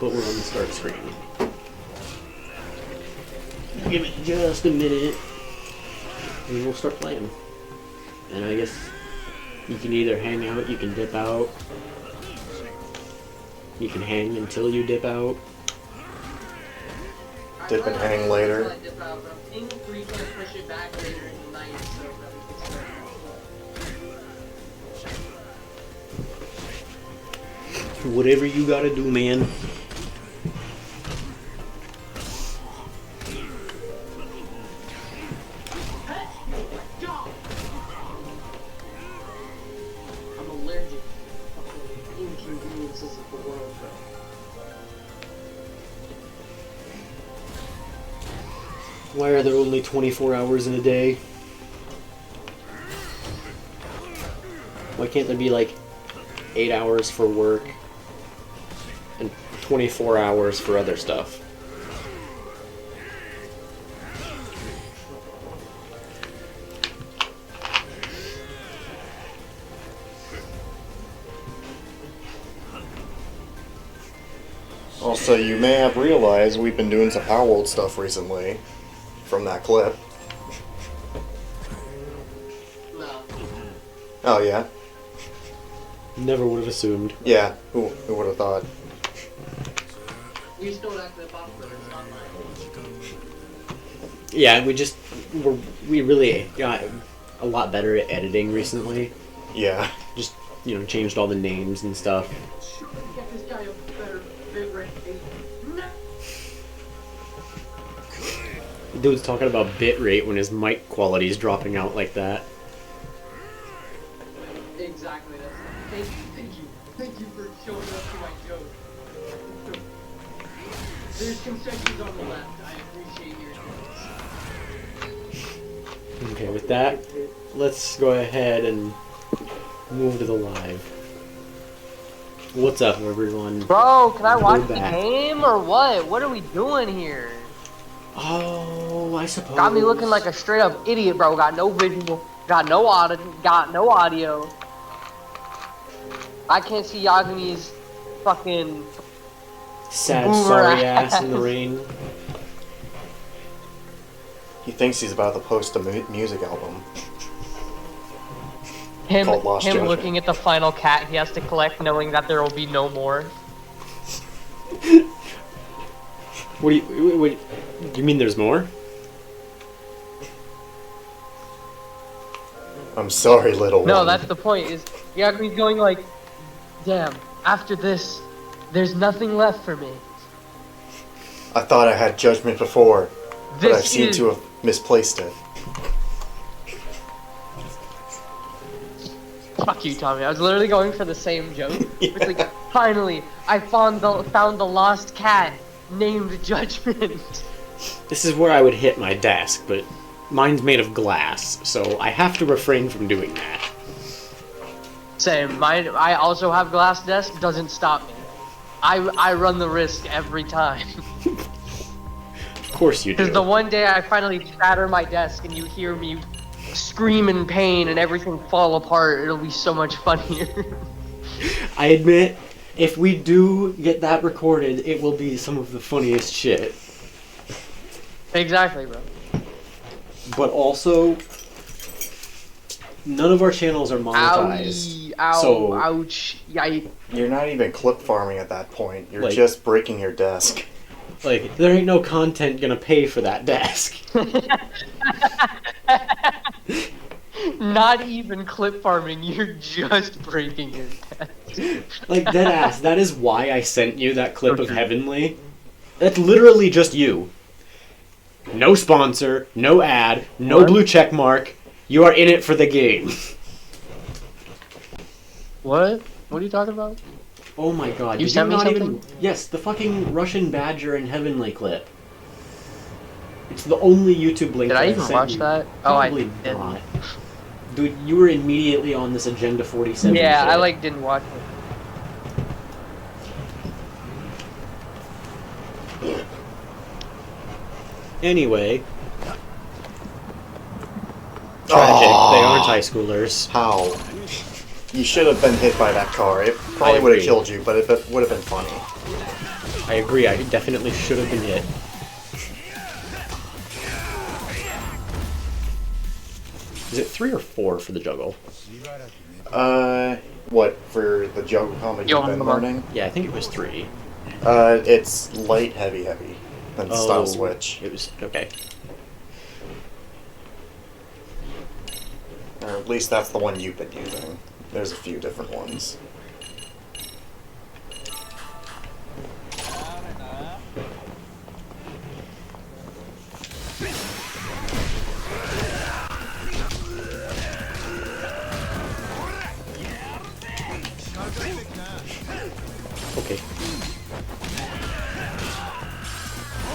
but we're on the start screen. Give it just a minute, and we'll start playing. And I guess you can either hang out, you can dip out, you can hang until you dip out. Dip and hang later. Whatever you gotta do, man. I'm allergic to fucking inconveniences of the world, bro. Why are there only 24 hours in a day? Why can't there be like 8 hours for work and 24 hours for other stuff? Also, you may have realized we've been doing some Power World stuff recently from that clip. No. Oh, yeah? Never would have assumed. Yeah, who would have thought? We stole that clip off Twitter, it's not mine. Yeah, we really got a lot better at editing recently. Yeah. Just, changed all the names and stuff. Get this guy a better bitrate. Dude's talking about bitrate when his mic quality is dropping out like that. Exactly, that's Thank you for showing up to my joke. There's concessions on the left. I appreciate your jokes. Okay, with that, let's go ahead and move to the live. What's up, everyone? Bro, can I watch the back. game or what? What are we doing here? Oh, I suppose. Got me looking like a straight up idiot, bro. Got no visual, got no audio. I can't see Yagami's fucking sad, boomer sorry ass in the rain. He thinks he's about to post a music album. him Called Lost Judgment. looking at the final cat he has to collect, knowing that there will be no more. What do you mean there's more? I'm sorry, little one. No, that's the point. Is Yagami's going like, damn. After this, there's nothing left for me. I thought I had judgment before, but I This seem is- to have misplaced it. Fuck you, Tommy. I was literally going for the same joke. It's like, finally, I found the lost cat named Judgment. This is where I would hit my desk, but mine's made of glass, so I have to refrain from doing that. Same. I also have glass desk. Doesn't stop me. I run the risk every time. Of course you do. Because the one day I finally shatter my desk and you hear me scream in pain and everything fall apart, it'll be so much funnier. I admit, if we do get that recorded, it will be some of the funniest shit. Exactly, bro. But also, none of our channels are monetized. Owie, ow, so, ouch, yike. You're not even clip farming at that point. You're Like- just breaking your desk. like, there ain't no content gonna pay for that desk. Not even clip farming, you're just breaking your desk. Like, deadass, that is why I sent you that clip of Heavenly. That's literally just you. No sponsor, no ad, no What? blue check mark. You are in it for the game. What? What are you talking about? Oh my god. You did sent me not something? Yes, the fucking Russian Badger and Heavenly clip. It's the only YouTube link Did I I've even sent watch you. that? Oh, I Probably didn't. not. Dude, you were immediately on this Agenda 47 Yeah, shit. I didn't watch it. Anyway. Tragic, they aren't high schoolers. How? You should have been hit by that car. It probably I would have agree. killed you, but it would have been funny. I agree, I definitely should have been hit. Is it 3 or 4 for the juggle? What, for the juggle combat you've been learning? Yeah, I think it was 3. It's light, heavy, heavy. Then style switch. It was, okay. Or at least that's the one you've been using. There's a few different ones. Okay.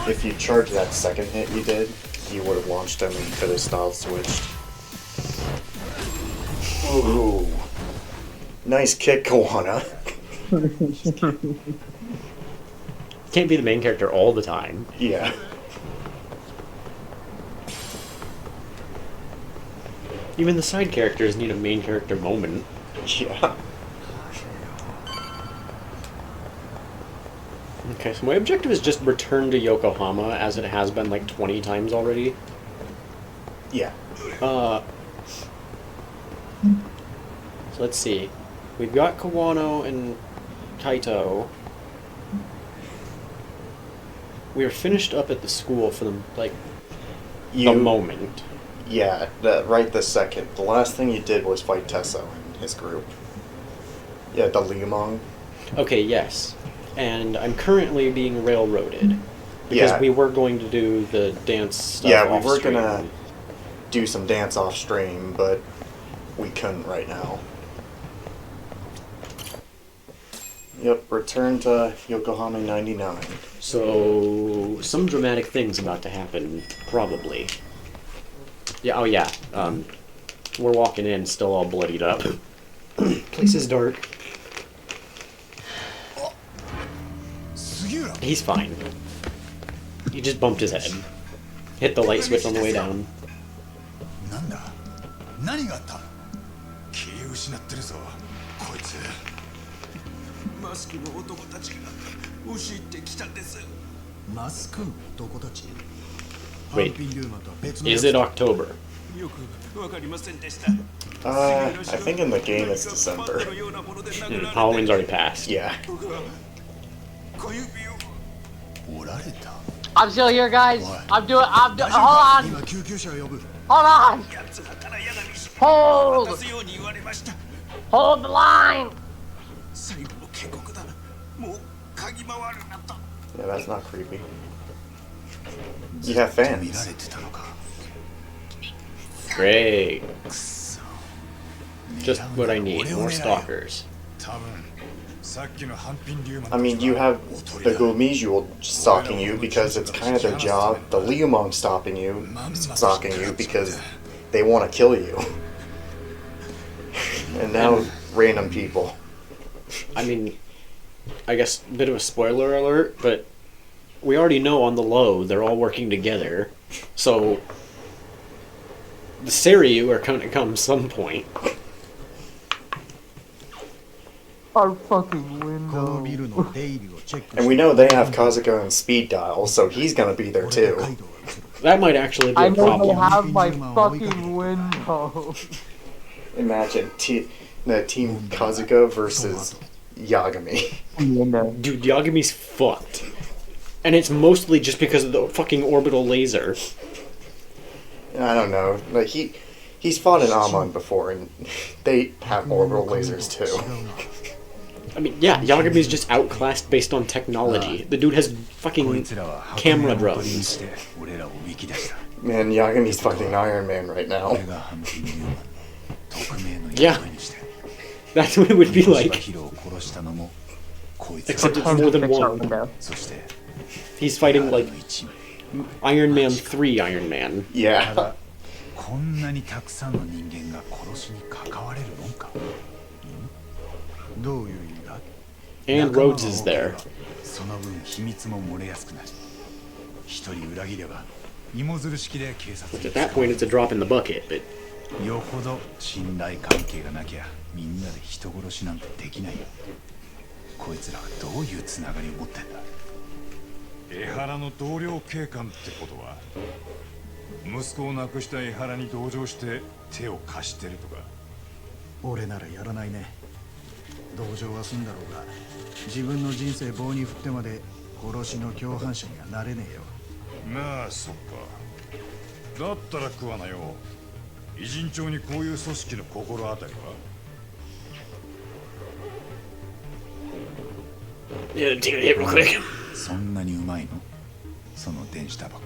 If you charged that second hit you did, you would have launched him and could have style switched. Ooh. Nice kick, Kawana. Can't be the main character all the time. Yeah. Even the side characters need a main character moment. Yeah. Okay, so my objective is just return to Yokohama, as it has been like 20 times already. Yeah. So let's see. We've got Kawano and Kaito. We are finished up at the school for the, like, the moment. Yeah, right this second. The last thing you did was fight Tesso and his group. Yeah, the Liumong. Okay, yes. And I'm currently being railroaded. Because Yeah. we were going to do the dance stuff Yeah, we were off-stream. gonna do some dance off stream, but we couldn't right now. Yep, return to Yokohama 99. So, some dramatic things about to happen, probably. Yeah, oh yeah. We're walking in, still all bloodied up. Place is dark. He's fine. He just bumped his head. Hit the light switch on the way down. なんだ何があった気を失ってるぞこいつマスクの男たちが押し入ってきたんですマスクの男たち Wait, is it October? よくわかりませんでした I think in the game it's December. Halloween's already passed. Yeah. 小指を折られた I'm still here, guys. I'm doing. Hold 今救急車を呼ぶ on. やつらから嫌な道 Hold. 渡すように言われました Hold the line. 最後の警告だもう嗅ぎ回るなと Yeah, that's not creepy. You have 見ら fans. れてたのか Great. くそ Just what I need. More stalkers. 多分さっきの反品リュウマン I mean, you have the Gomijul stalking you because it's kind of their job. The Liumong stalking you because they want to kill you. And now random people. I mean, I guess a bit of a spoiler alert, but we already know on the low they're all working together. So the Seiryu are going to come some point. Our fucking この window. ビルの出入りをチェック And we know they have Kazuko and Speed Dial, so he's gonna be there 俺 too. がカイドウをする That might actually be I a know they problem. have my fucking window. Imagine the team Kazuko versus Yagami. Dude, Yagami's fucked. And it's mostly just because of the fucking orbital laser. I don't know. Like he's fought an Amon before, and they have orbital lasers too. I mean, yeah, Yagami's just outclassed based on technology. The dude has こい fucking つらは camera 白人を取りに drones. して俺らを見き出した Man, Yagami's fighting Iron Man right now. 俺が反品リュウマン匿名の Yeah. 役割にして That's what it would be 柴 like. ヒロを殺したのもこいつら Except it's more than Fix our one. window. そして He's fighting あ like の一味 Iron Man 3 Iron Man. た Yeah. だこんなにたくさんの人間が殺しに関われるもんかどういう意味だ And Rhodes is there. その分秘密も漏れやすくなる一人裏切れば芋づる式で警察 Which に at that point it's a drop in the bucket, but よほど信頼関係がなきゃみんなで人殺しなんてできないよこいつらはどういうつながりを持ってんだ江原の同僚警官ってことは、息子を亡くした江原に同情して手を貸してるとか。俺ならやらないね。同情は済んだろうが、自分の人生棒に振ってまで殺しの共犯者にはなれねえよ。まあそっか。だったら食わなよ。偉人帳にこういう組織の心当たりは。 Yeah, take a hit real quick. そんなにうまいの？その電子タバコ。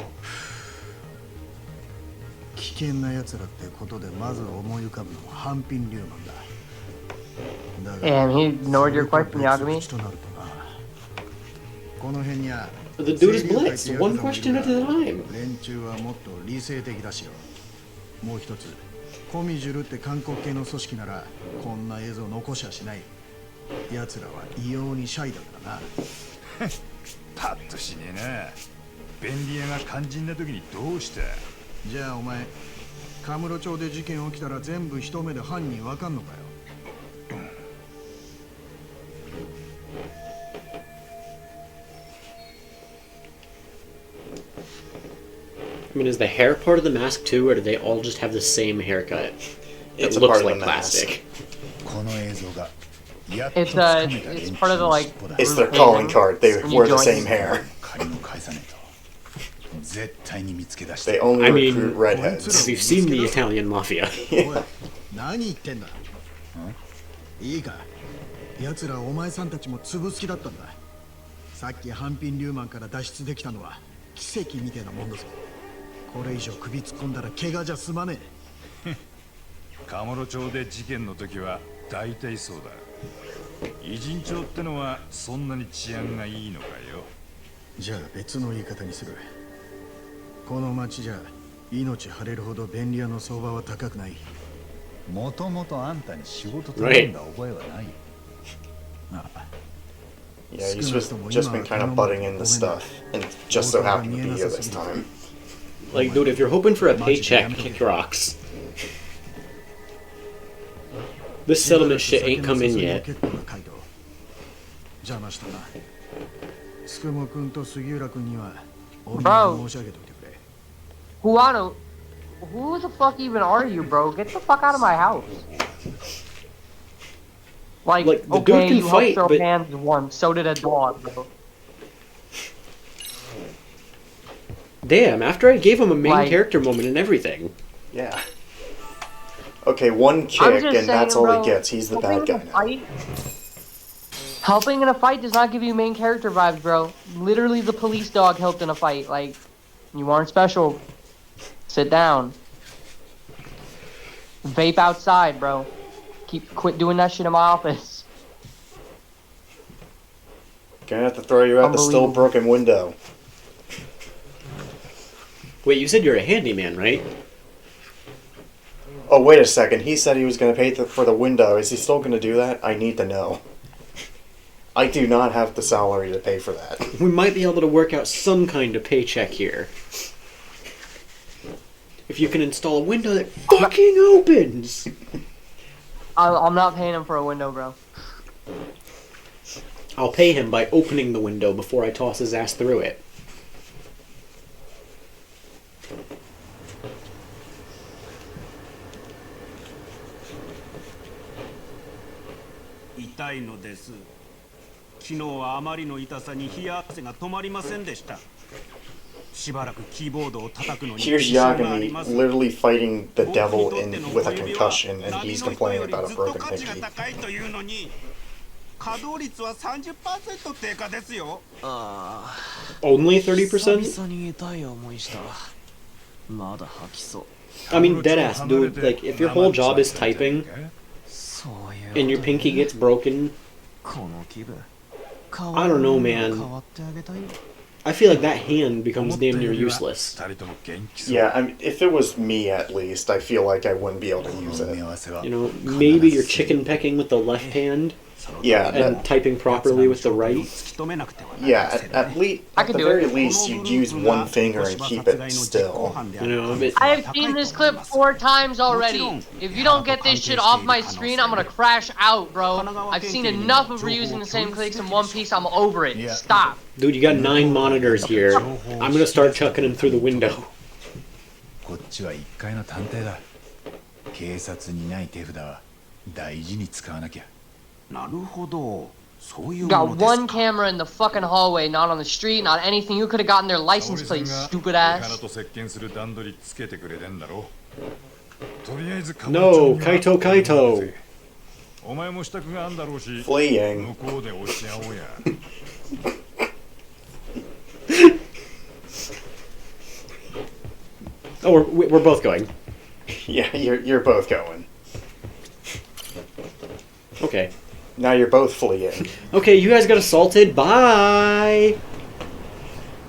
危険な奴らってことでまず思い浮かぶのはハンピン・リューマンだ。だが And he ignored your question, Yagami. となるとな、この辺には The dude is blitzed, one question at a time. 連中はもっと理性的だしよ。もう一つ、コミジュルって韓国系の組織ならこんな映像残しはしない。奴らは異様にシャイだからな。パッとしねえな。便利屋が肝心な時にどうした？じゃあお前、カムロ町で事件起きたら全部一目で犯人わかんのかよ。I mean, is the hair part of the mask too, or do they all just have the same haircut? It It's a looks part of like the mask. plastic. この映像がやっと It's つかめた it's 連 part of the 中の like 尻尾だ。 It's their calling card. They When you wear the join- same hair. 借りも返さねえと。絶対に見つけ出し They て。 only I mean- recruit redheads. Have you seen the Italian mafia? おい、何言ってんだ。いいか、奴らお前さんたちも潰す気だったんだ。さっきハンピン・リューマンから脱出できたのは奇跡みたいなもんだぞ。これ以上首突っ込んだら怪我じゃ済まねえ。カモロ町で事件の時は大体そうだ。偉人町ってのはそんなに治安がいいのかよ。じゃあ別の言い方にする。この町じゃ命張れるほど便利屋の相場は高くない。もともとあんたに仕事頼んだ覚えはない。ああ、 Yeah, he's just been kind of butting into stuff, and just so happened to be here this time. Like, dude, if you're hoping for a paycheck, kick rocks. This settlement shit ain't come in yet. 邪魔したな。つくもくんと杉浦くんにはお見 Bro. 舞い申し上げといてくれ。 Who the fuck even are you, bro? Get the fuck out of my house. Like the dude okay, can you fight, helped throw but- hands once, so did a dog, bro. Damn, after I gave him a main Like- character moment and everything. Yeah. Okay, one I'm kick, just and that's saying, all bro, he gets. He's the bad helping guy in a now. fight- Helping in a fight does not give you main character vibes, bro. Literally, the police dog helped in a fight. Like, you aren't special. Sit down. Vape outside, bro. Quit doing that shit in my office. Gonna have to throw you out the still Unbelievable. broken window. Wait, you said you're a handyman, right? Oh, wait a second. He said he was gonna pay for the window. Is he still gonna do that? I need to know. I do not have the salary to pay for that. We might be able to work out some kind of paycheck here. If you can install a window that fucking opens! I'm not paying him for a window, bro. I'll pay him by opening the window before I toss his ass through it. Here's Yagami literally fighting the devil with a concussion, and he's complaining about a broken pinky. Only 30%? I mean, deadass, dude. Like, if your whole job is typing, and your pinky gets broken, I don't know, man. I feel like that hand becomes damn near useless. Yeah, I mean, if it was me at least, I feel like I wouldn't be able to use it. You know, maybe you're chicken pecking with the left hand, Yeah, and typing properly with the right. yeah. At least, I at could the do very it. least, you'd use one finger and keep it still. You know, but I have seen this clip 4 times already. If you don't get this shit off my screen, I'm gonna crash out, bro. I've seen enough of reusing the same clicks in One Piece. I'm over it. Stop. dude, you got 9 monitors here. I'm gonna start chucking them through the window. こっちは一介の探偵だ。警察にない手札は大事に使わなきゃ。なるほど。そういうも Got のですか。 one camera in the fucking hallway, not on the street, not anything. You could have gotten their license plate, stupid ass. No, Kaito Kaito. Fleeing. Oh, we're both going. Yeah, you're both going. Okay. Now you're both fleeing. Okay, you guys got assaulted. Bye.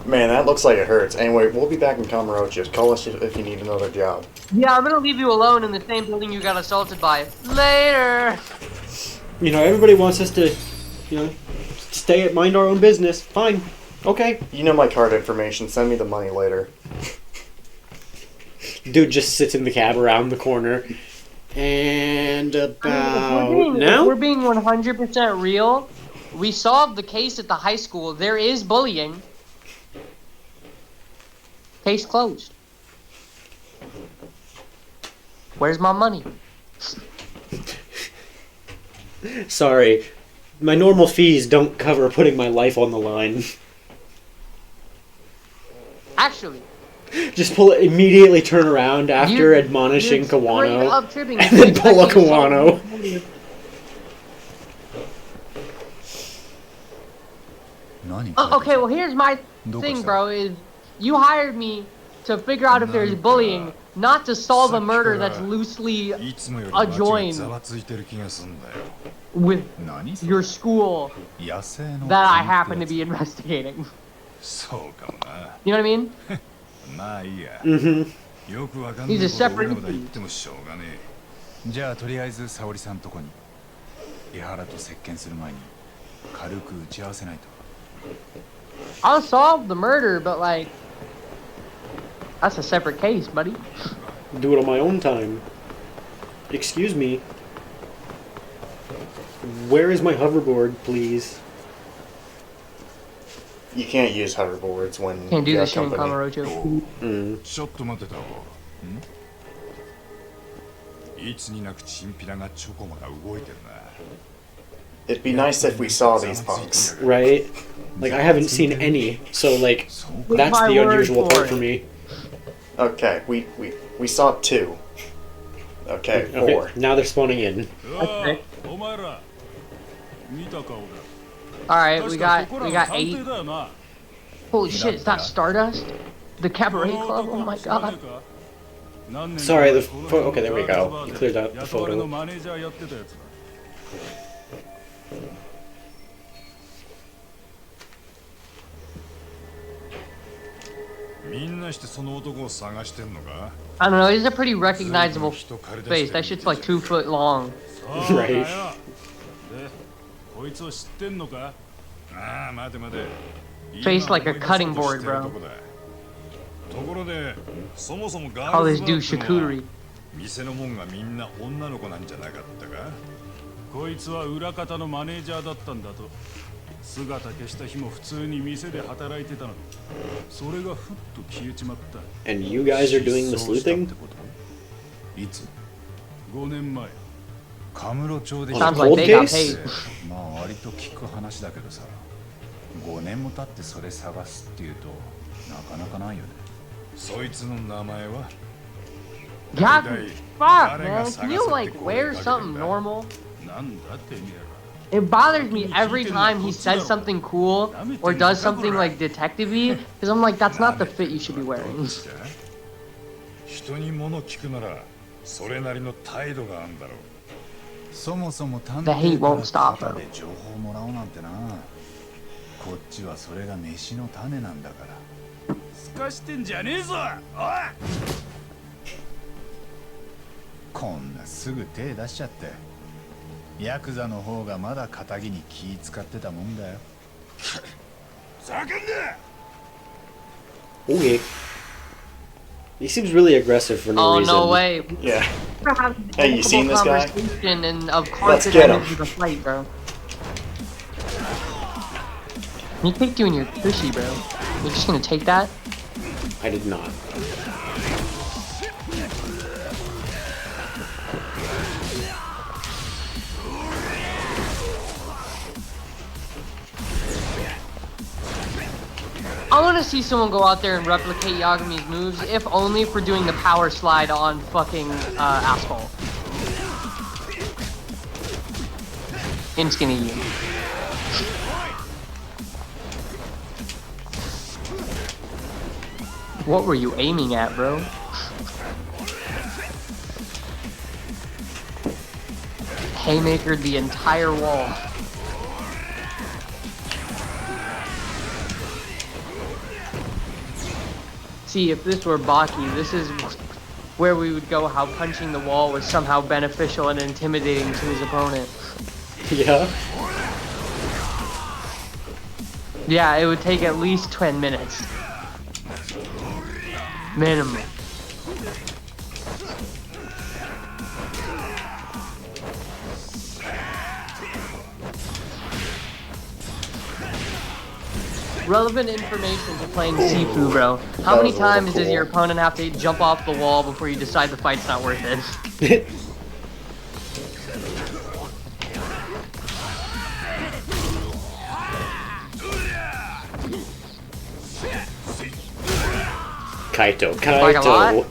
Man, that looks like it hurts. Anyway, we'll be back in Kamurocho. Call us if you need another job. Yeah, I'm gonna leave you alone in the same building you got assaulted by. Later! You know, everybody wants us to, you know, mind our own business. Fine. Okay. You know my card information. Send me the money later. Dude just sits in the cab around the corner. And about If now? we're being 100% real, we solved the case at the high school. There is bullying. Case closed. Where's my money? Sorry. My normal fees don't cover putting my life on the line. Actually, Just immediately turn around after admonishing you're straight Kawano. up tripping. And then pull a Kawano. Okay, well here's my thing, bro. Is you hired me to figure out if there's bullying, not to solve a murder that's loosely adjoined with your school that I happen to be investigating. You know what I mean? Mm-hmm. He's a separate entity. じゃあとりあえず沙織さんとこに江原と接見する前に軽く打ち合わせないと。 I'll solve the murder, but like, that's a separate case, buddy. Do it on my own time. Excuse me. Where is my hoverboard, please? You can't use hoverboards when Can't do you're a this shit in company. Kamurocho. ちょっと待ってたわ。いつになくチンピラがチョコマが動いてるな。 It'd be nice if we saw these punks. Right? Like, I haven't seen any, so, like, that's the unusual part for me. Okay, we saw 2. Okay, 4. Okay, now they're spawning in. Okay. Alright, we got 8. Holy shit, is that Stardust? The Cabaret Club? Oh my god. Sorry, okay, there we go. You cleared out the photo. I don't know, he's a pretty recognizable face. That shit's like 2 foot long. Right. Face like a cutting board, bro. Call this dude charcuterie. 店の門がみんな女の子なんじゃなかったか。こいつは裏方のマネージャーだったんだと。姿消した日も普通に店で働いてたのに、それがふっと消えちまった。 And you guys are doing the sleuthing? いつ5年前。カムロ町で Sounds コー like ル they ケー got ス paid. まあ割と聞く話だけどさ、5年も経ってそれ探すっていうとなかなかないよね。そいつの名前は God, fuck, man. Can you like wear something normal? なんだってみやら。 It bothers me every time he says something cool or does something like detective-y, because I'm like, that's not the fit you should be wearing. 人に物聞くならそれなりの態度があるんだろう。そもそも探 The hate 偵か won't ら stop タダ him. で情報もらおうなんてな。こっちはそれが飯の種なんだから。すかしてんじゃねえぞ。おい。こんなすぐ手出しちゃって。ヤクザの方がまだ仇に気使ってたもんだよ。叫んで。 Okay. He seems really aggressive for no Oh reason. no way. Yeah. We're having a Hey, you seen this guy? conversation, and of course Let's it's get gonna him. be the fight, bro. He kicked you in your tushy, bro. You're just gonna take that? I did not. I want to see someone go out there and replicate Yagami's moves, if only for doing the power slide on fucking asphalt. In skinny you. What were you aiming at, bro? Haymakered the entire wall. See, if this were Baki, this is where we would go how punching the wall was somehow beneficial and intimidating to his opponent. Yeah? Yeah, it would take at least 10 minutes. Minimum. Relevant information to playing Sifu, bro. How many was a little times does cool. your opponent have to jump off the wall before you decide the fight's not worth it? Kaito. Like a lot? Kaito.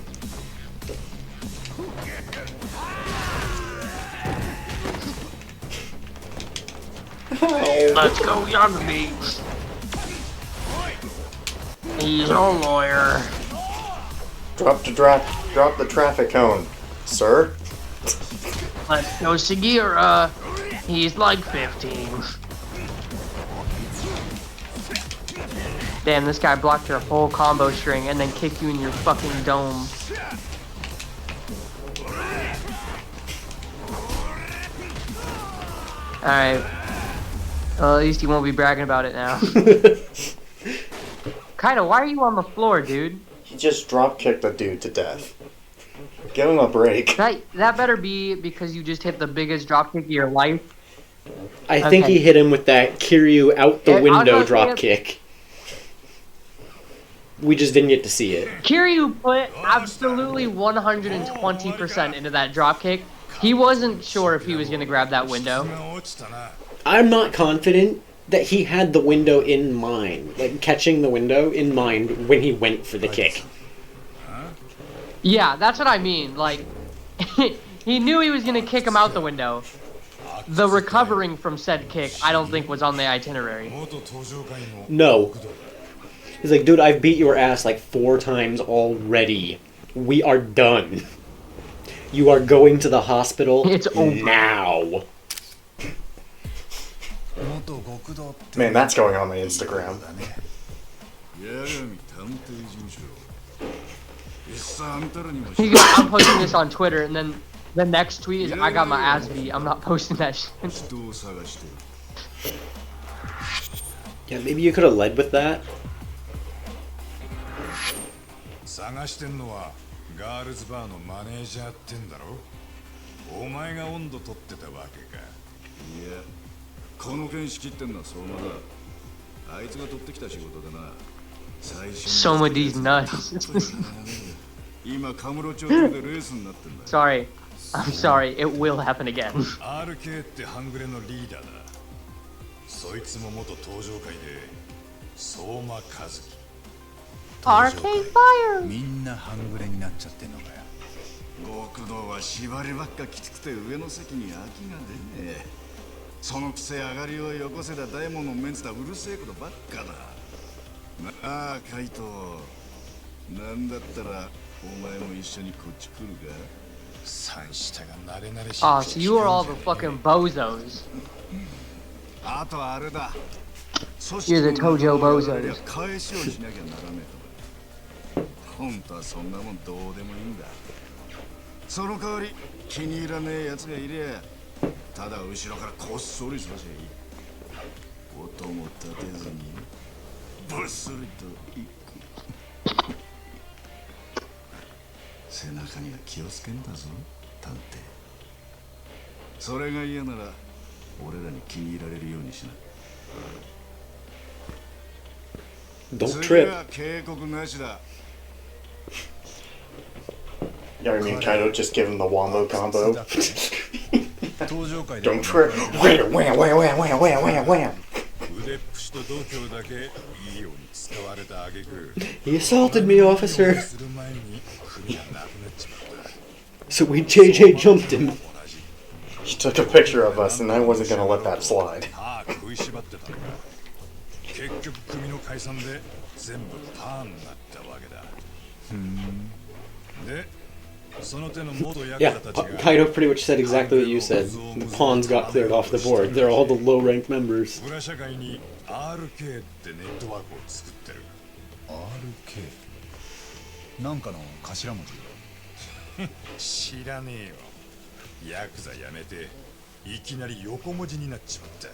Let's go, Yagami. He's a lawyer. Drop the traffic cone, sir. Let's go, Sugiura. He's like 15. Damn, this guy blocked your whole combo string and then kicked you in your fucking dome. Alright. Well, at least he won't be bragging about it now. Kaito, why are you on the floor, dude? He just drop kicked a dude to death. Give him a break. That better be because you just hit the biggest dropkick of your life. I think Okay. he hit him with that Kiryu out the I was window gonna say drop it- kick. We just didn't get to see it. Kiryu put absolutely 120% into that dropkick. He wasn't sure if he was going to grab that window. I'm not confident that he had the window in mind, like catching the window in mind when he went for the kick. Yeah, that's what I mean. Like, he knew he was going to kick him out the window. The recovering from said kick, I don't think was on the itinerary. No. He's like, dude, I've beat your ass like 4 times already. We are done. You are going to the hospital It's over. now. Man, that's going on my Instagram. He goes, I'm posting this on Twitter, and then the next tweet is, I got my ass beat. I'm not posting that shit. Yeah, maybe you could have led with that. 探してんのはガールズバーのマネージャーってんだろ。お前が温度取ってたわけか。いや、この件仕切ってんのは相馬だ。あいつが取ってきた仕事だな。最初 Soma D's nuts. 今カムロ町でレースになってんだ。 Sorry. I'm sorry. It will happen again. RK って半グレのリーダーだ。そいつも元登場会で相馬和樹。 Arcade Fire! みんな半グレになっちゃってんのかよ。極道は縛りばっかきつくて上の席に空きが出ねえ。そのくせ上がりをよこせだ大門のメンツだうるせえことばっかだ。なあ、カイト。なんだったらお前も一緒にこっち来るか。三下が慣れ慣れしい。 Oh, so you are all the fucking bozos. あとはあれだ。 You're the Tojo bozos. 返しをしなきゃならねえと。本当はそんなもんどうでもいいんだ。その代わり気に入らねえ奴がいりゃただ後ろからこっそり刺せばいい。音も立てずにブスリといく。背中には気をつけんだぞ探偵。それが嫌なら俺らに気に入られるようにしな。 Don't 次 trip. は警告なしだ。 Yeah, I mean, Kaido just give him the Wombo combo. 登場会で Don't trip. Wham, wham, wham, wham, wham, wham, wham, wham. 腕っぷしと度胸だけいいように使われた挙句 He assaulted me, officer. する前に首がなくなっちまった。 So we JJ jumped him. He took a picture of us, and I wasn't gonna let that slide. 歯食いしばってたのが結局組の解散で全部パーになったわけだ。で、その手の元ヤク Yeah, ザたちが Kaido pretty much said exactly what you said. The pawns got cleared off the board. They're all the low-ranked members. 裏社会に RK ってネットワークを作ってる。 RK なんかの頭文字。知らねえよ。ヤクザ辞めていきなり横文字になっちまった。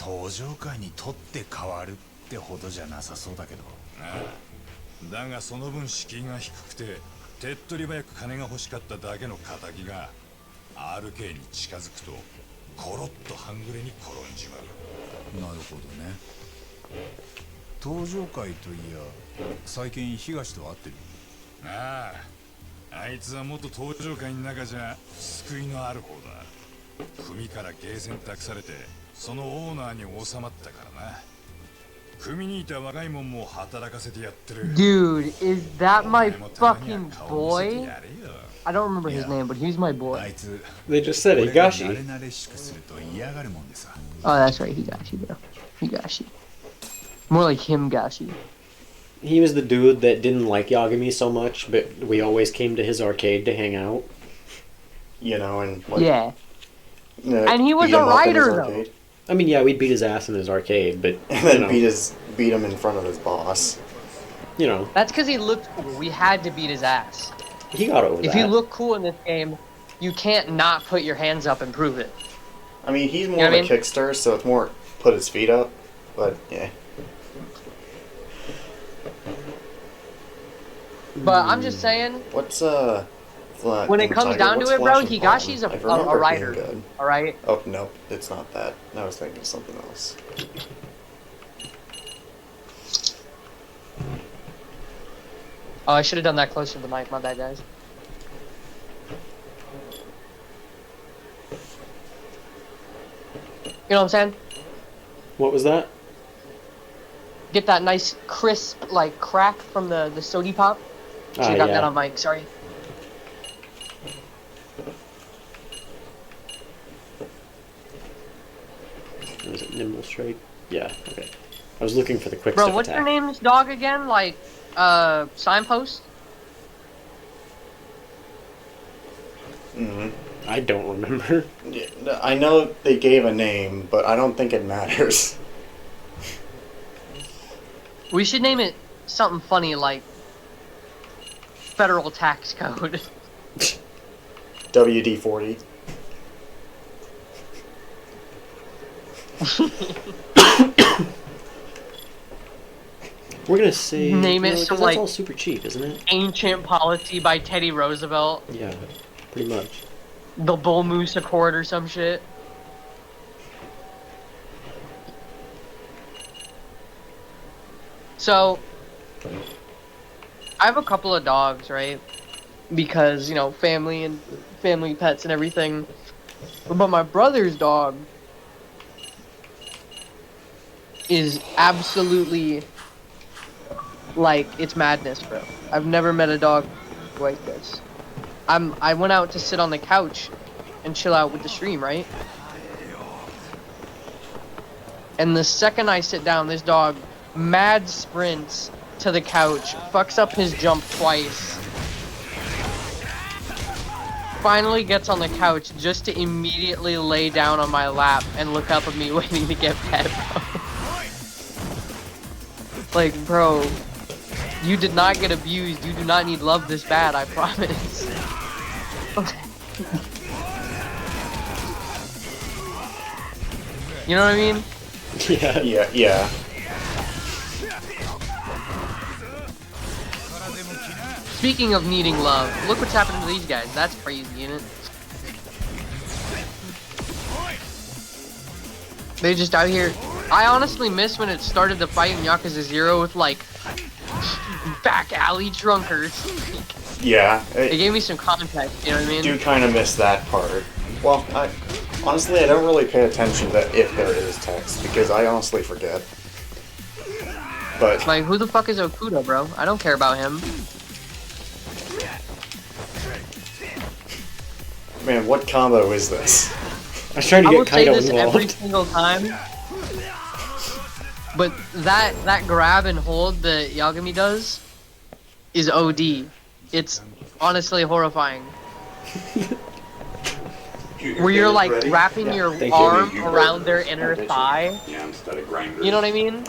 登場会に取って変わるってほどじゃなさそうだけど。ああ、だがその分敷居が低くて手っ取り早く金が欲しかっただけの仇が RK に近づくとコロッと半グレに転んじまう。なるほどね。登場会といや最近東と会ってる。ああ、あいつは元登場会の中じゃ救いのある方だ。組からゲーセン託されてそのオーナーに収まったからな。組にいた若いもんも働かせてやってる。 Dude, is that my fucking boy? I don't remember his name, but he's my あ boy. いつ They just said 俺が Higashi. 慣れ慣れしくすると嫌がるもんでさ。 Oh, that's right, Higashi, bro. Higashi. More like Himgashi. He was the dude that didn't like Yagami so much, but we always came to his arcade to hang out. You know, and like, Yeah. And he was beat him a up in his writer, though. arcade. I mean, yeah, we'd beat his ass in his arcade, but And then you know, beat him in front of his boss. you know, That's because he looked cool. We had to beat his ass. he got over If that. you look cool in this game, you can't not put your hands up and prove it. I mean, he's more know of what a I mean? kickster, so it's more put his feet up. But yeah, But I'm just saying, what's when it comes down to it, bro, Flashing Higashi's Bottom? I a remember it writer. being good. Alright? Oh no, it's not that. I was thinking of something else. Oh, I should have done that closer to the mic. My bad, guys. You know what I'm saying? What was that? Get that nice crisp, like, crack from the sody pop. Should have got that on mic, sorry. Was it Nimble Strike? Yeah, okay. I was looking for the quick Bro, step what's attack. your name's dog again? Like, Signpost? I don't remember. Yeah, I know they gave a name, but I don't think it matters. We should name it something funny like Federal Tax Code. WD-40. We're gonna say Name it no, 'cause some, that's like- all super cheap, isn't it? Ancient Policy by Teddy Roosevelt. Yeah, pretty much. The Bull Moose Accord or some shit. So, I have a couple of dogs, right? Because, you know, family and family pets and everything. But my brother's dog is absolutely like, it's madness, bro. I've never met a dog like this. I went out to sit on the couch and chill out with the stream, right? And the second I sit down, this dog mad sprints to the couch, fucks up his jump twice, finally gets on the couch just to immediately lay down on my lap and look up at me waiting to get pet, bro. Like, bro, you did not get abused. You do not need love this bad, I promise. You know what I mean? Yeah. Yeah. Speaking of needing love, look what's happening to these guys. That's crazy, isn't it? They just out here. I honestly miss when it started the fight in Yakuza 0 with like back alley drunkers. Yeah. It gave me some context, you know what I mean? Do kind of miss that part. Well, honestly, I don't really pay attention to if there is text, because I honestly forget. But Like, who the fuck is Okuda, bro? I don't care about him. man, what combo is this? I was trying to I get will say Kaido this every involved. single time. But that grab and hold that Yagami does is OD. It's honestly horrifying. Where you're like wrapping your Thank you. arm around their inner thigh. Yeah, instead of grinders. You know what I mean?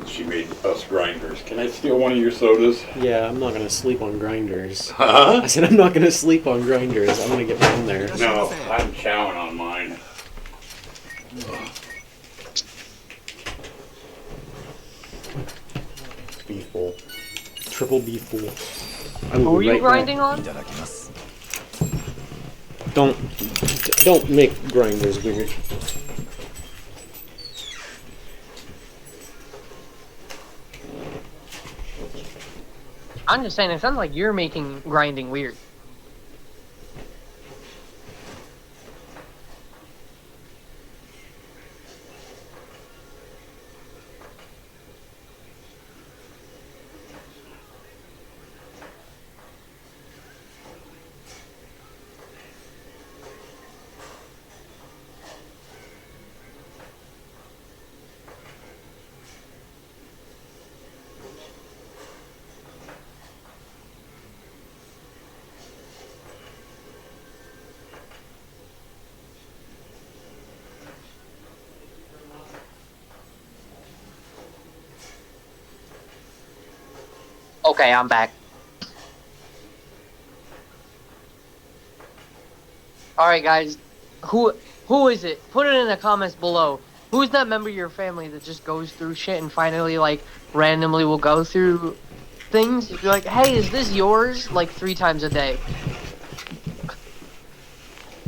She made us grinders. Can I steal one of your sodas? Yeah, I'm not gonna sleep on grinders. Huh? I said I'm not gonna sleep on grinders. I'm gonna get down there. No, I'm chowing on mine. Beef bowl. Triple beef bowl. Who are you grinding on? Don't make grinders weird. I'm just saying, it sounds like you're making grinding weird. Okay, I'm back. Alright guys, who is it? Put it in the comments below. Who's that member of your family that just goes through shit and finally like randomly will go through things? You're like, hey, is this yours? Like 3 times a day.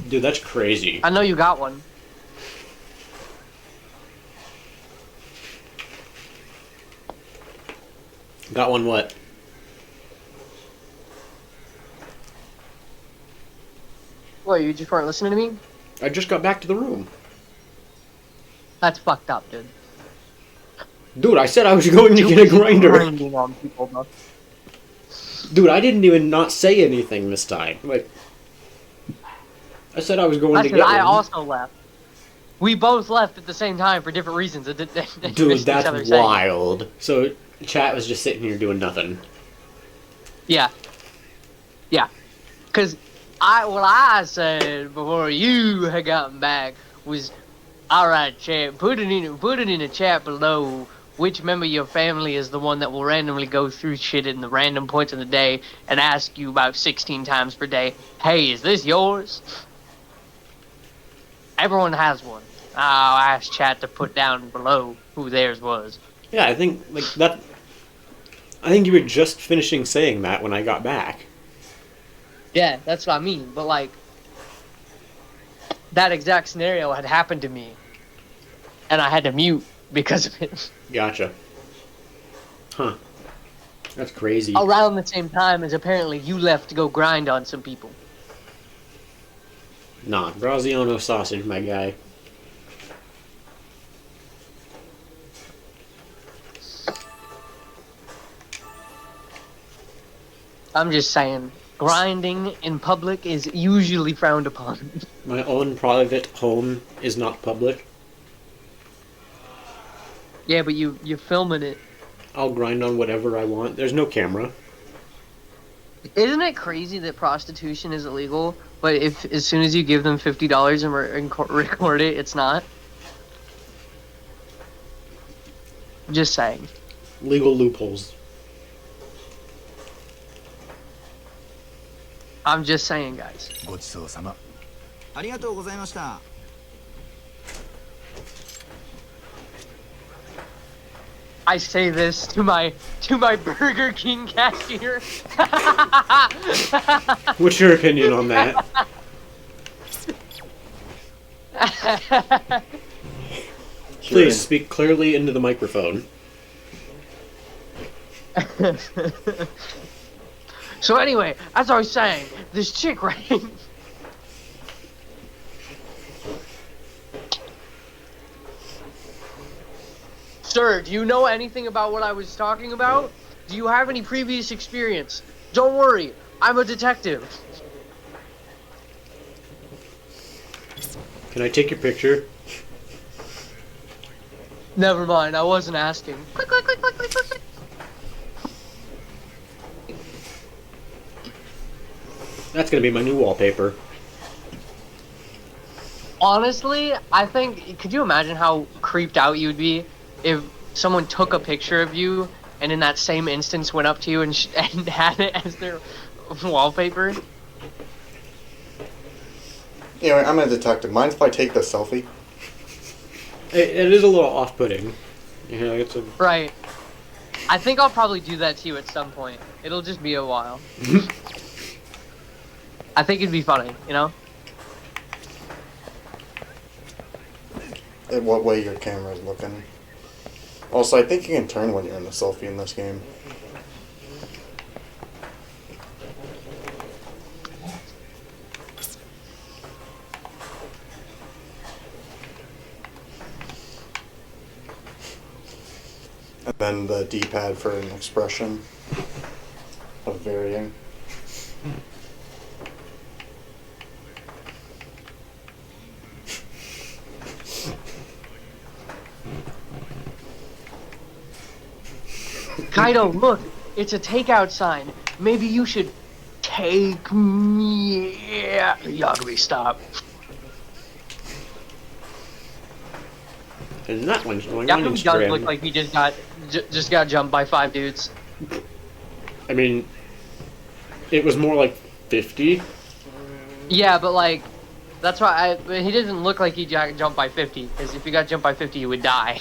Dude, that's crazy. I know you got one. Got one what? What, you just weren't listening to me? I just got back to the room. That's fucked up, dude. Dude, I said I was going to get a grinder. Grinding on people, bro. Dude, I didn't even not say anything this time. Like, I said I was going to That's get I one. also left. We both left at the same time for different reasons. Dude, Each other that's saying. wild. So, chat was just sitting here doing nothing. Yeah. Yeah. Cause what I said before you had gotten back was, alright chat, put it in the chat below which member of your family is the one that will randomly go through shit in the random points of the day and ask you about 16 times per day, hey, is this yours? Everyone has one. I'll ask chat to put down below who theirs was. Yeah, I think, like, that... I think you were just finishing saying that when I got back. Yeah, that's what I mean. But like, that exact scenario had happened to me, and I had to mute because of it. Gotcha. Huh. That's crazy. Around the same time as apparently you left to go grind on some people. Nah, Graziano sausage, my guy. I'm just saying, grinding in public is usually frowned upon. My own private home is not public. Yeah, but you're filming it. I'll grind on whatever I want. There's no camera. Isn't it crazy that prostitution is illegal, but if as soon as you give them $50 and record it, it's not? Just saying. Legal loopholes. I'm just saying, guys. ごちそうさま。ありがとうございました。I say this to my Burger King cashier. What's your opinion on that? Please speak clearly into the microphone. So anyway, as I was saying, this chick, right? Sir, do you know anything about what I was talking about? Do you have any previous experience? Don't worry, I'm a detective. Can I take your picture? Never mind, I wasn't asking. Click, click, click, click, click, click, click. That's gonna be my new wallpaper. Honestly, I think, could you imagine how creeped out you'd be if someone took a picture of you and in that same instance went up to you and had it as their wallpaper? Anyway, I'm a detective. Mind if I take this selfie? It is a little off-putting. Yeah, it's a... Right. I think I'll probably do that to you at some point. It'll just be a while. I think it'd be funny, you know? In what way your camera's looking. Also, I think you can turn when you're in the selfie in this game. And then the D-pad for an expression of varying. Kaido, look! It's a takeout sign. Maybe you should take me... Yagami, stop. And that one's going on Yagami does Instagram. look like he just got jumped by 5 dudes. I mean, it was more like 50. Yeah, but like, that's why he doesn't look like he got jumped by 50, because if he got jumped by 50, he would die.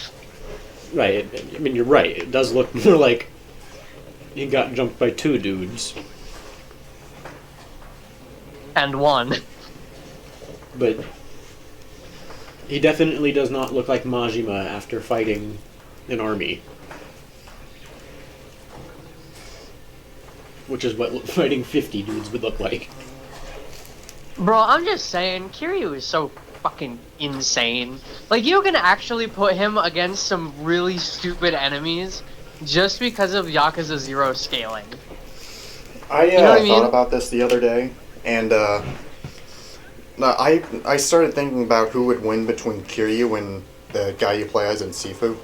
Right, I mean, you're right. It does look more like he got jumped by 2 dudes. And 1. But he definitely does not look like Majima after fighting an army. Which is what fighting 50 dudes would look like. Bro, I'm just saying, Kiryu is so fucking insane. Like, you can actually put him against some really stupid enemies just because of Yakuza 0 scaling. I You know what I mean? thought about this the other day, and I started thinking about who would win between Kiryu and the guy you play as in Sifu.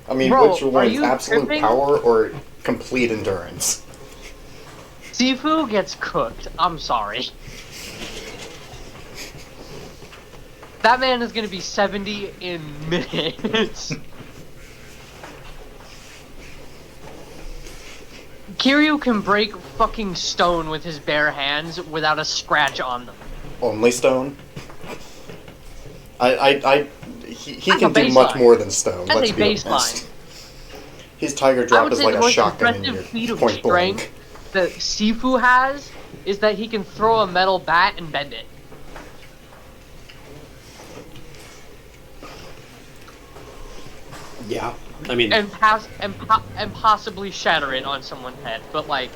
I mean, Bro, which are one's you absolute tripping? power or complete endurance? Sifu gets cooked. I'm sorry. That man is gonna be 70 in minutes. Kiryu can break fucking stone with his bare hands without a scratch on them. Only stone? He That's can a do much baseline. more than stone, That's let's a be baseline. honest. His tiger I drop would is say like the a most shotgun in your impressive feat of point strength blank. that Sifu has is that he can throw a metal bat and bend it. Yeah, I mean... And possibly shatter it on someone's head, but like,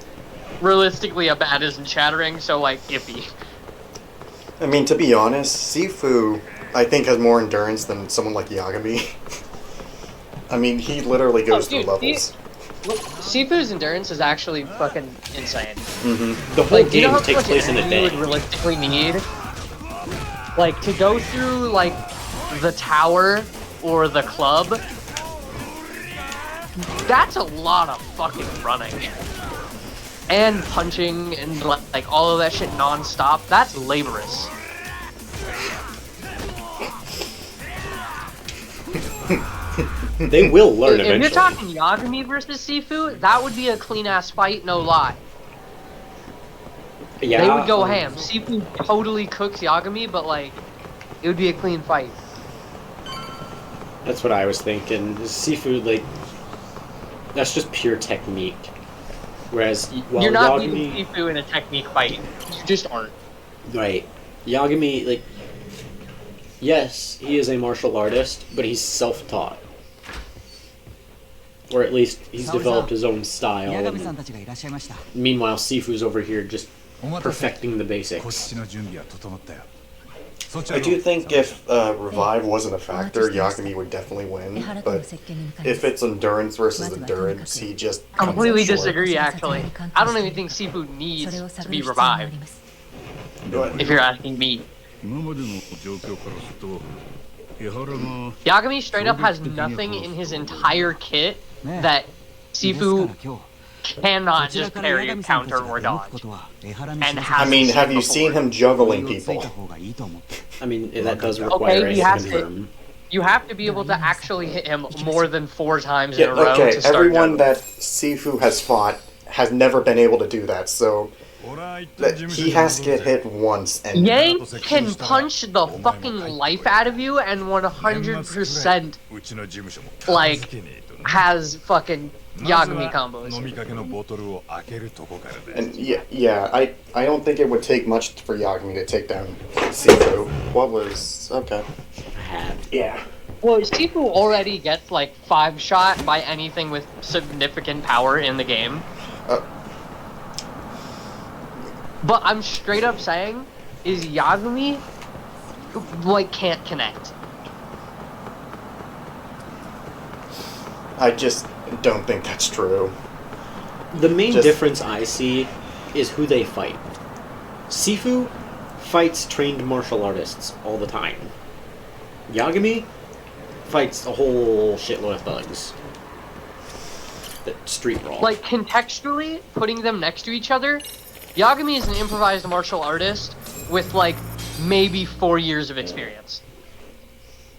realistically a bat isn't shattering, so like, iffy. I mean, to be honest, Sifu, I think, has more endurance than someone like Yagami. I mean, he literally goes through dude, levels. Sifu's endurance is actually fucking insane. The whole Like, do you know game how takes much place in a energy you would day. realistically need? Like, to go through, like, the tower or the club, that's a lot of fucking running. And punching and, like, all of that shit non-stop, that's laborious. They will learn If eventually. you're talking Yagami versus Sifu, that would be a clean-ass fight, no lie. Yeah, They would go ham. Sifu totally cooks Yagami, but, like, it would be a clean fight. That's what I was thinking. Seafood, like, that's just pure technique. Whereas, while You're not Yagami, beating Sifu in a technique fight. You just aren't. right, Yagami, like, yes, he is a martial artist, but he's self-taught. Or at least he's developed his own style. And meanwhile, Sifu's over here just perfecting the basics. I do think if Revive wasn't a factor, Yagami would definitely win. But if it's endurance versus endurance, he just Completely comes up short. disagree, actually. I don't even think Sifu needs to be revived, But if you're asking me. Yagami straight up has nothing in his entire kit that Sifu cannot just parry, counter, or dodge. And I mean, have you seen him juggling people? I mean, that does require he a has confirm. You have to be able to actually hit him more than 4 times in a row Okay, to start everyone juggling. that Sifu has fought has never been able to do that, so he has to get hit once. And Yang can punch the fucking life out of you and 100% like has fucking Yagami combos. And yeah, I don't think it would take much for Yagami to take down Sifu. What was okay? Yeah. Well, Sifu already gets like 5 shot by anything with significant power in the game. But I'm straight up saying, is Yagami like can't connect. I just don't think that's true. The main difference I see is who they fight. Sifu fights trained martial artists all the time. Yagami fights a whole shitload of thugs that street brawl. Like, contextually, putting them next to each other, Yagami is an improvised martial artist with, like, maybe 4 years of experience.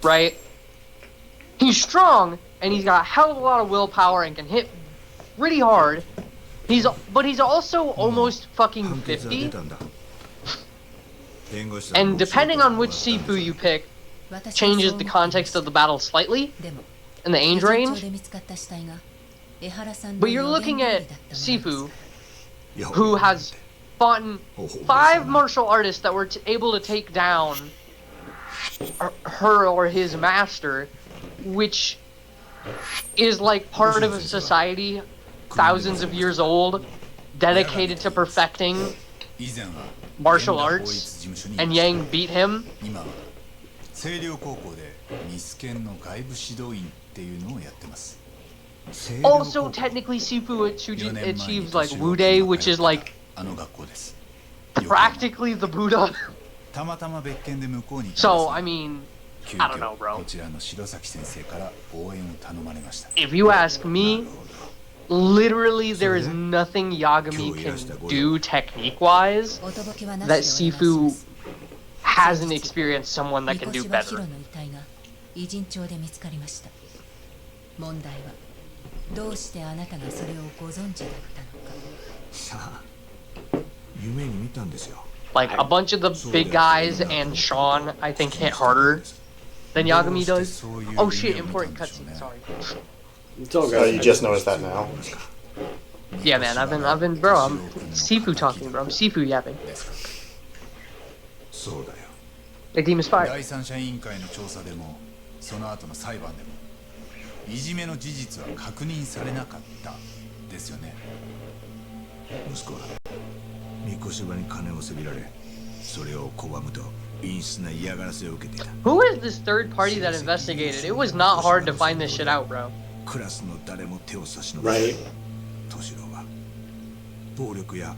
Right? He's strong, and he's got a hell of a lot of willpower and can hit pretty hard. But he's also almost fucking 50. And depending on which Sifu you pick, changes the context of the battle slightly, and the age range. But you're looking at Sifu, who has fought 5 martial artists that were able to take down her or his master, which is like part of a society thousands of years old, dedicated to perfecting martial arts, and Yang beat him. Also, technically, Sifu achieves like Wude, which is like practically the Buddha. So, I mean, I don't know, bro. If you ask me, literally there is nothing Yagami can do technique-wise that Sifu hasn't experienced someone that can do better. Like, a bunch of the big guys and Sean, I think, hit harder than Yagami does. Oh shit, important cutscene, sorry. It's all Oh, good. you just noticed that now. Yeah, man, I've been, bro, I'm Sifu talking, bro. I'm Sifu yapping. Like Demon Spire. 第三者委員会の調査でもその後の裁判でもいじめの事実は確認されなかったですよね。息子は三越場に金をせびられ、それを拒むと陰湿な嫌がらせを受けていた。 Who is this third party that investigated? It was not hard to find this shit out, bro. クラスの誰も手を差し伸べ Right. 敏郎は暴力や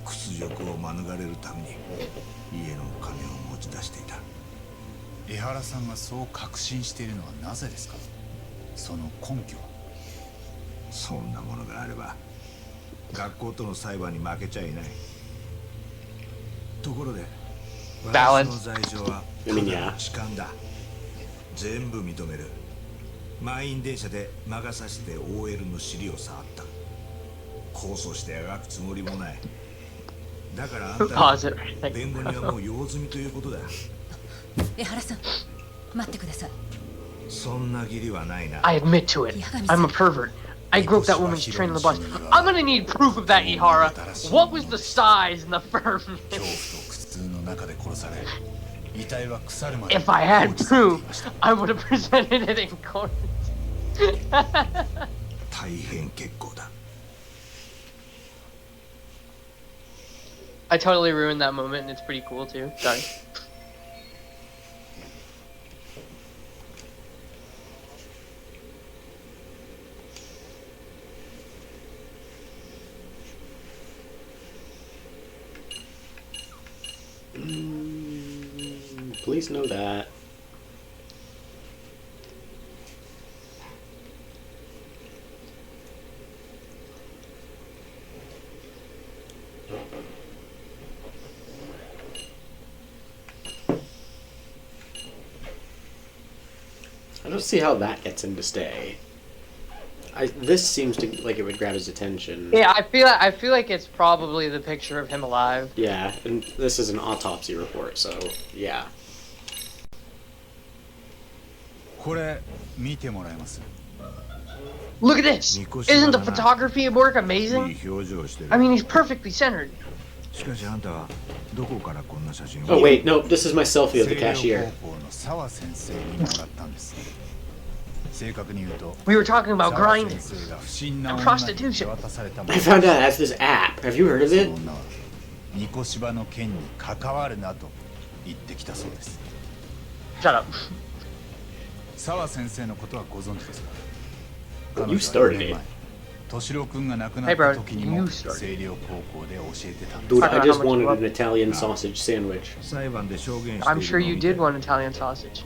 屈辱を免れるために家の金を持ち出していた。江原さんがそう確信しているのはなぜですか。その根拠は。そんなものがあれば学校との裁判に負けちゃいない。ところで私の罪状はただの痴漢だ。全部認める。満員電車で魔が差して OL の尻を触った。控訴してあがくつもりもない。だからあんたは弁護人はもう用済みということだ。江原さん、待ってください。そんな義理はないな。 I admit to it. I'm a pervert. I groped that woman's train on the bus. I'm gonna need proof of that, Ihara. What was the size and the 恐怖と firmness? 苦痛の中で殺され、遺体は腐るまで If I had 放置されてい proof, ました。 I would have presented it in court. 大変結構だ。 I totally ruined that moment, and it's pretty cool too. Sorry. Please know that. I don't see how that gets him to stay. This seems to like it would grab his attention. Yeah, I feel like it's probably the picture of him alive. Yeah, and this is an autopsy report, so yeah. これ見てもらえます。 Look at this! Isn't the photography at work い amazing? い表情してる。 I mean, he's perfectly centered. しかしあんたはどこからこんな写真を。 Oh wait, no, this is my selfie of the 星稜 cashier. 高校の澤先生にもらったんです。正確に言うと、 We were talking about 澤 grinding. 先生が不審な and Oh, 女に手 prostitution. 渡されたも I の。 found out it has this app. Have you heard of そ it? の女はニコシバの件に関わるなと言ってきたそうです。 Shut up. 澤先生のことはご存知ですか。 You started it. 敏郎君が亡くなっ Hey, bro, た時に you も started. 星稜高校で教えてたんです。 Dude, I I don't know just how much wanted you love an Italian sausage sandwich. 裁判で証言している I'm のを sure you 見て did want Italian sausage.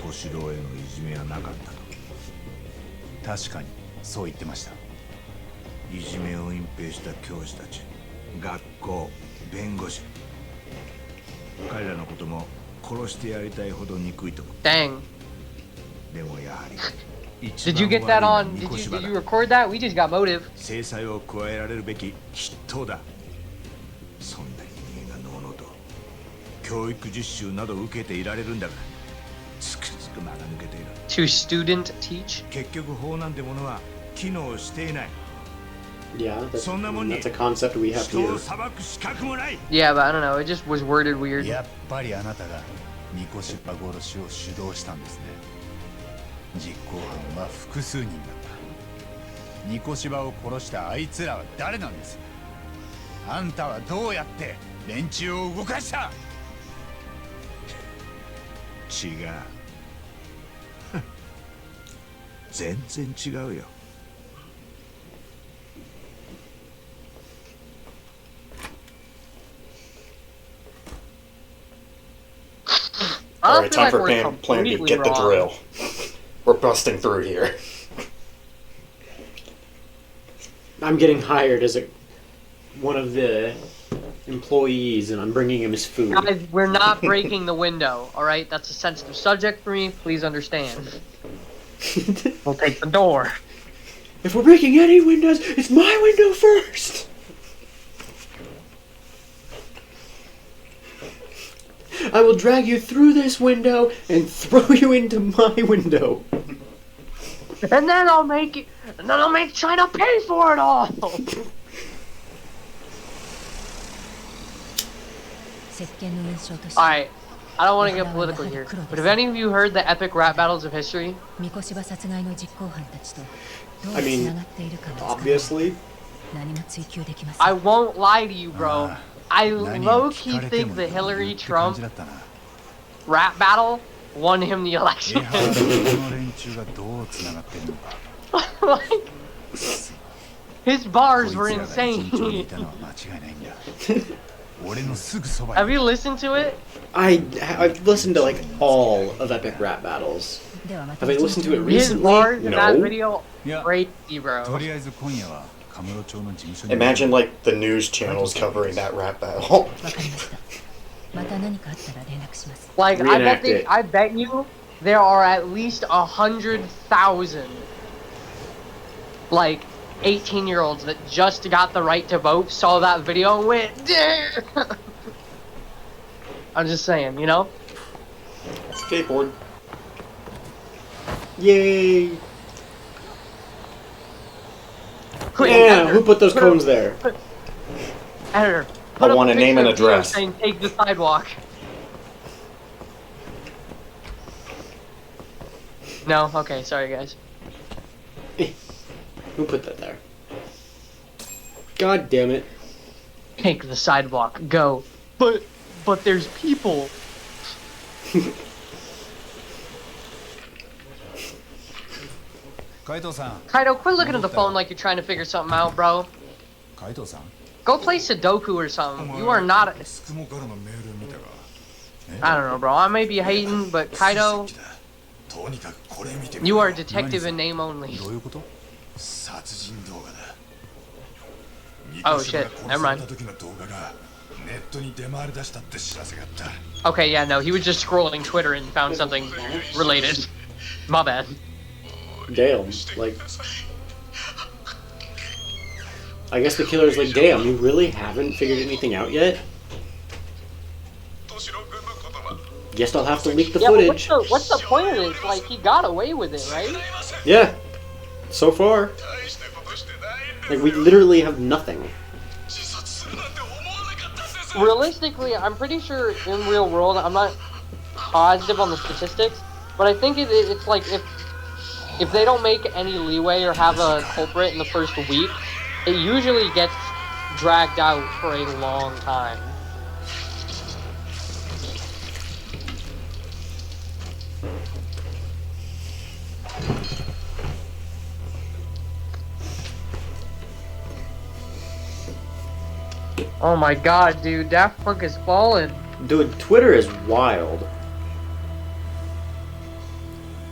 敏郎へのいじめはなかったと。確かにそう言ってました。いじめを隠蔽した教師たち、学校、弁護士、彼らのことも殺してやりたいほど憎いと思う。 Dang. でもやはり Did you get that on? Did you record that? We just got motive. 制裁を加えられるべき筆頭だ。そんな人間がのうのうと教育実習など受けていられるんだが、つくづく間が抜けている。 To student teach? 結局法なんてものは機能していない。 Yeah, that's, そんなもんに that's a concept we have 人を here. 裁く資格もない。 Yeah, but I don't know. It just was worded weird. やっぱりあなたがニコシバ殺しを主導したんですね。実行犯は複数人だった。ニコシバを殺したあいつらは誰なんです。あんたはどうやって連中を動かした。違う。全然違うよ。 I All don't right, feel time like for we're plan B. completely Get the wrong. drill. We're busting through here. I'm getting hired as one of the employees, and I'm bringing him his food. Guys, we're not breaking the window, alright? That's a sensitive subject for me. Please understand. We'll take the door. If we're breaking any windows, it's my window first! I will drag you through this window and throw you into my window. And then I'll make China pay for it all! Alright, I don't want to get political here, but have any of you heard the epic rap battles of history? I mean, obviously. I won't lie to you, bro. I low-key think the Hillary Trump rap battle won him the election. Like, his bars were insane. Have you listened to it? I've listened to like all of epic rap battles. Have I listened to it His recently? bars in that No. video, crazy, bro. Imagine like the news channels covering that rap battle. Like, Reenact it. I bet you there are at least 100,000 like 18-year-olds that just got the right to vote, saw that video and went, "Damn." I'm just saying, you know? Skateboard. Yay! Quick, Yeah, editor, who put those put cones a- there? Editor. I Put up want a a name picture and of Dio address. saying take the sidewalk. No? Okay, sorry guys. Who put that there? God damn it. Take the sidewalk, go. But there's people. Kaito-san. Kaido, quit looking at the phone like you're trying to figure something out, bro. Kaito-san. Go play Sudoku or something. You are not. I don't know, bro. I may be hating, but Kaido, you are a detective in name only. Oh shit, never mind. Okay, yeah, no, he was just scrolling Twitter and found something related. My bad. Damn, like... I guess the killer's like, damn, you really haven't figured anything out yet? Guess I'll have to leak the footage. But what's the point of this? Like, he got away with it, right? Yeah, so far. Like, we literally have nothing. Realistically, I'm pretty sure in real world, I'm not positive on the statistics, but I think it's like if they don't make any leeway or have a culprit in the first week, it usually gets dragged out for a long time. Oh my god, dude, Daft Punk is falling. Dude, Twitter is wild.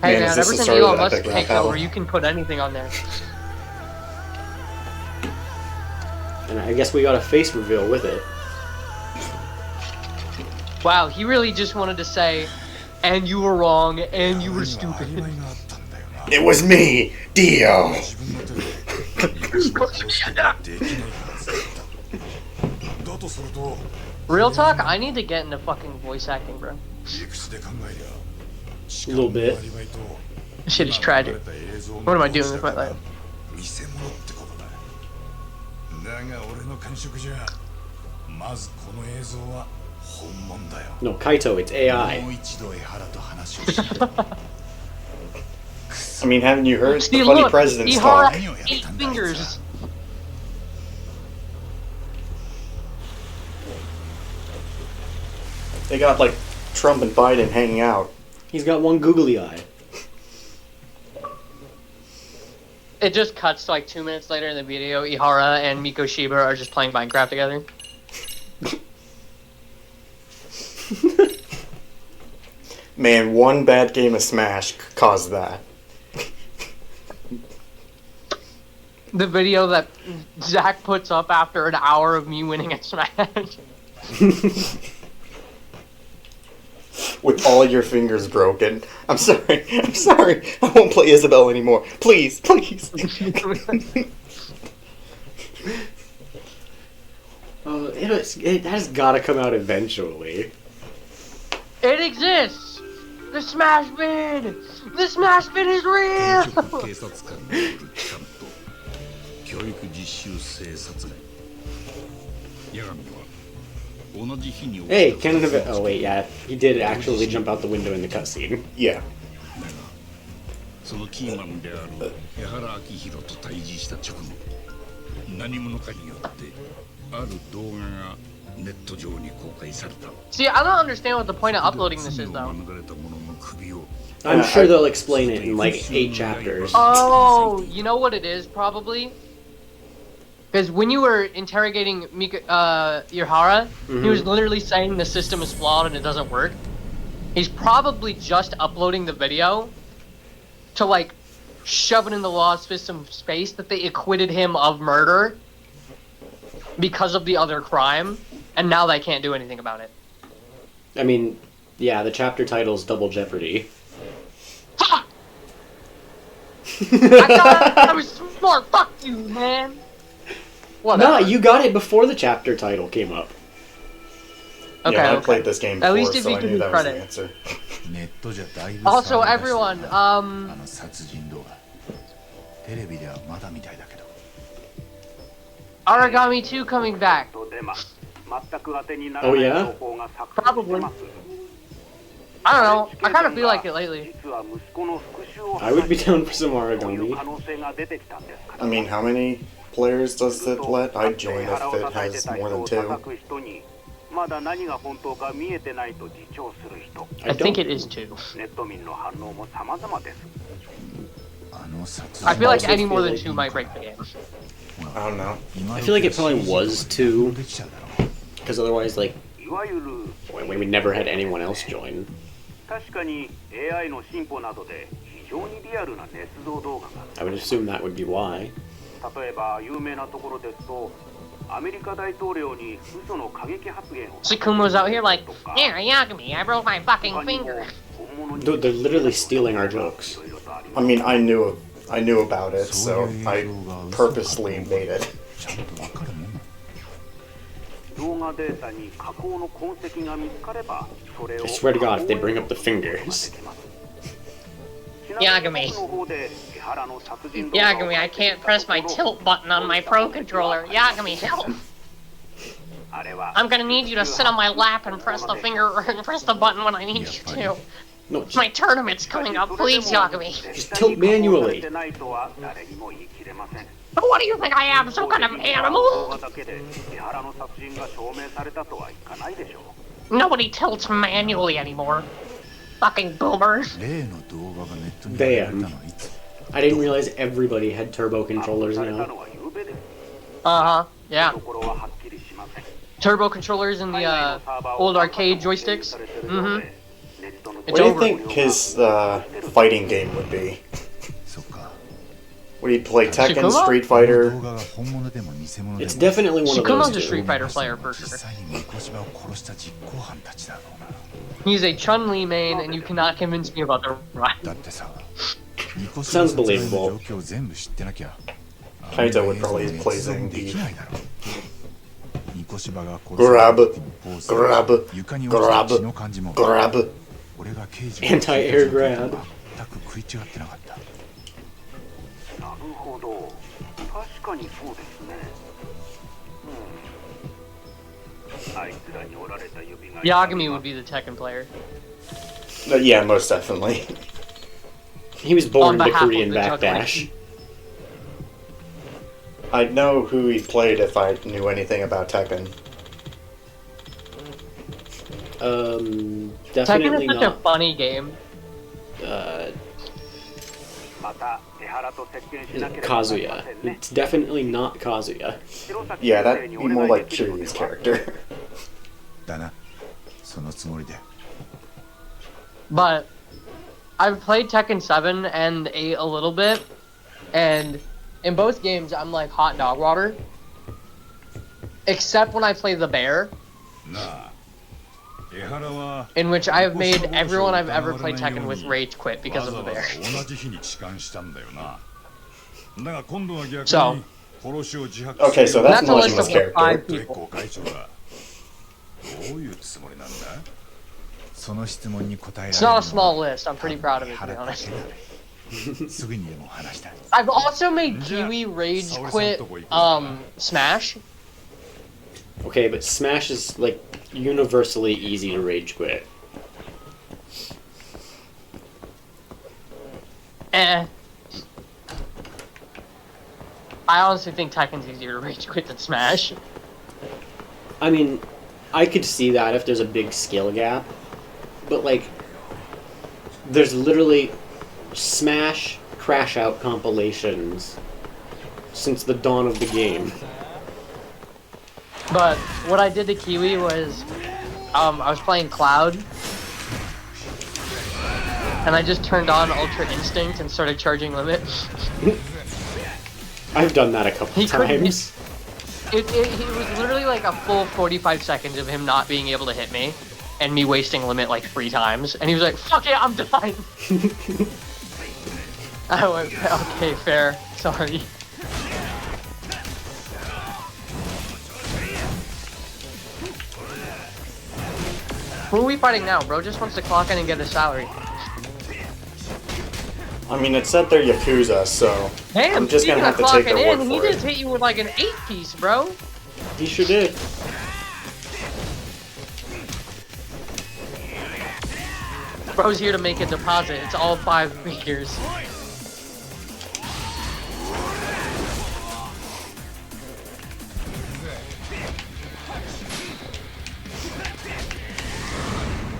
Hey Man, is man, this ever the since start of Elon the Musk epic rap takes battle? over, you can put anything on there. And I guess we got a face reveal with it. Wow, he really just wanted to say, and you were wrong, and you were stupid. It was me, Dio. Real talk, I need to get into fucking voice acting, bro. A little bit. This shit is tragic. What am I doing with my life? No, Kaito, it's AI. I mean, haven't you heard See, the funny look, presidents Ihara, talk? 8 fingers. They got like Trump and Biden hanging out. He's got one googly eye. It just cuts to like 2 minutes later in the video, Ihara and Miko Shiba are just playing Minecraft together. Man, one bad game of Smash caused that. The video that Zach puts up after an hour of me winning at Smash. With all your fingers broken. I'm sorry. I'm sorry. I won't play Isabelle anymore. Please, please. It has gotta come out eventually. It exists! The Smash Bin! The Smash Bin is real! 警察官による機関と教育実習生殺害八神は同じ日に起きた Hey, Canon of it. Oh, wait, yeah. He did actually jump out the window in the cutscene. Yeah. そのキーマンである江原明宏と対峙した直後何者かによってある動画がネット上に公開された See, I don't understand what the point of uploading this is, though. I'm sure they'll explain it in like 8 chapters. Oh, you know what it is, probably? Because when you were interrogating Ihara, he was literally saying the system is flawed and it doesn't work. He's probably just uploading the video to, like, shove it in the law system space that they acquitted him of murder because of the other crime, and now they can't do anything about it. I mean, yeah, the chapter title's Double Jeopardy. Fuck! I thought I was smart. Fuck you, man. Whatever. Nah, you got it before the chapter title came up. Okay, Yeah, I okay. played this game before, At least if so you I give knew me that credit. was the answer. ネットじゃだいぶ Also, 騒がしい everyone, あの殺人動画テレビではまだみたいだけど Origami 2 coming back. Oh yeah? Probably. I don't know. I kind of feel like it lately. I would be down for some origami. I mean, how many players does it let? I'd join if it has more than 2. I think it is 2. I feel like any more than 2 might break the game. I don't know. I feel like it probably was 2. Because otherwise, like, we would never had anyone else join. I would assume that would be why. Sakumo's out here like, yeah, Yagami, I broke my fucking finger. Dude, they're literally stealing our jokes. I mean, I knew about it, so I purposely made it. I swear to God, if they bring up the fingers. Yagami. Yagami, I can't press my tilt button on my Pro Controller. Yagami, help! I'm gonna need you to sit on my lap and press the button when I need you to. No, My tournament's coming up, please, Yagami. just tilt manually. What do you think I am, some kind of animal? Nobody tilts manually anymore. Fucking boomers. Damn. I didn't realize everybody had turbo controllers now. Uh-huh, yeah. Turbo controllers and the old arcade joysticks. Mm-hmm. What do you think his fighting game would be? Would he play Tekken, Shikuma? Street Fighter? It's definitely one of Shikumo's those a two. Street Fighter player for sure. He's a Chun-Li main, and you cannot convince me about the ride. Sounds believable. Kaito would probably play Zangief. Grab, grab, grab, grab. Anti-air grab. Yagami would be the Tekken player. Yeah, most definitely. He was born On to behalf of Korean the backdash. I'd know who he played if I knew anything about Tekken. Tekken Definitely is such a not. funny game. Kazuya. It's definitely not Kazuya. Yeah, that'd be more like Kiryu's character. But I've played Tekken 7 and 8 a little bit, and in both games I'm like hot dog water. Except when I play the bear, in which I have made everyone I've ever played Tekken with rage quit because of the bear. So, Okay, so that's that's a list Majima's of like 5 character. people. It's not a small list, I'm pretty proud of it, to be honest. I've also made Kiwi rage quit Smash. Okay, but Smash is like universally easy to rage quit. I honestly think Tekken's easier to rage quit than Smash. I mean, I could see that if there's a big skill gap, but like, there's literally Smash Crash Out compilations since the dawn of the game. But what I did to Kiwi was, I was playing Cloud, and I just turned on Ultra Instinct and started charging limit. I've done that a couple times. It was literally like a full 45 seconds of him not being able to hit me, and me wasting limit like 3 times, and he was like, "Fuck it, I'm done." I went, "Okay, fair, sorry." Who are we fighting now? Bro just wants to clock in and get his salary. I mean, it said they're Yakuza, so Damn, I'm just gonna have to take their word He for it. just hit you with like an 8-piece, bro. He sure did. Bro's here to make a deposit. It's all 5 figures.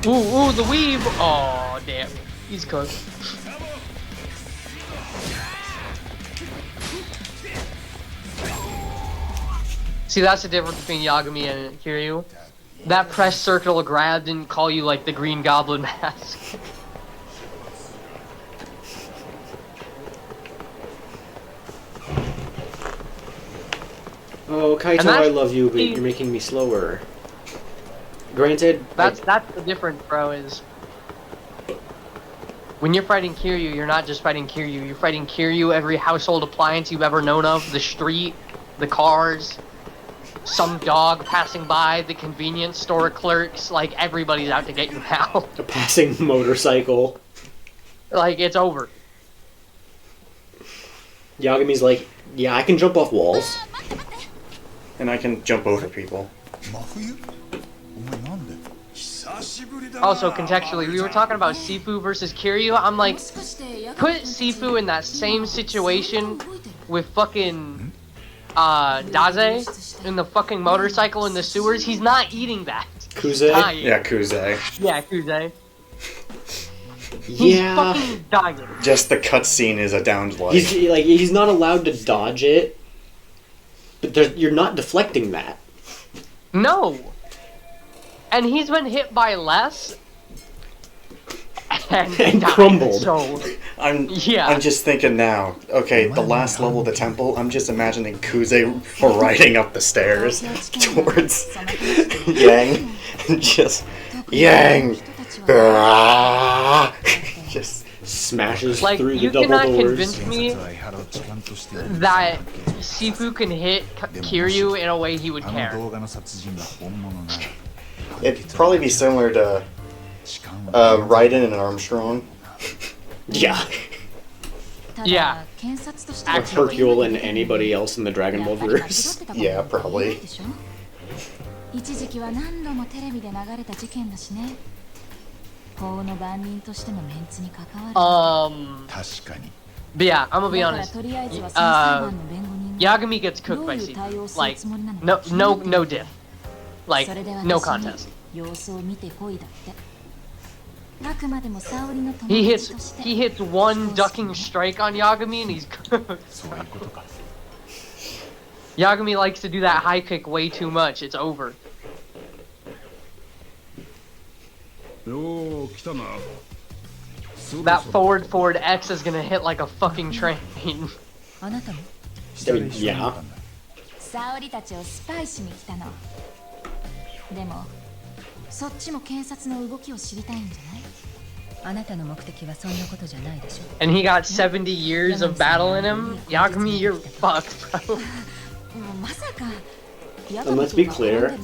Ooh, the weave! Oh, damn. He's cooked. See, that's the difference between Yagami and Kiryu. That press circle grab didn't call you like the Green Goblin mask. Oh, Kaito, And I love you, but you're making me slower. Granted, That's the difference, bro, is when you're fighting Kiryu, you're not just fighting Kiryu, you're fighting Kiryu, every household appliance you've ever known of, the street, the cars, some dog passing by, the convenience store clerks, like everybody's out to get you now. a passing motorcycle. Like, it's over. Yagami's like, yeah, I can jump off walls. And I can jump over people. Also, contextually, we were talking about Sifu versus Kiryu. I'm like, put Sifu in that same situation with fucking Daze in the fucking motorcycle in the sewers. He's not eating that. Kuze? Dying. Yeah, Kuze. Yeah, Kuze. He's Yeah. fucking dying. Just the cutscene is a downed light. He's not allowed to dodge it, but you're not deflecting that. No. And he's been hit by less. And died, crumbled. So, I'm yeah. just thinking now. Okay, the last level of the temple. I'm just imagining Kuze riding up the stairs towards Yang, and just Yang. Just smashes like, through you the double cannot doors. convince me that Sifu can hit Kiryu in a way he would care. It'd probably be similar to Raiden and Armstrong. Yeah. Yeah. Or Hercule and anybody else in the Dragon Ball verse. Yeah, probably. But yeah, I'm gonna be honest. Yagami gets cooked by Sifu. Like, no diff. Like, no contest. He hits one ducking strike on Yagami and he's cooked. Yagami likes to do that high kick way too much. It's over. That forward X is gonna hit like a fucking train. Yeah. 沙織たちをスパイしに来たの。でも、そっちも検察の動きを知りたいんじゃない？あなたの目的はそんなことじゃないでしょ。And he got 70 years of battle in him. Yagami, you're fucked, bro. まさか。 And let's be clear,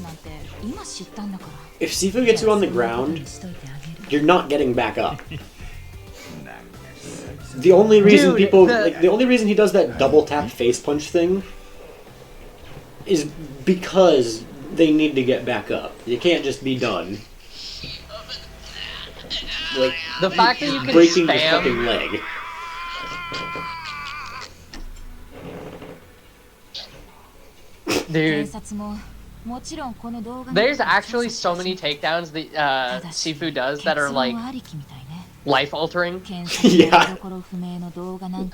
if Sifu gets you on the ground, you're not getting back up. The only reason the only reason he does that double tap face punch thing is because they need to get back up. You can't just be done. Like, the fact that you can breaking spam your fucking leg. Dude, there's actually so many takedowns that Sifu does that are like life-altering. Yeah.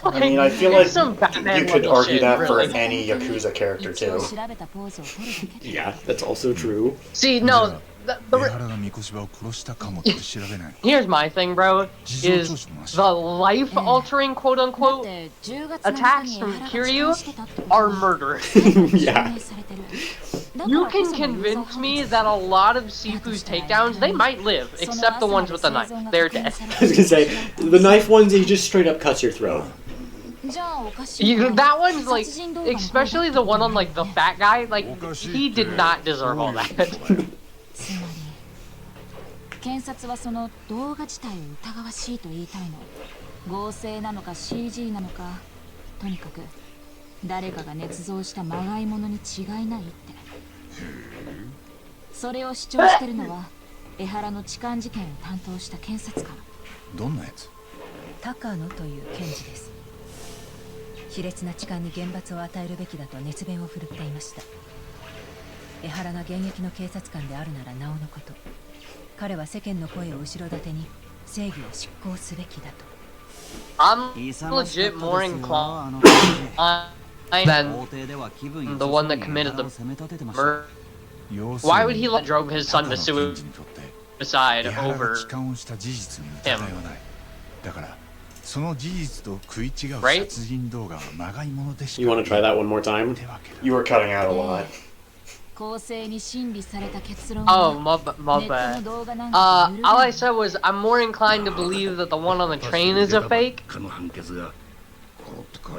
I mean, I feel like you could argue that for any Yakuza character too. Yeah, that's also true. See, no, here's my thing, bro, is the life-altering, quote-unquote, attacks from Kiryu are murder. Yeah. You can convince me that a lot of Sifu's takedowns, they might live, except the ones with the knife. They're dead. I was gonna say, the knife ones, he just straight up cuts your throat. That one's like, especially the one on like the fat guy, like, he did not deserve all that. 検察はその動画自体を疑わしいと言いたいの。合成なのか CG なのか、とにかく誰かが捏造したまがいものに違いないって。それを主張してるのは江原の痴漢事件を担当した検察官。どんなやつ？高野という検事です。卑劣な痴漢に厳罰を与えるべきだと熱弁を振るっていました。江原が現役の警察官であるならなおのこと、彼は世間の声を後ろ盾に正義を執行すべきだと。I'm legit more inclined than the one that committed the murder. Why would he drove his son to suicide over him? だからその事実と食い違う Right? 殺人動画はまがいものでし You か want to try that one more time? You were cutting out a lot. 公正に審理された結論 Oh, は my ネット bad. の動画なんか揺るが All な I い said was I'm more inclined to believe that the one on the train is a fake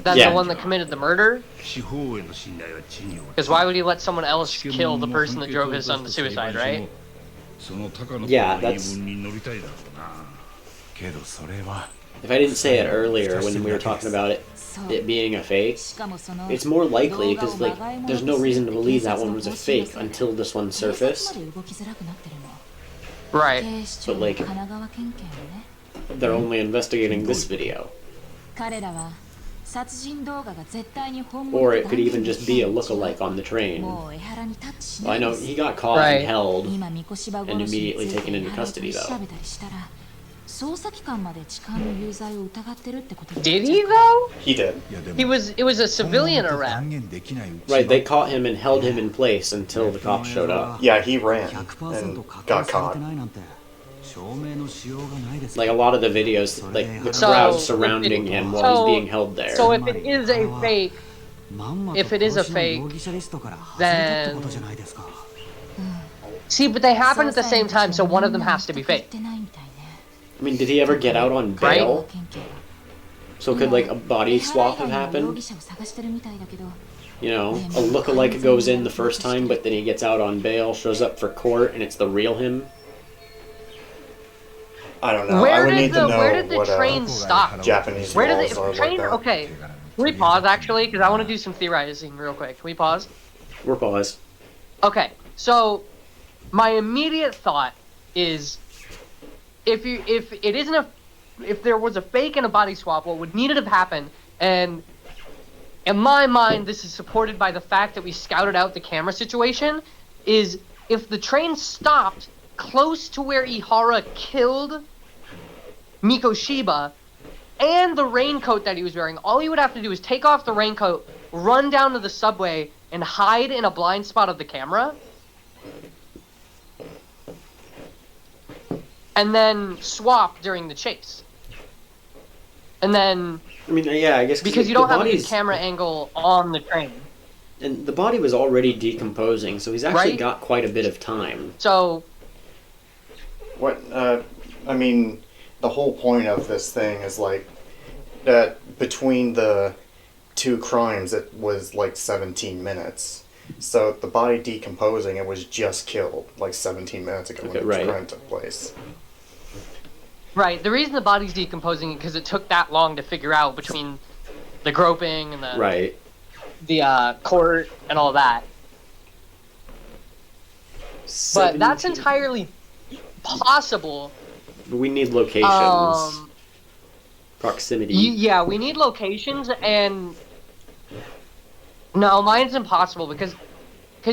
than Yeah. the one that committed the murder. Because why would he let someone else kill the person that drove his son to suicide, right? Yeah, that's... けどそれは If I didn't say it earlier when we were talking about it being a fake, しかもその it's more likely because 動 like 画をまがいもの there's と no する reason to believe that 警察 one の was a 方針を fake され until this one 警察 surfaced. まで動きづらくなってるの。 Right. 警視庁 But の like- 神奈川県警もね。 They're only investigating this video. 彼らは殺人動画が絶対に本物 Or と it could even just be a lookalike on the train. もう江原にタッチし Well, な I い know です。 he got caught Right. and held. 今三越柴殺 and しに immediately つい taken て into 江原を custody, 取り though. 調べたりしたら、捜査機関まで痴漢の有罪を疑ってるってことになっ Did ちゃ he う though? He did. いやでも It was a civilian 本物と arrest. 断言できないうち Right, は they caught him and held him in place until the cops showed up. Yeah, he ran and got caught. Like a lot of the videos, like the So, crowd if surrounding it- him while so- he's being held there. So if it is a fake, if it is a fake, then see, but they happen at the same time, so one of them has to be fake. ってないみたいね。 I mean, did he ever get out on bail? 県警は So could like a body 江原 swap 以 have 外の容 happened? 疑者を探してるみたいだけど、 You know, a lookalike goes in the first time, but then he gets out on bail, shows up for court, and it's the real him. I don't know. I Where would need did to the know where did the what train stop? Japanese Where did laws the are train? like that. Okay, can we pause actually? Because I want to do some theorizing real quick. Can we pause? We're paused. Okay, so my immediate thought is if there was a fake and a body swap, what would need to have happened, and in my mind this is supported by the fact that we scouted out the camera situation, is if the train stopped close to where Ihara killed Mikoshiba and the raincoat that he was wearing, all he would have to do is take off the raincoat, run down to the subway, and hide in a blind spot of the camera, and then swap during the chase. And then, I mean, yeah, I guess because you the don't have a good body's- camera angle on the train. and the body was already decomposing, so he's actually Right? got quite a bit of time. So, What? I mean, the whole point of this thing is like that between the two crimes, it was like 17 minutes. So the body decomposing, it was just killed like 17 minutes ago when Okay, the right. crime took place. right, the reason the body's decomposing is because it took that long to figure out between the groping and Right. the court and all that. But that's 17. entirely possible. We need locations. Proximity. Yeah, we need locations, and no, mine's impossible because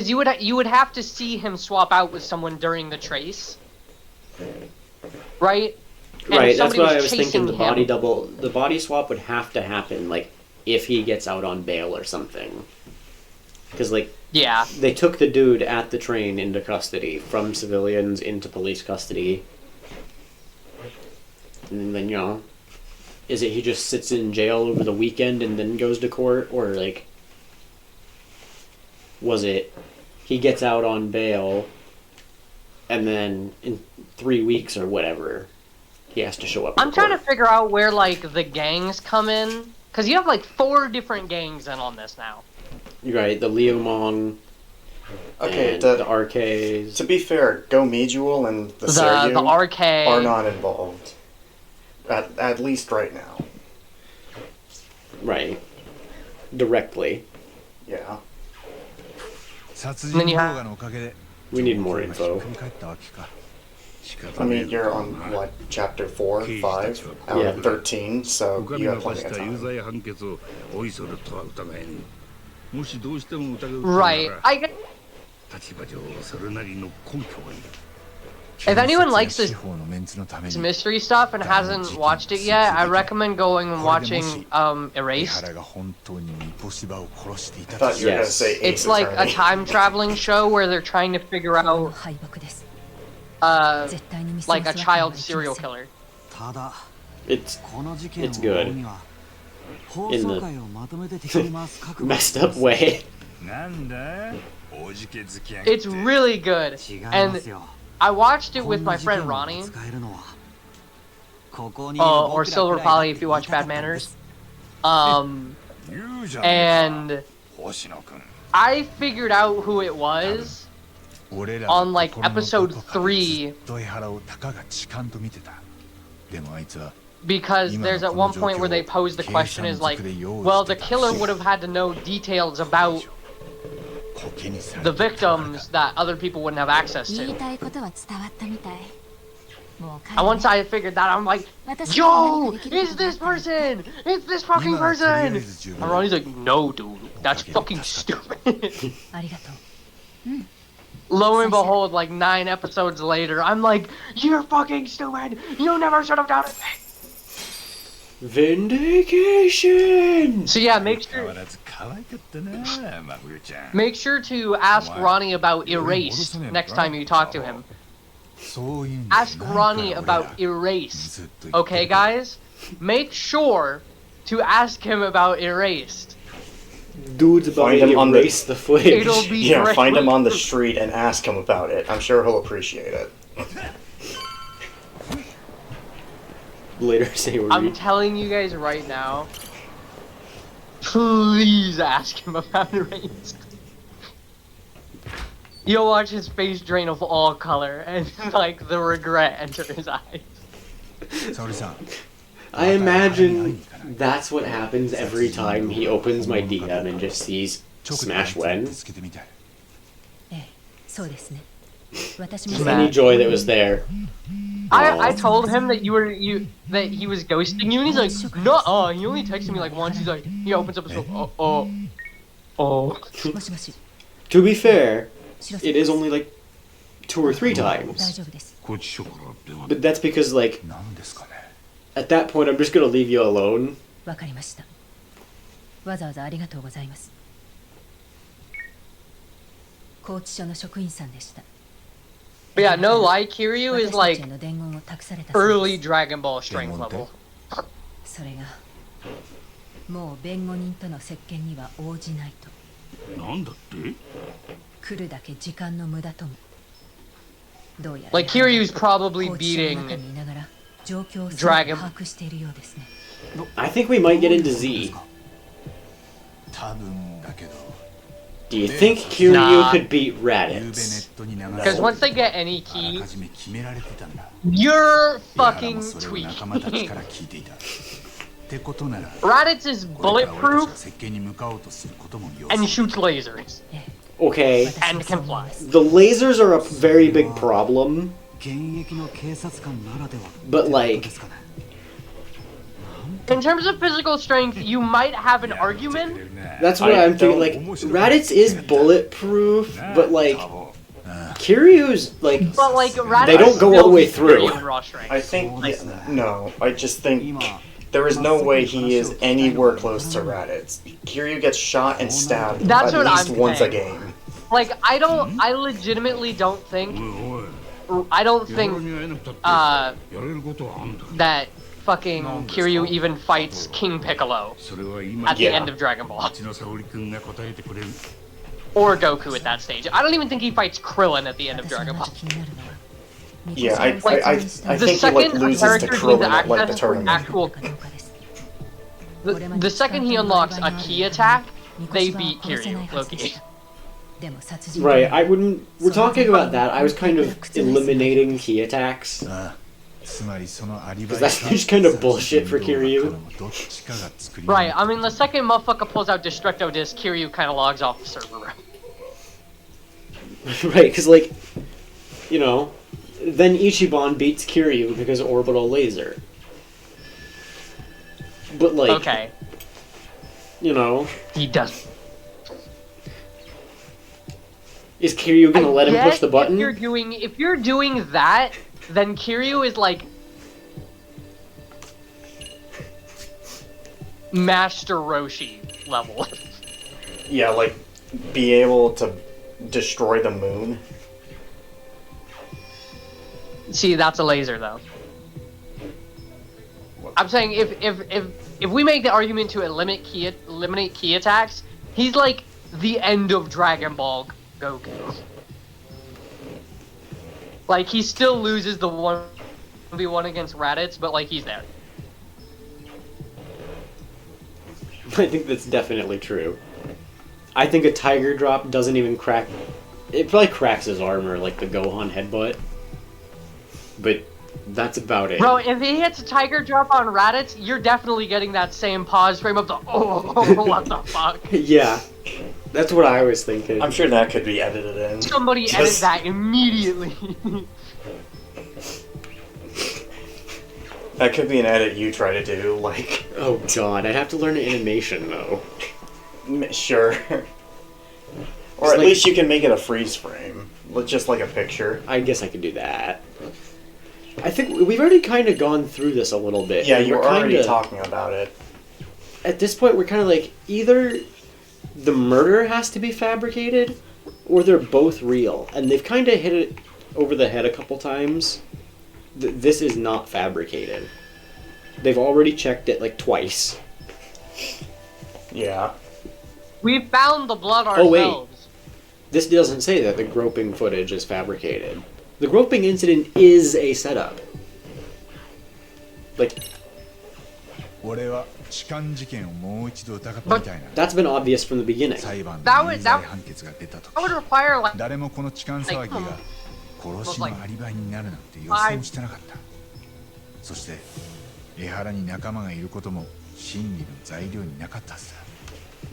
you would have to see him swap out with someone during the trace, right? And if Right, that's somebody what I was chasing thinking. him- The body swap would have to happen, like, if he gets out on bail or something. Because, like, Yeah, they took the dude at the train into custody, from civilians into police custody. And then, you know, is it he just sits in jail over the weekend and then goes to court? Or, like, was it he gets out on bail and then in 3 weeks or whatever, he has to show up I'm in trying to court? figure out where like the gangs come in because you have like 4 different gangs in on this now. You're right, the Liu Mong, Okay, and the RKs. To be fair, Go Meduel and the Seiryu the RK are not involved. At least right now. Right. Directly. Yeah. We need more info. I mean, you're on, what, chapter 4, 5, out of 13, so you have plenty of time. Right. If anyone likes this mystery stuff and hasn't watched it yet, I recommend going and watching Erased. I thought you were going to say Ace It's like a Attorney. time traveling show where they're trying to figure out like a child serial killer. It's good. In the messed up way. It's really good. And I watched it with my friend Ronnie. Or Silver Polly if you watch Bad Manners. And I figured out who it was on like episode 3 because there's at one point where they pose the question is like, well, the killer would have had to know details about the victims that other people wouldn't have access to. And once I figured that, I'm like, yo, it's this person! It's this fucking person! And Ronnie's like, no, dude, that's fucking stupid. Lo and behold, like 9 episodes later, I'm like, you're fucking stupid! You never should have done it! Vindication! So yeah, make sure to ask Ronnie about Erased next time you talk to him. Ask Ronnie about Erased. Okay, guys? Make sure to ask him about Erased. Dude's about to erase the footage. It'll be Yeah, great. find him on the street and ask him about it. I'm sure he'll appreciate it. Later say we're I'm telling you guys right now, please ask him about Erased. You'll watch his face drain of all color and like the regret enter his eyes. I imagine that's what happens every time he opens my DM and just sees Smash Wen. Any joy that was there. I told him that that he was ghosting you, and he's like, no, he only texted me like once. He's like, he opens up his phone. Oh. To be fair, it is only like 2 or 3 times. But that's because like, at that point I'm just gonna leave you alone. But yeah, no lie, Kiryu is like early Dragon Ball strength level. もう弁護人との接見には応じないと。なんだって？来るだけ時間の無駄とも。どうやら Like Kiryu's probably beating Dragon. I think we might get into Z. Do you think Kiryu could beat Raditz? Because once they get any key, you're fucking tweaking. Raditz is bulletproof and shoots lasers. Okay. And can fly. The lasers are a very big problem. But like, in terms of physical strength, you might have an argument. that's what I'm thinking. Like, Raditz is bulletproof, but like, Kiryu's like, But like, Raditz they don't go all the way through. I think, no, I just think there is no way he is anywhere close to Raditz. Kiryu gets shot and stabbed That's at what least I'm once a saying. game. Like, I legitimately don't think, that fucking Kiryu even fights King Piccolo at the end of Dragon Ball. Or Goku at that stage. I don't even think he fights Krillin at the end of Dragon Ball. Yeah, I The think he like second loses a to character Krillin gains at like the access to tournament. actual... The second he unlocks a key attack, they beat Kiryu, Loki. Right, I wouldn't... We're talking about that. I was kind of eliminating key attacks. つまりそのアリバ Because イ that's just kind of bullshit for Kiryu. どっちかが作り Right, I mean, the second motherfucker pulls out Destructo Disc, Kiryu kind of logs off the server. Right, because, like, you know, then Ichiban beats Kiryu because of Orbital Laser. But, like... Okay. You know... He does. Is Kiryu gonna let him push the button? If you're doing that, then Kiryu is like Master Roshi level. Yeah, like be able to destroy the moon. See, that's a laser though. I'm saying if we make the argument to eliminate key attacks, he's like the end of Dragon Ball Goku. Like, he still loses the 1v1 against Raditz, but, like, he's there. I think that's definitely true. I think a Tiger Drop doesn't even crack... It probably cracks his armor, like the Gohan headbutt. But that's about it. Bro, if he hits a Tiger Drop on Raditz, you're definitely getting that same pause frame of the, oh, what the fuck? Yeah. That's what I was thinking. I'm sure that could be edited in. Somebody edit that immediately. That could be an edit you try to do, like... Oh god, I'd have to learn animation, though. Sure. Or at least you can make it a freeze frame. Just like a picture. I guess I could do that. I think we've already kind of gone through this a little bit. Yeah, you were already talking about it. At this point, we're kind of like, either the murder has to be fabricated, or they're both real. And they've kind of hit it over the head a couple times. This is not fabricated. They've already checked it, like, twice. Yeah. We found the blood ourselves. Oh, wait. This doesn't say that the groping footage is fabricated. The groping incident is a setup. Like... But that's been obvious from the beginning. That would require, like, 誰もこの痴漢騒ぎが殺しのアリバイになるなんて予想してなかった。そして江原に仲間がいることも真理の材料になかったはずだ。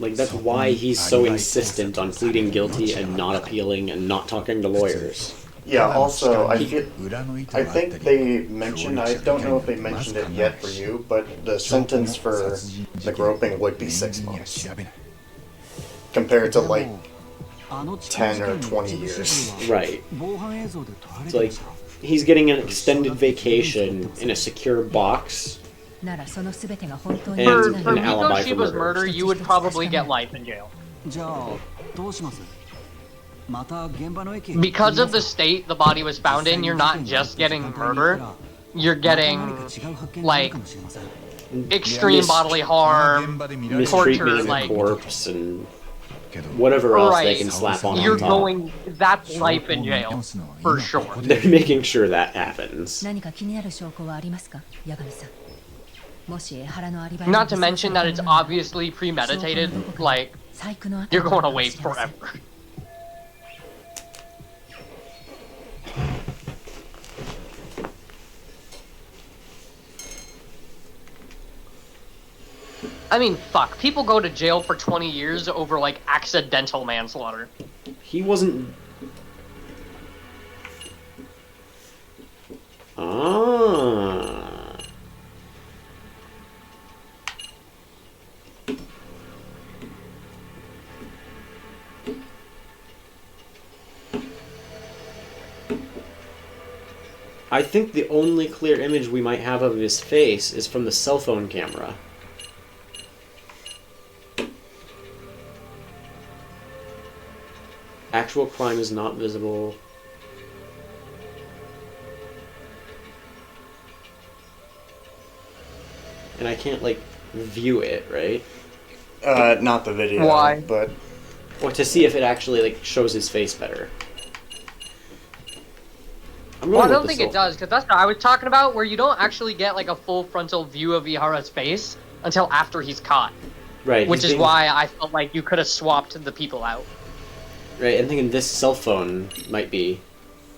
Like, that's why he's so insistent on pleading guilty and not appealing and not talking to lawyers. Yeah, also, I think they mentioned, I don't know if they mentioned it yet for you, but the sentence for the groping would be 6 months. Compared to, like, 10 or 20 years. Right. It's like, he's getting an extended vacation in a secure box. And for an Miko alibi for Shiba's murder. murder, you would probably get life in jail. Because of the state the body was found in, you're not just getting murder, you're getting, like, extreme bodily harm, torture, Mistreatment of like... the corpse, and whatever else they can slap on You're top. going... That's life in jail, for sure. They're making sure that happens. Not to mention that it's obviously premeditated, like, you're going to wait forever. I mean, fuck, people go to jail for 20 years over, like, accidental manslaughter. He wasn't... Ah... I think the only clear image we might have of his face is from the cell phone camera. Actual crime is not visible. And I can't, like, view it, right? Not the video. Why? But... Or to see if it actually, like, shows his face better. Well, I don't think it does, because that's what I was talking about, where you don't actually get, like, a full frontal view of Ihara's face until after he's caught. Right. Which is why I felt like you could have swapped the people out. Right, I'm thinking this cell phone might be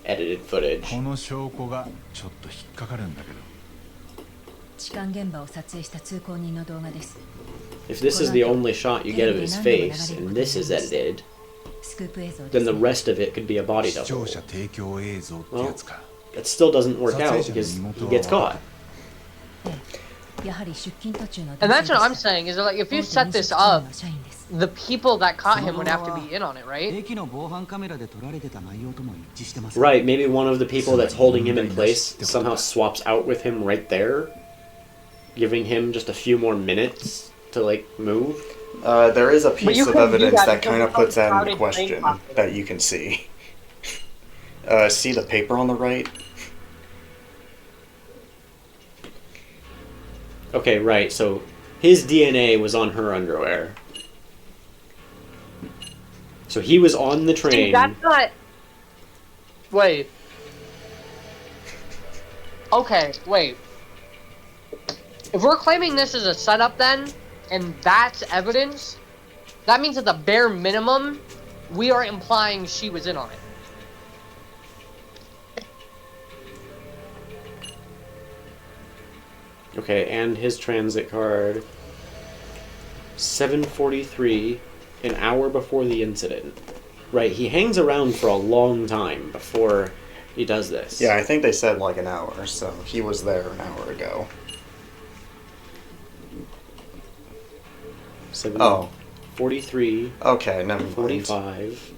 edited footage. この証拠がちょっと引っかかるんだけど。痴漢現場を撮影した通行人の動画です。 If this is the only shot you get of his face, and this is edited, スクープ映像 then です the ね。 rest of it could be a body 視 double. 聴者提供映像ってやつか。 That still doesn't work out because he gets caught. やはり出勤途中の And that's what I'm saying, is that, like, if you set this up, the people that caught him would have to be in on it, right? 駅の防犯カメラで撮られてた内容とも一致してます。 Right, maybe one of the people that's holding him in place somehow swaps out with him right there, giving him just a few more minutes to, like, move. There is a piece of evidence that kind of puts that into crowded question train that you can see. See the paper on the right? Okay, right, so his DNA was on her underwear. So he was on the train. That's not... Wait. Okay, wait. If we're claiming this as a setup then, and that's evidence, that means at the bare minimum, we are implying she was in on it. Okay, and his transit card. 7:43, an hour before the incident. Right, he hangs around for a long time before he does this. Yeah, I think they said like an hour, so he was there an hour ago. 43. Okay, never mind. 45.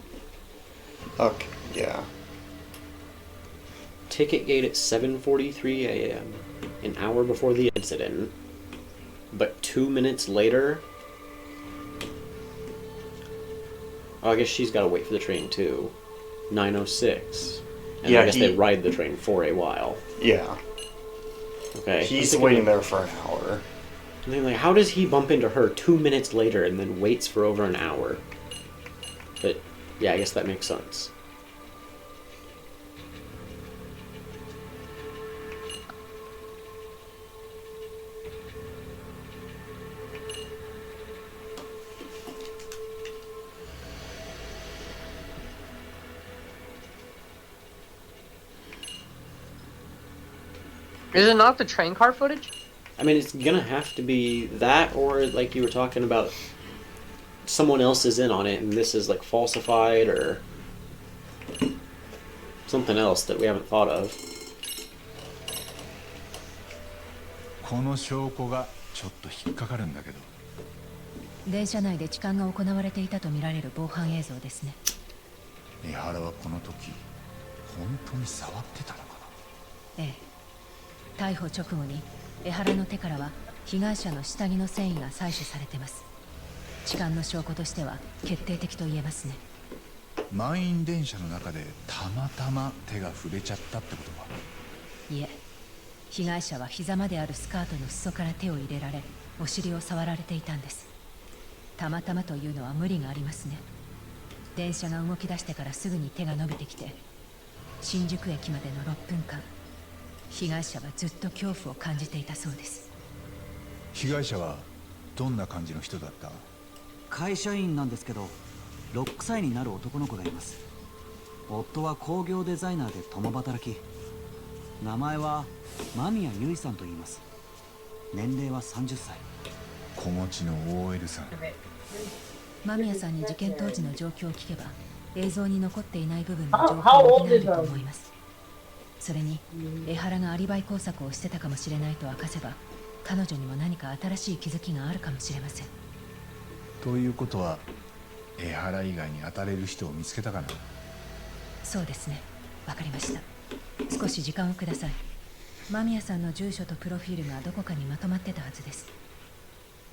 Okay, yeah. Ticket gate at 7:43 a.m. An hour before the incident. But 2 minutes later... Oh, I guess she's got to wait for the train too. 9:06. And Yeah, I guess they ride the train for a while. Yeah. Okay. He's waiting there for an hour. And then, like, how does he bump into her 2 minutes later and then waits for over an hour? But, yeah, I guess that makes sense. Is it not the train car footage? I mean, it's gonna have to be that, or like you were talking about, someone else is in on it, and this is like falsified, or something else that we haven't thought of. この証拠がちょっと引っかかるんだけど。電車内で痴漢が行われていたとみられる防犯映像ですね。江原はこの時本当に触ってたのかな。ええ。逮捕直後に江原の手からは被害者の下着の繊維が採取されてます。痴漢の証拠としては決定的と言えますね。満員電車の中でたまたま手が触れちゃったってことか。いえ、被害者は膝まであるスカートの裾から手を入れられ、お尻を触られていたんです。たまたまというのは無理がありますね。電車が動き出してからすぐに手が伸びてきて、新宿駅までの6分間、被害者はずっと恐怖を感じていたそうです。被害者はどんな感じの人だった？会社員なんですけど、6歳になる男の子がいます。夫は工業デザイナーで共働き。名前は間宮結衣さんと言います。年齢は30歳。子持ちの OL さん。間宮さんに事件当時の状況を聞けば、映像に残っていない部分の情報を補えると思います。それに江原がアリバイ工作をしてたかもしれないと明かせば、彼女にも何か新しい気づきがあるかもしれません。ということは江原以外に当たれる人を見つけたかな？そうですね、わかりました。少し時間をください。間宮さんの住所とプロフィールがどこかにまとまってたはずです。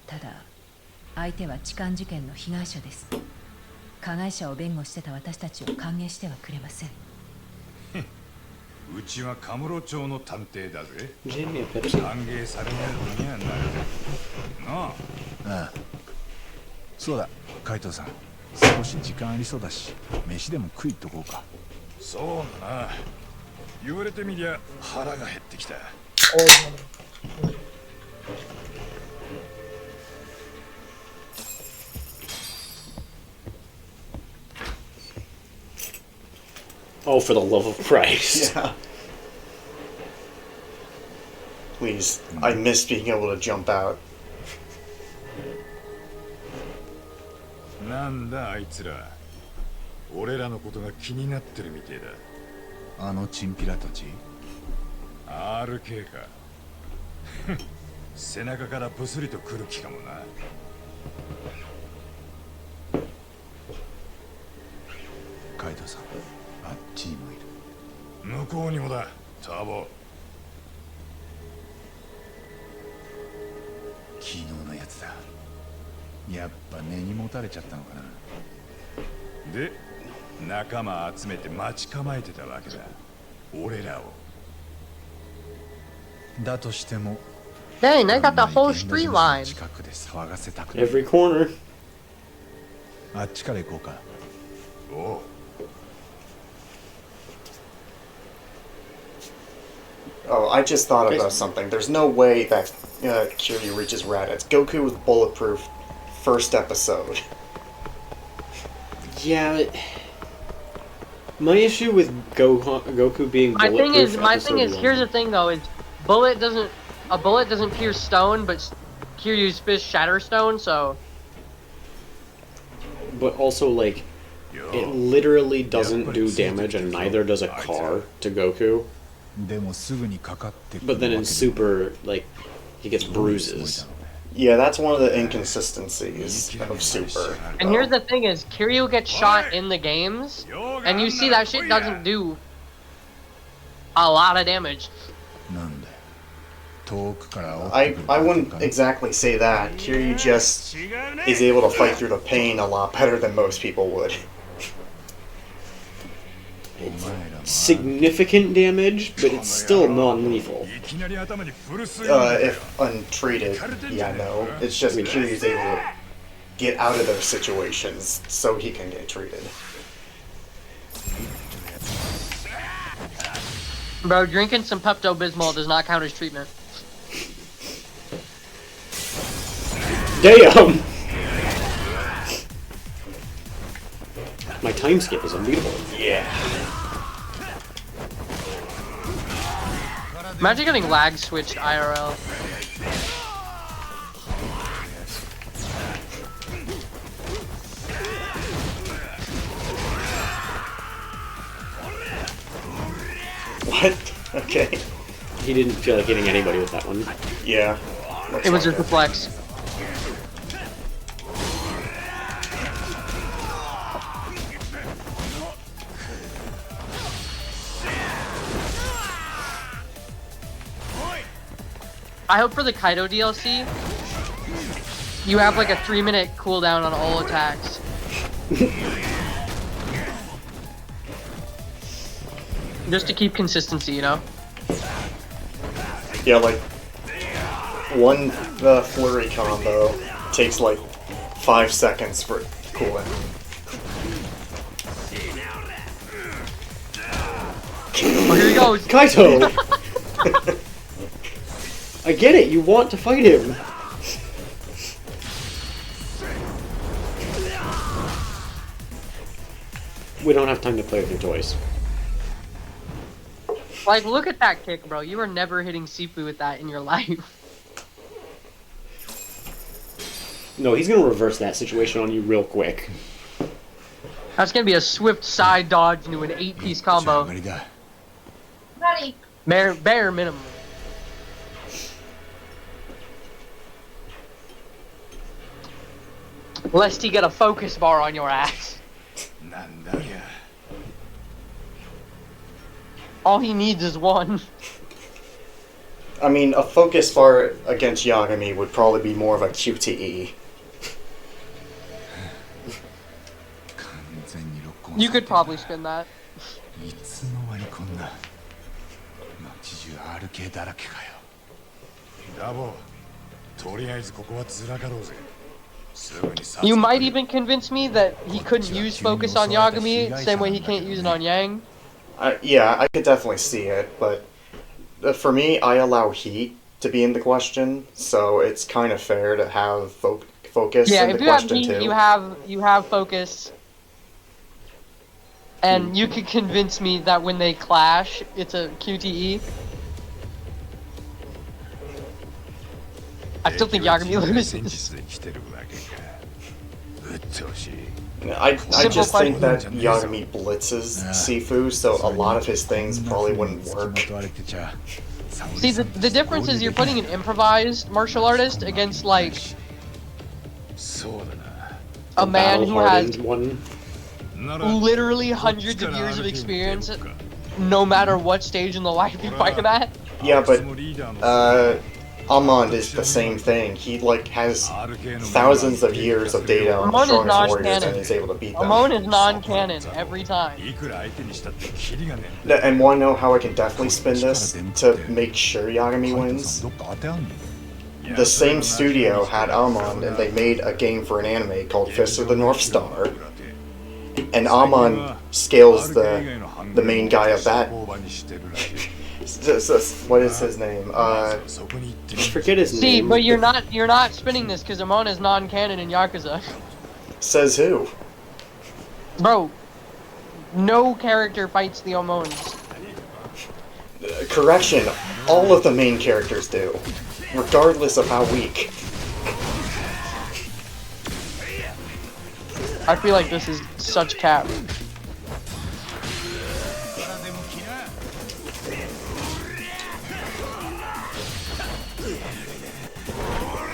ただ相手は痴漢事件の被害者です。加害者を弁護してた私たちを歓迎してはくれません。うちはカムロ町の探偵だぜ。歓迎されないのにはなるぜ。なあ。ああ。そうだ、海藤さん。少し時間ありそうだし、飯でも食いとこうか。そうだな。言われてみりゃ腹が減ってきた。Oh, for the love of Christ. Yeah. Please, I miss being able to jump out. なんだあいつら。俺らのことが気になってるみてえだ。あのチンピラたち RK か。背中からブスリと来る気かもな。カイトさん、あっちにもいる。向こうにもだ、ターボ。昨日のやつだ。やっぱ根に持たれちゃったのかな。で、仲間集めて待ち構えてたわけだ。俺らを。だとしても、 Dang, they got the whole street line. 近くで騒がせたくない。 Every corner. あっちから行こうか。おう。 Oh, I just thought about something. There's no way that Kiryu reaches Raditz. Goku was bulletproof first episode. Yeah, my issue with Goku being My bulletproof. thing is, here's the thing though: is a bullet doesn't pierce stone, but Kiryu's fist shatters stone. So. But also, like, it literally doesn't do damage, and neither does a car to Goku. でもすぐにかかってくる But then in Super, like, he gets bruises. Yeah, that's one of the inconsistencies of Super. And here's the thing: is Kiryu gets shot in the games, and you see that shit doesn't do a lot of damage. なんだよ。遠くから追って I くる I wouldn't exactly say that. Kiryu just is able to fight through the pain a lot better than most people would. Significant damage, but it's still non-lethal. If untreated, yeah, no. It's just Kiryu's able to get out of those situations so he can get treated. Bro, drinking some Pepto-Bismol does not count as treatment. Damn! My time skip is unbeatable. Yeah. Imagine getting lag switched IRL. What? Okay. He didn't feel like hitting anybody with that one. Yeah. It was just a flex. I hope for the Kaido DLC, you have like a 3-minute cooldown on all attacks. Just to keep consistency, you know? Yeah, like, one flurry combo takes like 5 seconds for cooldown. Oh, here he goes! Kaito! I get it, you want to fight him. We don't have time to play with your toys. Like, look at that kick, bro. You were never hitting Sifu with that in your life. No, he's gonna reverse that situation on you real quick. That's gonna be a swift side dodge into an 8-piece combo. Ready. Bare minimum. Lest he get a focus bar on your ass. All he needs is one. I mean, a focus bar against Yagami would probably be more of a QTE. You could probably spin that. いつの間にこんな街中 RK だらけかよ。ダボ、とりあえずここはずらかろうぜ。 You might even convince me that he couldn't use focus on Yagami, same way he can't use it on Yang. Yeah, I could definitely see it, but for me, I allow heat to be in the question, so it's kind of fair to have focus Yeah, in if the you have question heat, too. you have focus. And you could convince me that when they clash, it's a QTE. I still think Yagami loses. I just think question. that Yagami blitzes Sifu, so a lot of his things probably wouldn't work. See, the difference is you're putting an improvised martial artist against, like, a man who has literally hundreds of years of experience, no matter what stage in the life you fight him at. Yeah, but Amon is the same thing. He like has thousands of years of data on the Amon is strongest warriors and non-canon. is able to beat them. Amon is non-canon every time. And want to know how I can definitely spin this to make sure Yagami wins? The same studio had Amon, and they made a game for an anime called Fist of the North Star. And Amon scales the main guy of that. What is his name? I forget his name. See, but you're not spinning this because Amon is non-canon in Yakuza. Says who? Bro, no character fights the Amons. Correction, all of the main characters do, regardless of how weak. I feel like this is such cap.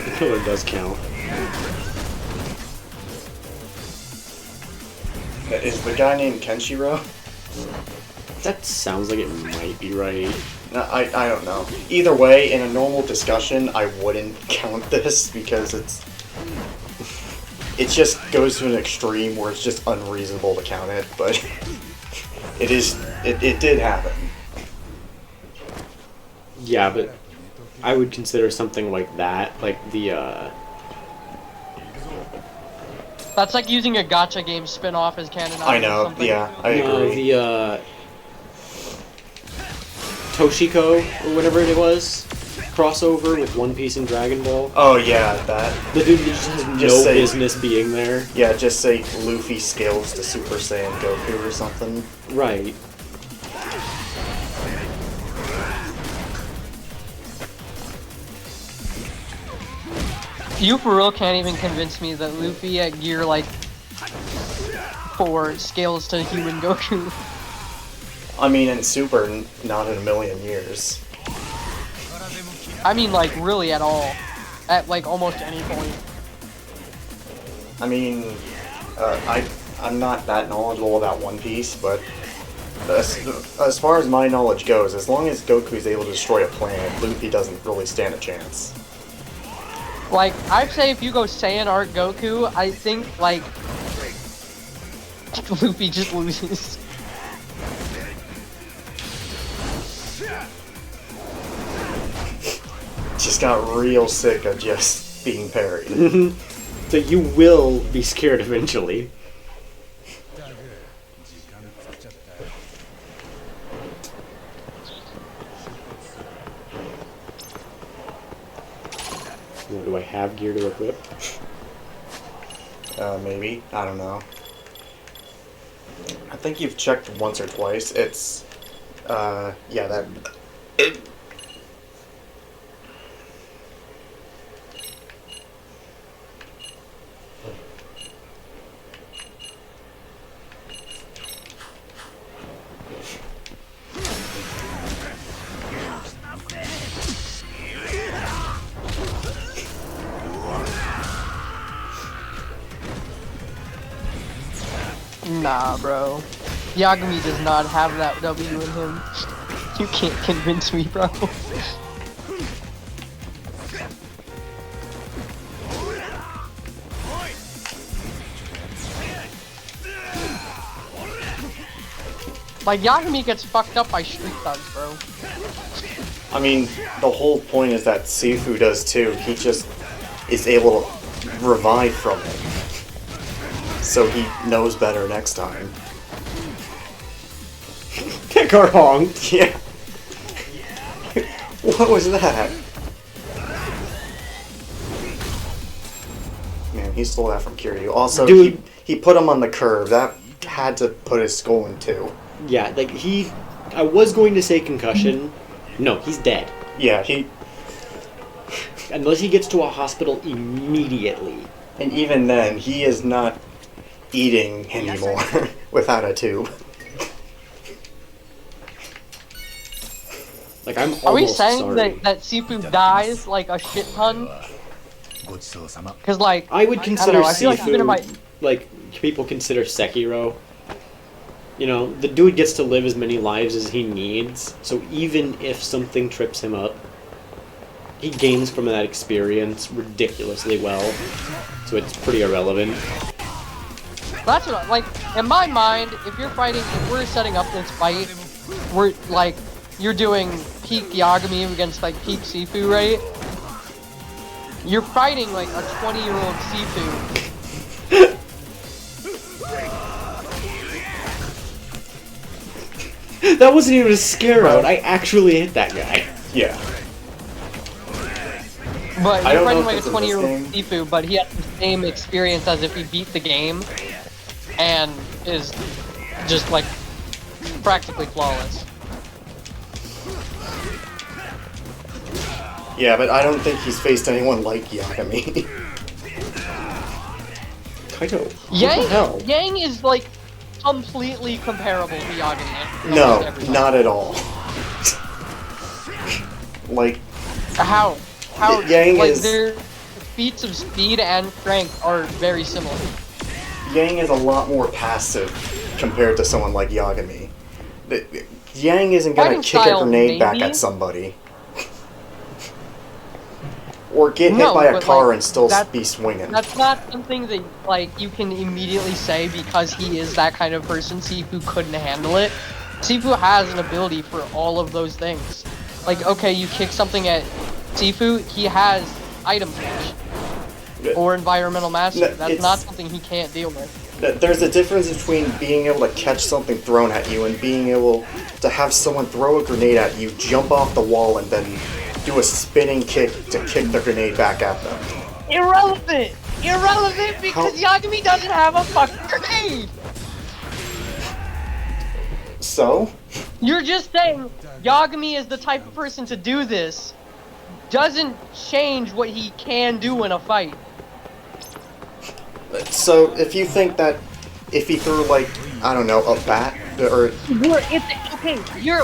The killer does count. Is the guy named Kenshiro? That sounds like it might be right. No, I don't know. Either way, in a normal discussion, I wouldn't count this because it just goes to an extreme where it's just unreasonable to count it, but it did happen. Yeah, but I would consider something like that, like the That's like using a gacha game spin-off as canon. I know, or something. yeah, I agree. The Toshiko, or whatever it was, crossover with One Piece and Dragon Ball. Oh yeah, that. The dude just has no business being there. Yeah, just say Luffy scales to Super Saiyan Goku or something. Right. You for real can't even convince me that Luffy at gear like 4 scales to human Goku. I mean, in Super, not in a million years. I mean, like, really at all. At, like, almost any point. I mean, I'm not that knowledgeable about One Piece, but as far as my knowledge goes, as long as Goku's able to destroy a planet, Luffy doesn't really stand a chance. Like, I'd say if you go Saiyan Art Goku, I think, like, Luffy just loses. Just got real sick of just being parried. So you will be scared eventually. What, do I have gear to equip? Maybe. I don't know. I think you've checked once or twice. It's, yeah, that... Nah, bro. Yagami does not have that W in him. You can't convince me, bro. Like, Yagami gets fucked up by street thugs, bro. I mean, the whole point is that Sifu does too. He just is able to revive from it. So he knows better next time. Kick our honk. Yeah. What was that? Man, he stole that from Kiryu. Also, Dude. he put him on the curve. That had to put his skull in two. Yeah, like I was going to say concussion. No, he's dead. Yeah, he... Unless he gets to a hospital immediately. And even then, he is not eating anymore without a tube. Like, I'm almost Are we saying sorry. that Sifu dies like a shit ton? Because like I would consider I feel like even in my like people consider Sekiro. You know, the dude gets to live as many lives as he needs, so even if something trips him up, he gains from that experience ridiculously well. So it's pretty irrelevant. That's what like in my mind. If we're setting up this fight, we're like you're doing peak Yagami against like peak Sifu, right? You're fighting like a 20-year-old Sifu. That wasn't even a scare out. I actually hit that guy. Yeah. But I you're don't fighting know like if a it's in this 20-year-old Sifu, but he has the same experience as if he beat the game, and is just like practically flawless. Yeah, but I don't think he's faced anyone like Yagami. Kaito, what the hell? Yang is like completely comparable to Yagami. No, not at all. Like... How Yang like is... their feats of speed and strength are very similar. Yang is a lot more passive compared to someone like Yagami. Yang isn't gonna Fighting kick a style, grenade back maybe. at somebody. Or get hit No, by a but, car like, and still that- be swinging. That's not something that like you can immediately say because he is that kind of person. Sifu couldn't handle it. Sifu has an ability for all of those things. Like, okay, you kick something at Sifu, he has item reach or environmental mastery. No, That's not something he can't deal with. There's a difference between being able to catch something thrown at you and being able to have someone throw a grenade at you, jump off the wall, and then do a spinning kick to kick the grenade back at them. Irrelevant! Irrelevant because Yagami doesn't have a fucking grenade! So? You're just saying Yagami is the type of person to do this. Doesn't change what he can do in a fight. So, if you think that if he threw, like, I don't know, a bat, or...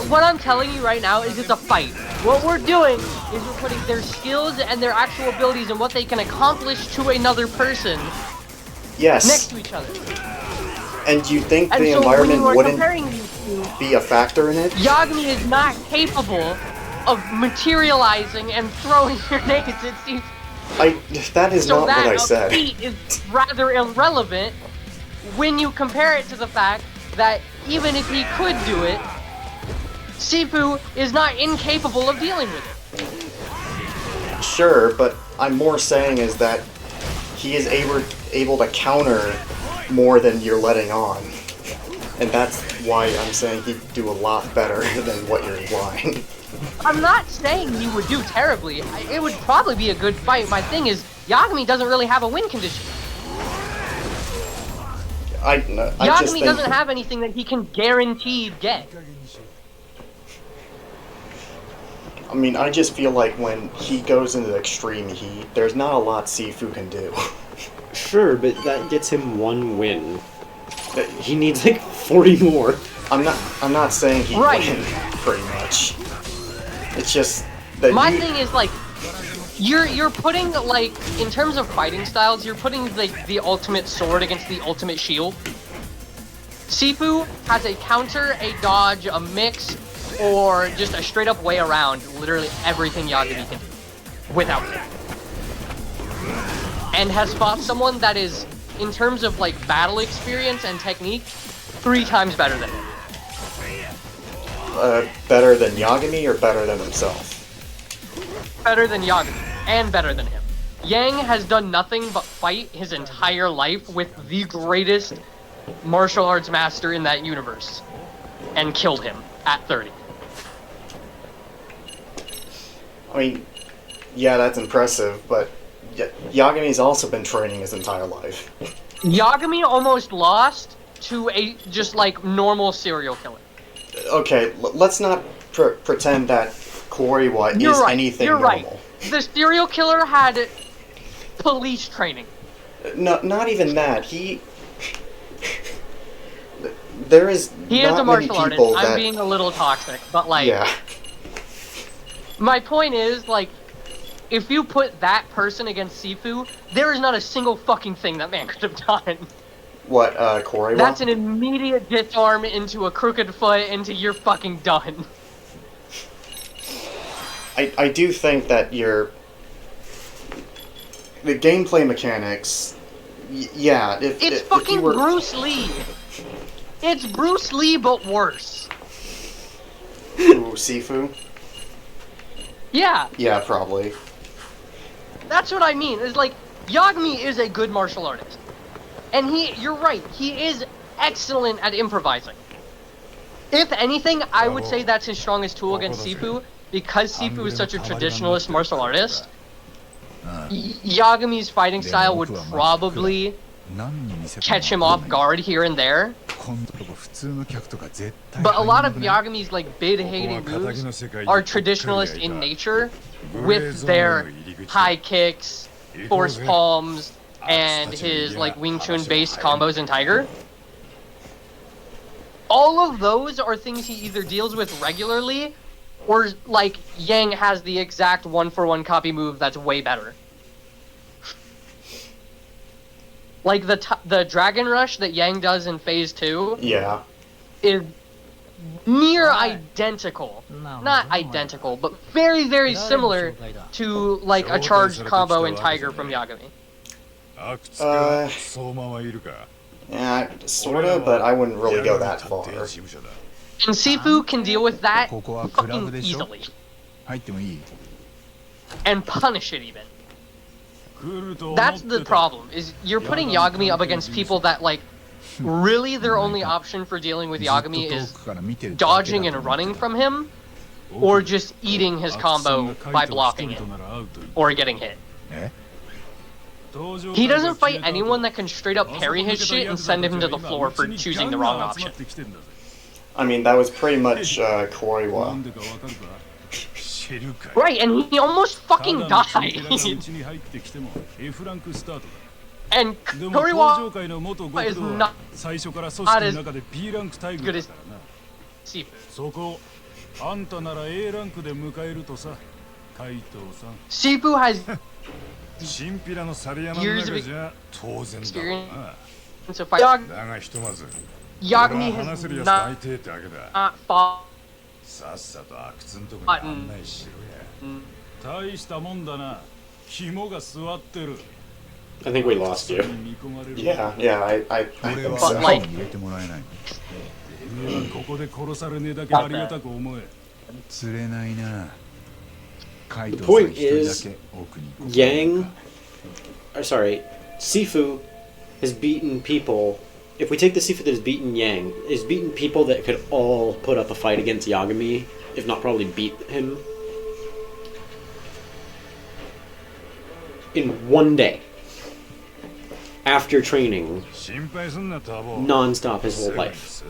What I'm telling you right now is it's a fight. What we're doing is we're putting their skills and their actual abilities and what they can accomplish to another person Yes. next to each other. And you think And the so when environment you are wouldn't comparing these two, be a factor in it? Yagami is not capable of materializing and throwing grenades, it seems. That is So not that what I said. feat is rather irrelevant when you compare it to the fact that even if he could do it, Sifu is not incapable of dealing with it. Sure, but I'm more saying is that he is able to counter more than you're letting on. And that's why I'm saying he'd do a lot better than what you're implying. I'm not saying he would do terribly. It would probably be a good fight. My thing is, Yagami doesn't really have a win condition. I just Yagami think... doesn't have anything that he can guarantee get. I mean, I just feel like when he goes into extreme heat, there's not a lot Sifu can do. Sure, but that gets him one win. He needs like 40 more. I'm not saying he win, pretty much. It's just that My thing is like, you're putting like in terms of fighting styles, you're putting like the ultimate sword against the ultimate shield. Sifu has a counter, a dodge, a mix, or just a straight up way around literally everything Yagami can do without it. And has fought someone that is, in terms of like battle experience and technique, 3 times better than him. better than Yagami or better than himself? Better than Yagami, and better than him. Yang has done nothing but fight his entire life with the greatest martial arts master in that universe, and killed him at 30. I mean, yeah, that's impressive, but Yagami's also been training his entire life. Yagami almost lost to a just like normal serial killer. Okay, let's not pretend that Koriwa is anything You're normal. right. The serial killer had police training. No, not even that. There is He not is a many martial artist. people I'm that... being a little toxic, but like, Yeah. my point is like, if you put that person against Sifu, there is not a single fucking thing that man could have done. What, Koriwa? That's an immediate disarm into a crooked foot into you're fucking done. I do think that the gameplay mechanics, yeah, It's if fucking you were... Bruce Lee. It's Bruce Lee, but worse. Ooh, Sifu? Yeah, Yeah, probably. that's what I mean. It's like, Yagami is a good martial artist. And you're right, he is excellent at improvising. If anything, I would say that's his strongest tool against Sifu, because Sifu is such a traditionalist martial artist. Yagami's fighting style would probably catch him off guard here and there. But a lot of Yagami's like bid-hating moves are traditionalist in nature, with their high kicks, force palms, and his like Wing Chun based combos in Tiger. All of those are things he either deals with regularly, or like Yang has the exact 1-for-1 copy move that's way better. Like the Dragon Rush that Yang does in Phase 2 Yeah. is near identical. Not identical, but very, very similar to like a charged combo in Tiger from Yagami. Yeah, sorta, but I wouldn't really go that far. And Sifu can deal with that fucking easily. And punish it even. That's the problem, is you're putting Yagami up against people that like, really their only option for dealing with Yagami is dodging and running from him, or just eating his combo by blocking it, or getting hit. He doesn't fight anyone that can straight up parry his shit and send him to the floor for choosing the wrong option. I mean, that was pretty much Koriwa. Right, and he almost fucking died. And Koriwa is not as good as Sifu. Sifu has years of experience to fight. Yagami has not fought. I think we lost you. Yeah, I think so. But like, the point is, Sifu has beaten people. If we take the Sifu that has beaten Yang, has beaten people that could all put up a fight against Yagami, if not probably beat him, in one day. After training non-stop his whole life.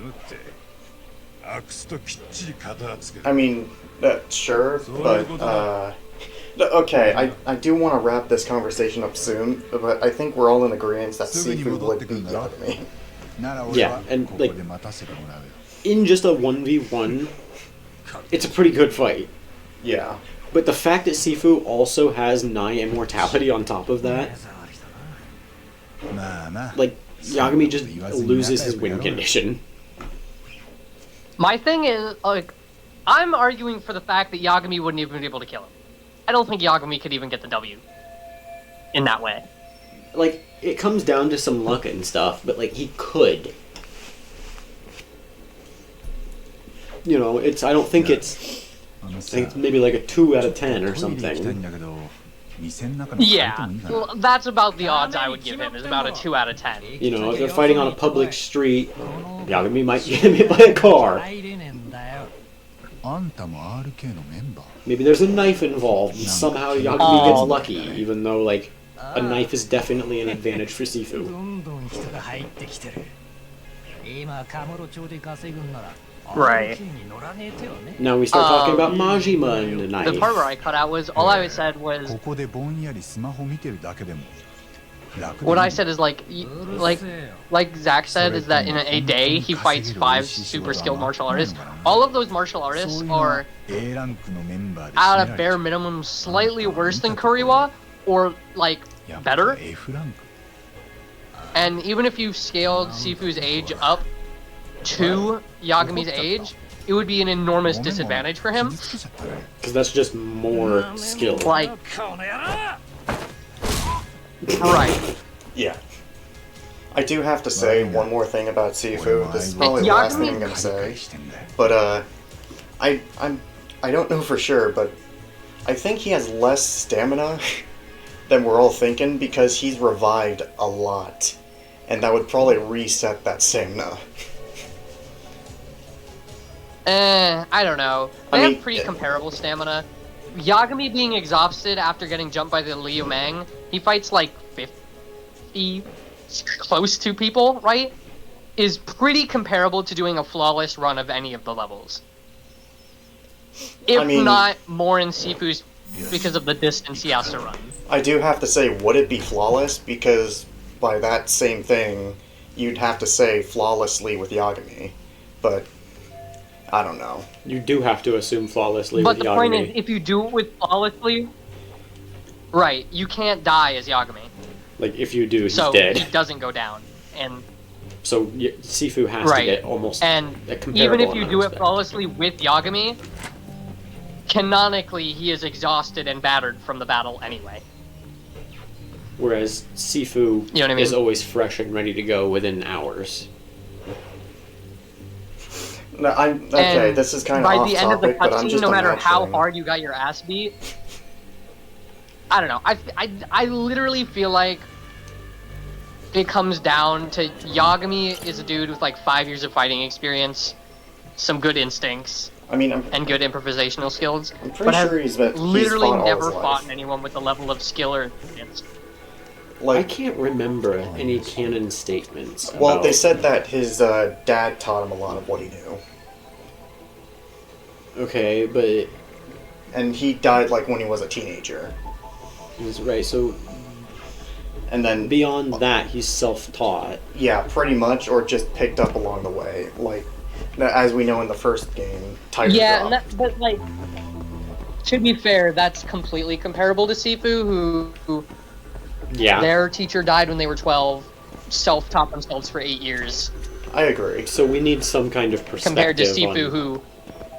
I mean, sure, but, okay, I do want to wrap this conversation up soon, but I think we're all in agreement that Sifu would beat Yagami. Yeah, and like, in just a 1v1, it's a pretty good fight. Yeah. But the fact that Sifu also has nigh immortality on top of that, like, Yagami just loses his win condition. my thing is, like, I'm arguing for the fact that Yagami wouldn't even be able to kill him. I don't think Yagami could even get the W in that way. Like, it comes down to some luck and stuff, but, like, he could. You know, I think it's maybe like a 2 out of 10 or something. Yeah, well, that's about the odds I would give him, is about a 2 out of 10. You know, if they're fighting on a public street, Yagami might get hit by a car. Maybe there's a knife involved, and somehow Yagami gets lucky, even though, like, a knife is definitely an advantage for Sifu. Right. Now we start talking about Majima tonight. The part where I cut out was all I said was ここでぼんやりスマホ見てるだけでも what I said is like Zach said is that in a day he fights 5 super skilled martial artists. All of those martial artists are at a bare minimum slightly worse than Kuriwa or like better. And even if you scaled Sifu's age up to Yagami's age, it would be an enormous disadvantage for him. Because that's just more skill. Like, right. Yeah. I do have to say one more thing about Sifu. This is probably the last thing I'm gonna say. But I don't know for sure, but I think he has less stamina than we're all thinking because he's revived a lot. And that would probably reset that stamina. I don't know. They have pretty comparable stamina. Yagami being exhausted after getting jumped by the Liu Meng, he fights like 50 close to people, right? Is pretty comparable to doing a flawless run of any of the levels. If not more in Sifu's because of the distance he has to run. I do have to say, would it be flawless? Because by that same thing, you'd have to say flawlessly with Yagami. But I don't know. You do have to assume flawlessly but with Yagami. But the point is, if you do it with flawlessly, right, you can't die as Yagami. Like, if you do, he's so dead. He doesn't go down. And so Sifu has to get almost and a comparable even if you do it respect. flawlessly with Yagami, canonically he is exhausted and battered from the battle anyway. Whereas Sifu is always fresh and ready to go within hours. No, okay, this is kind of off by the end of the topic, but I'm cutscene, just no matter how imagining. hard you got your ass beat, I don't know. I literally feel like it comes down to Yagami is a dude with like 5 years of fighting experience, some good instincts, and good improvisational skills. I'm pretty sure he's literally fought all never his fought life. anyone with the level of skill or experience. I can't remember any canon statements. Well, about... they said that his dad taught him a lot of what he knew. Okay, but... And he died like when he was a teenager. He's right, so... And then... Beyond that, he's self-taught. Yeah, pretty much, or just picked up along the way. Like, as we know in the first game, Tiger Drop. But like, to be fair, that's completely comparable to Sifu, who their teacher died when they were 12, self-taught themselves for 8 years. I agree. So we need some kind of perspective compared to Sifu, who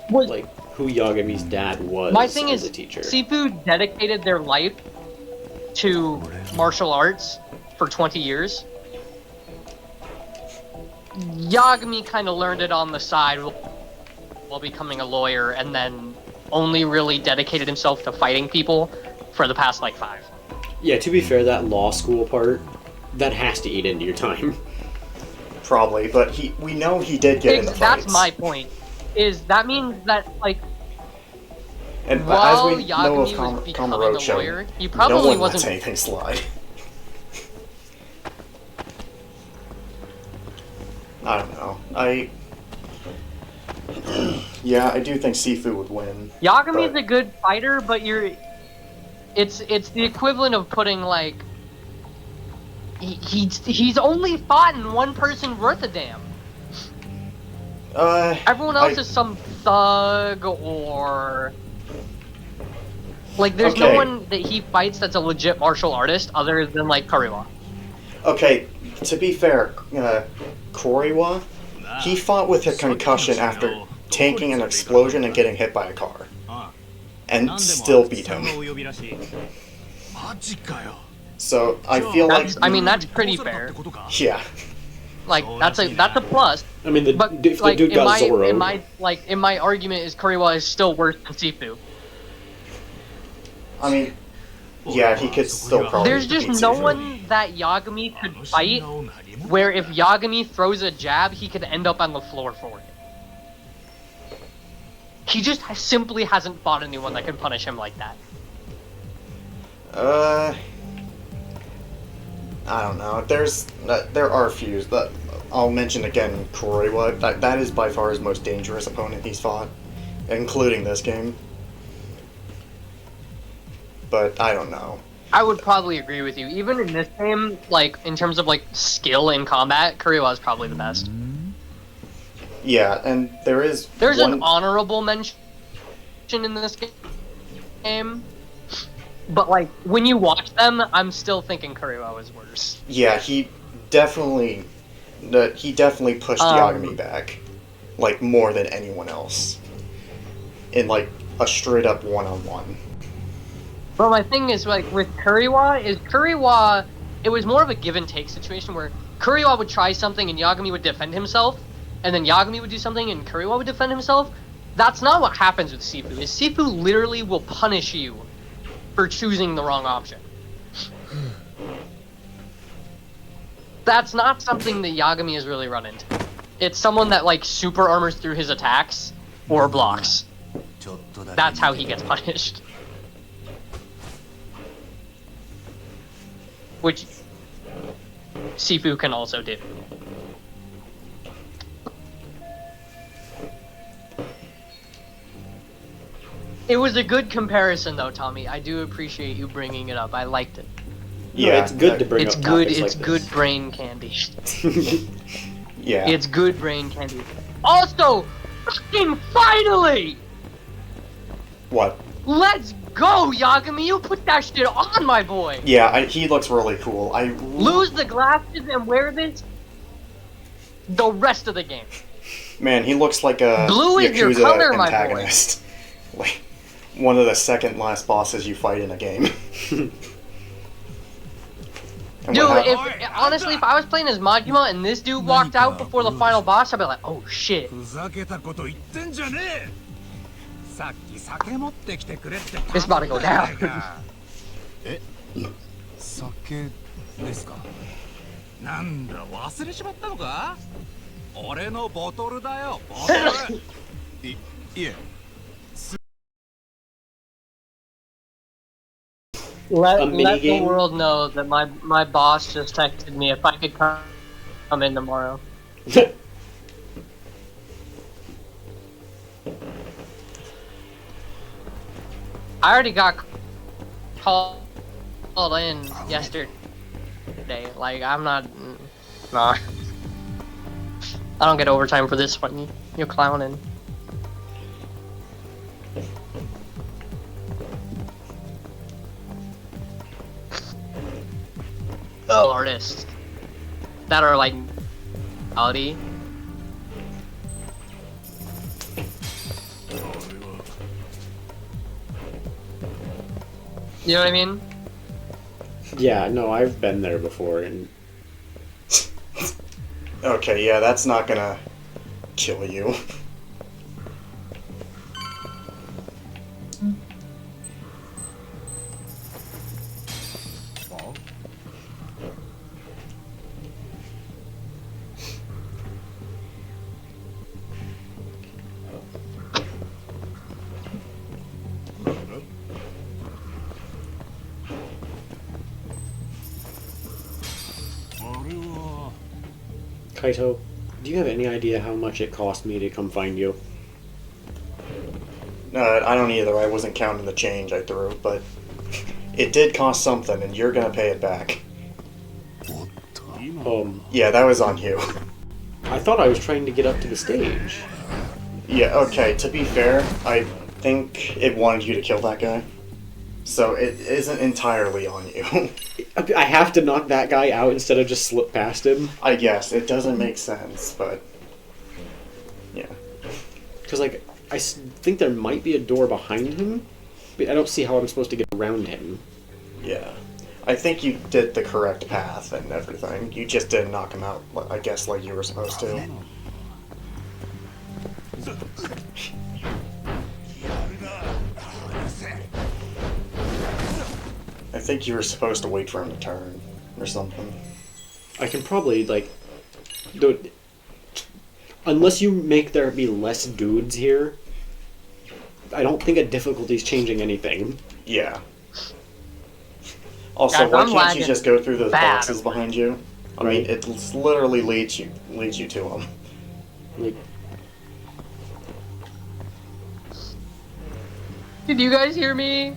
was like who Yagami's dad was. My thing as is, a teacher. Sifu dedicated their life to martial arts for 20 years. Yagami kind of learned it on the side while becoming a lawyer, and then only really dedicated himself to fighting people for the past like 5. Yeah, to be fair, that law school part, that has to eat into your time. Probably, but we know he did get in the fights. That's my point. Is that means that like and while as we Yagami know was of becoming a lawyer, he no probably one lets wasn't anything slide. I don't know. Yeah, I do think Sifu would win. Yagami's a good fighter, but it's the equivalent of putting like he's only fought in one person worth a damn. Everyone else is some thug or like there's no one that he fights that's a legit martial artist other than like Kuriwa. Okay, to be fair, Kuriwa, he fought with a concussion after tanking an explosion and getting hit by a car. And still beat him. So I feel like that's pretty fair. Yeah. Like that's a plus. I mean, if like, the dude got Zoro. in my argument is Kuriwa is still worse than Sifu. I mean, yeah, he could still probably. There's just no one that Yagami could fight where if Yagami throws a jab, he could end up on the floor for it. He just simply hasn't fought anyone that can punish him like that. I don't know. There are a few. That I'll mention again. Kuroiwa. That is by far his most dangerous opponent he's fought, including this game. But I don't know. I would probably agree with you. Even in this game, like in terms of like skill in combat, Kuriwa is probably the best. Yeah, and there's an honorable mention in this game, but like when you watch them, I'm still thinking Kuriwa was worse. Yeah, he definitely pushed Yagami back, like more than anyone else, in like a straight up one-on-one. But my thing is, like, with Kuriwa, it was more of a give and take situation where Kuriwa would try something and Yagami would defend himself, and then Yagami would do something and Kuriwa would defend himself. That's not what happens with Sifu. Sifu literally will punish you for choosing the wrong option. That's not something that Yagami has really run into. It's someone that, like, super armors through his attacks or blocks. That's how he gets punished. Which Sifu can also do. It was a good comparison, though, Tommy. I do appreciate you bringing it up. I liked it. Yeah, no, it's good to bring up topics It's like good this. brain candy. Yeah. It's good brain candy. Also, fucking finally! What? Let's go, Yagami! You put that shit on, my boy! Yeah, he looks really cool. Lose the glasses and wear this the rest of the game. Man, he looks like a Blue is your Yakuza color, my boy. antagonist. Like one of the second last bosses you fight in a game. Dude, honestly, if I was playing as Majima and this dude walked out before the final boss, I'd be like, oh shit. It's about to go down. 酒ですか。なんだ忘れちまったのか。俺のボトルだよ。ボトル。いえ。Let the world know that my boss just texted me if I could come in tomorrow. I already got called in yesterday. Like, I'm not... Nah. I don't get overtime for this one. You're clowning. Oh, artists that are like quality. You know what I mean? Yeah, no, I've been there before, and Okay, yeah, that's not gonna kill you. Kaito, do you have any idea how much it cost me to come find you? I don't either. I wasn't counting the change I threw, but it did cost something, and you're gonna pay it back. Yeah, that was on you. I thought I was trying to get up to the stage. Yeah, okay, to be fair, I think it wanted you to kill that guy. So it isn't entirely on you. I have to knock that guy out instead of just slip past him? I guess. It doesn't make sense, but... yeah. Because, like, I think there might be a door behind him, but I don't see how I'm supposed to get around him. Yeah. I think you did the correct path and everything. You just didn't knock him out, I guess, like you were supposed to. I think you were supposed to wait for him to turn, or something. I can probably, like... Unless you make there be less dudes here, I don't think a difficulty's changing anything. Yeah. Also, Guys, why I'm can't you lagging just go through those bad. boxes behind you? I mean, it literally leads you to them. Like, Did you guys hear me?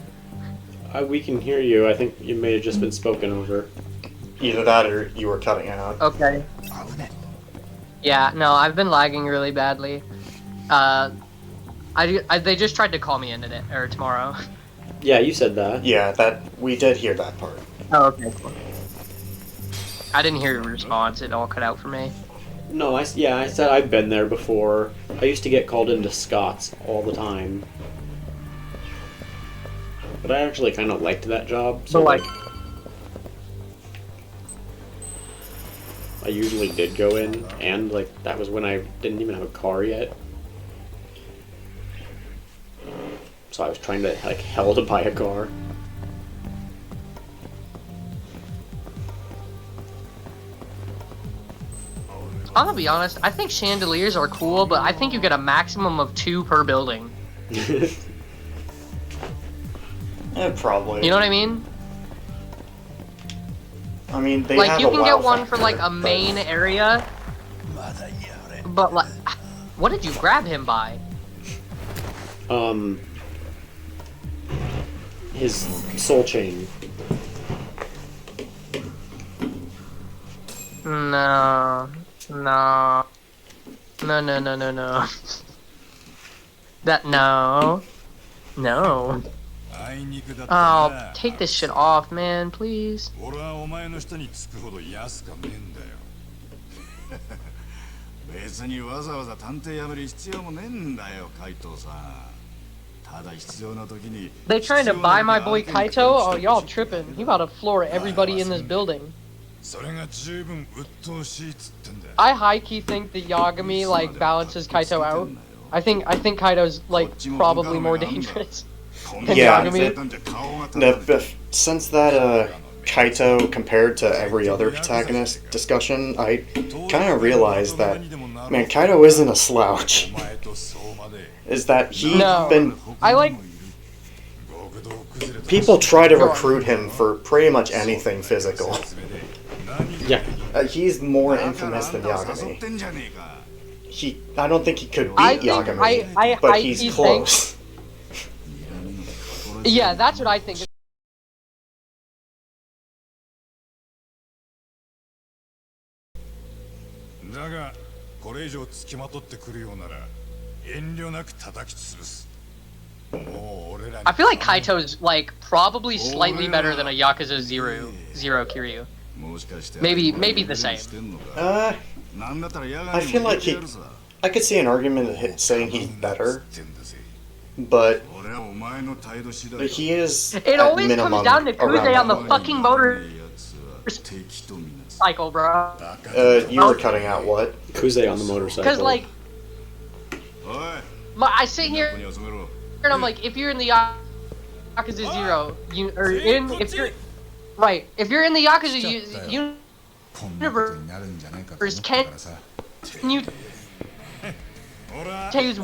we can hear you. I think you may have just been spoken over. Either that or you were cutting out. Okay. Yeah, no, I've been lagging really badly. They just tried to call me in today or tomorrow. Yeah, you said that. Yeah, we did hear that part. Oh, okay, cool. I didn't hear a response. It all cut out for me. No, I said I've been there before. I used to get called into Scott's all the time. But I actually kind of liked that job, so But, I usually did go in, and that was when I didn't even have a car yet. So I was trying to hell to buy a car. I'm gonna be honest, I think chandeliers are cool, but I think you get a maximum of 2 per building. Probably. You know what I mean? I mean, they Like, have you a can wow get one factor, for, a main area. But, what did you grab him by? His soul chain. No. No. No, no, no, no, no. No. No. Oh, take this shit off, man, please. 俺はお前の下につくほど安かねえんだよ。別にわざわざ探偵辞める必要もねえんだよ、カイトさん。ただ必要な時に。They trying to buy my boy Kaito? Oh, y'all tripping. He about to floor everybody in this building. それが十分鬱陶しいっつってんだよ。I high-key think the Yagami, balances Kaito out. I think Kaito's, probably more dangerous. Yeah, since that Kaito compared to every other protagonist discussion, I kind of realized that, man, Kaito isn't a slouch. Is that he's been... People try to recruit him for pretty much anything physical. Yeah. He's more infamous than Yagami. I don't think he could beat Yagami, but he's close. Yeah, that's what I think. だがこれ以上付きまとってくるようなら遠慮なく叩き潰す。もう俺らに I feel like Kaito's probably slightly better than a Yakuza Zero Kiryu. Maybe the same. I feel like I could see an argument saying he's better, but he is It always comes down to Kuze on the fucking motor cycle, bro. You were cutting out what? Kuze on the motorcycle. Because I sit here and I'm like, if you're in the Yakuza Zero, if you're in the Yakuza universe, can you take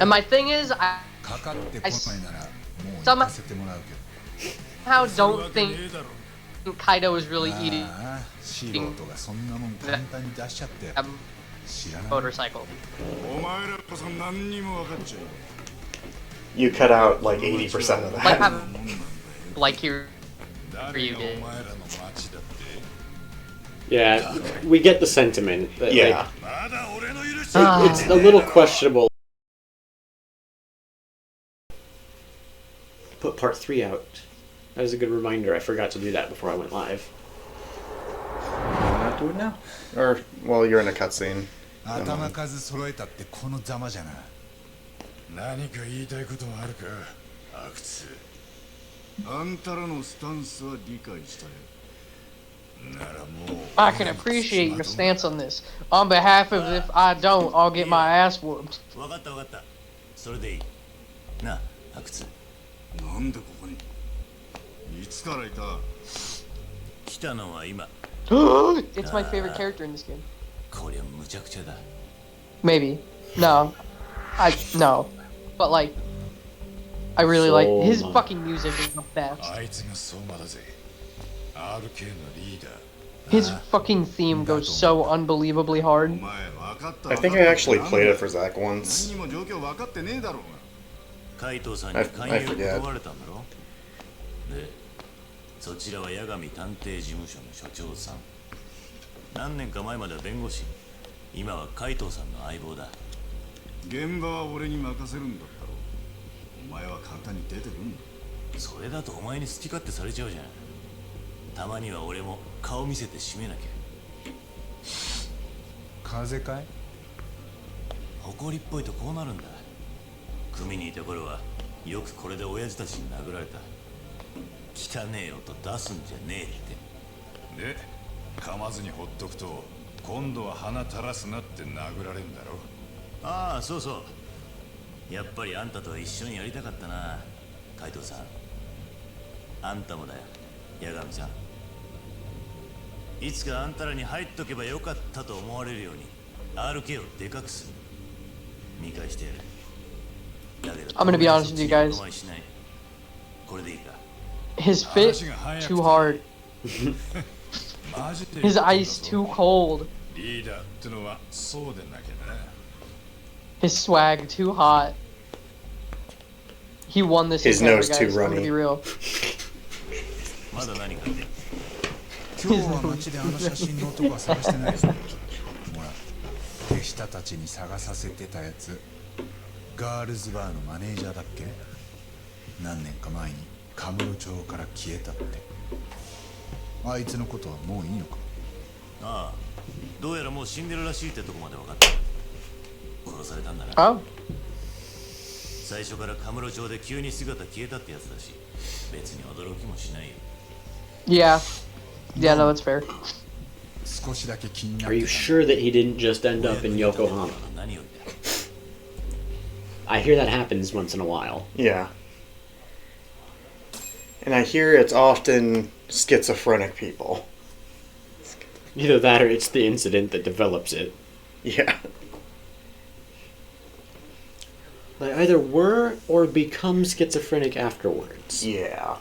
and my thing is, I somehow don't think Kaido is really eating that motorcycle. You cut out 80% of that. Like you did. Yeah, we get the sentiment. That, yeah. It's a little questionable. Put part 3 out. That was a good reminder. I forgot to do that before I went live. Not do it now? Or, well, you're in a cutscene. 頭数揃えたってこのざまじゃな。何か言いたいこともあるか、阿久津。あんたらのスタンスは理解したよ。 I can appreciate your stance on this. On behalf of if I don't, I'll get my ass whooped. わかったわかった。それでいい。なあ、阿久津。なんでここに。いつからいた。来たのは今。It's my favorite character in this game. こりゃ無茶苦茶だ。 Maybe. No. No. But I really like his Soma. fucking music is the best. あいつが相馬だぜ RK のリーダー His fucking theme goes so unbelievably hard. I think I actually played it for Zach once. 何も状況分かってねえだろうが海藤さん I に勧誘 forget. を断られたんだろでそちらは八神探偵事務所の所長さん何年か前までは弁護士今は海藤さんの相棒だ現場は俺に任せるんだったろお前は簡単に出てくんのそれだとお前に好き勝手されちゃうじゃんたまには俺も顔見せて締めなきゃ風邪かい誇りっぽいとこうなるんだ組にいた頃はよくこれで親父たちに殴られた汚ねえ音出すんじゃねえってで噛まずにほっとくと今度は鼻垂らすなって殴られんだろああそうそうやっぱりあんたとは一緒にやりたかったな海藤さんあんたもだよ八神さんいつかあんたらに入っとけばよかったと思われるように RK をでかくする見返してやるだけど I'm gonna be honest with you guys. これでいいか His fit too hard. マジで His ice too cold. リーダーってのはそうでなきゃな His swag too hot. He won this His encounter, nose too guys. I'm gonna be runny. real. まだ何か今日は街であの写真の男は探してないぞほら手下たちに探させてたやつガールズバーのマネージャーだっけ何年か前にカムロ町から消えたってあいつのことはもういいのかああどうやらもう死んでるらしいってとこまで分かった殺されたんだな Oh. 最初からカムロ町で急に姿消えたってやつだし別に驚きもしないよ Yeah. Yeah, no, that's fair. 少しだけ気になっ Are て you sure that he didn't just end up in Yokohama? 何よりだ I hear that happens once in a while. Yeah. And I hear it's often schizophrenic people. Either that or it's the incident that develops it. Yeah. They either were or become schizophrenic afterwards. Yeah.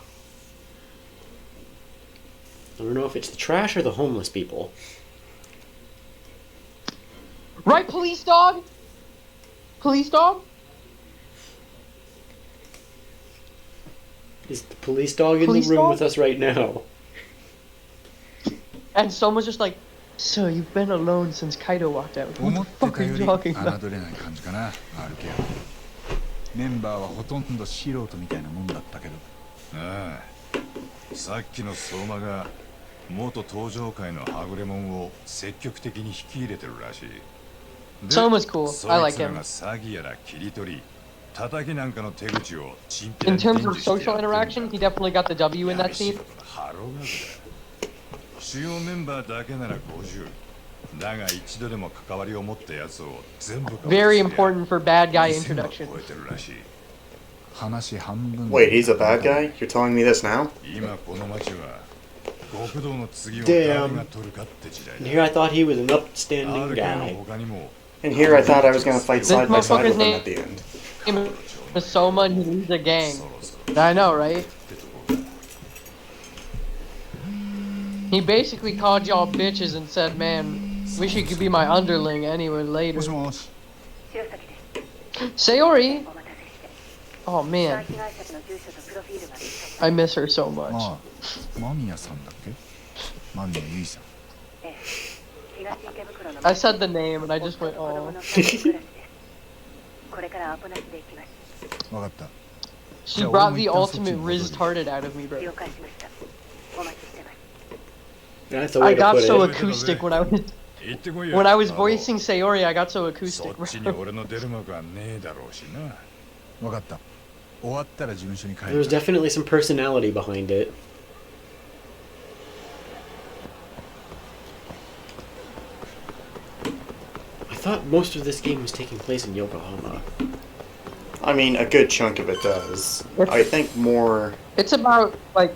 I don't know if it's the trash or the homeless people. Right, police dog? Police dog? Is the police dog in Police the room dog? with us right now? And someone's just like, so you've been alone since Kaido walked out. What 思 the って fuck た are よ you り talking about? 侮れない感じかな RK はメンバーはほとんど素人みたいなもんだったけどああさっきの相馬が元登場界のはぐれ者を積極的に引き入れてるらしいで Soma's cool. そ I い like つら him. が詐欺やら切り取り叩きなんかの手口をチンピラ In に terms 伝 of 授して social やって interaction, んだ he definitely got the W in that 闇仕 scene. 事のハロー学だ主要メンバーだけなら50だが一度でも関わりを持ったやつを全部 Very important for bad guy 2000 introduction. 超えてるらしい話半分 Wait, he's a bad guy? You're telling me this now? 今この町は極道の次を Damn. 誰が取るかって時代 And だ here I thought he was an upstanding RK の guy. 他にも And here I thought I was gonna fight This side by side with motherfucker's him name at the end. is Soma and he leads a gang. そろそろ I know, right? ってとこだ He basically called y'all bitches and said, man, wish you could be my underling anywhere later. もしもし Sayori? Oh man, I miss her so much. ああ間宮さんだっけ間宮ゆいさん I said the name and I just went, oh. わかった She brought the ultimate Riz-tarded out of me, bro. That's the way I to got put so it. acoustic when When I was voicing Sayori. I got so acoustic, そっちに bro. 俺の出る幕はねえだろうしなわかった終わったら事務所に帰 There る was definitely some personality behind it. I thought most of this game was taking place in Yokohama. I mean, a good chunk of it does. I think more... It's about like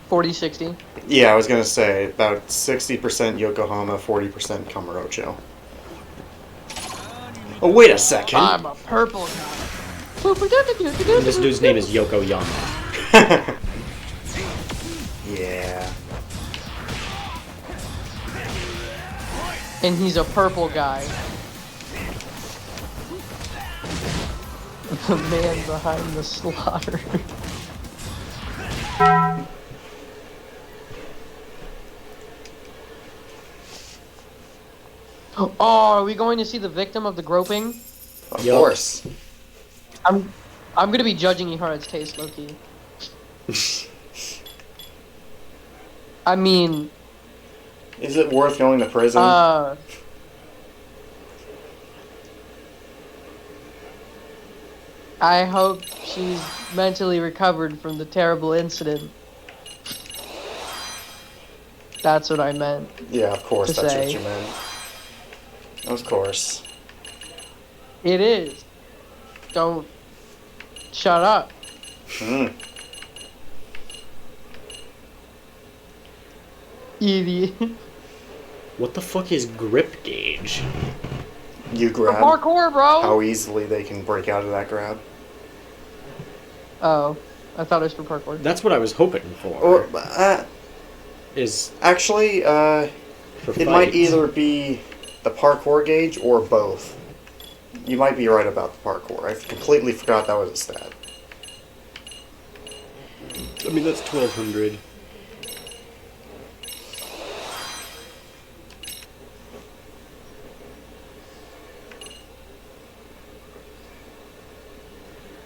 40, 60. Yeah, I was gonna say, about 60% Yokohama, 40% Kamurocho. Oh, wait a second! I'm a purple guy. And this dude's name is Yokoyama. Yeah. And he's a purple guy. The man behind the slaughter. Oh, are we going to see the victim of the groping? Of course. I'm gonna be judging Ihara's taste, Loki. I mean, is it worth going to prison? I hope she's mentally recovered from the terrible incident. That's what I meant. Yeah, of course, that's what you meant. Of course. It is. Don't shut up. Idiot. What the fuck is grip gauge? You grab. For parkour, bro. How easily they can break out of that grab. Oh, I thought it was for parkour. That's what I was hoping for. Or is actually it might either be the parkour gauge or both. You might be right about the parkour. I completely forgot that was a stat. I mean, that's 1200.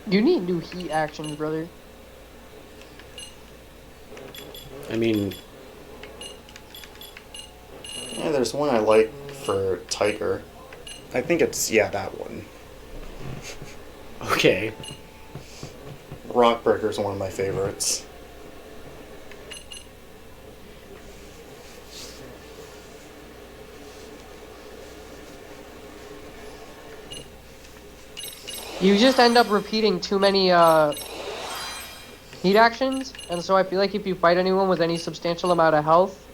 You need new heat actions, brother. I mean... Yeah, there's one I like for Tiger. I think it's, yeah, that one. Okay. Rockbreaker's one of my favorites. You just end up repeating too many heat actions, and so I feel like if you fight anyone with any substantial amount of health,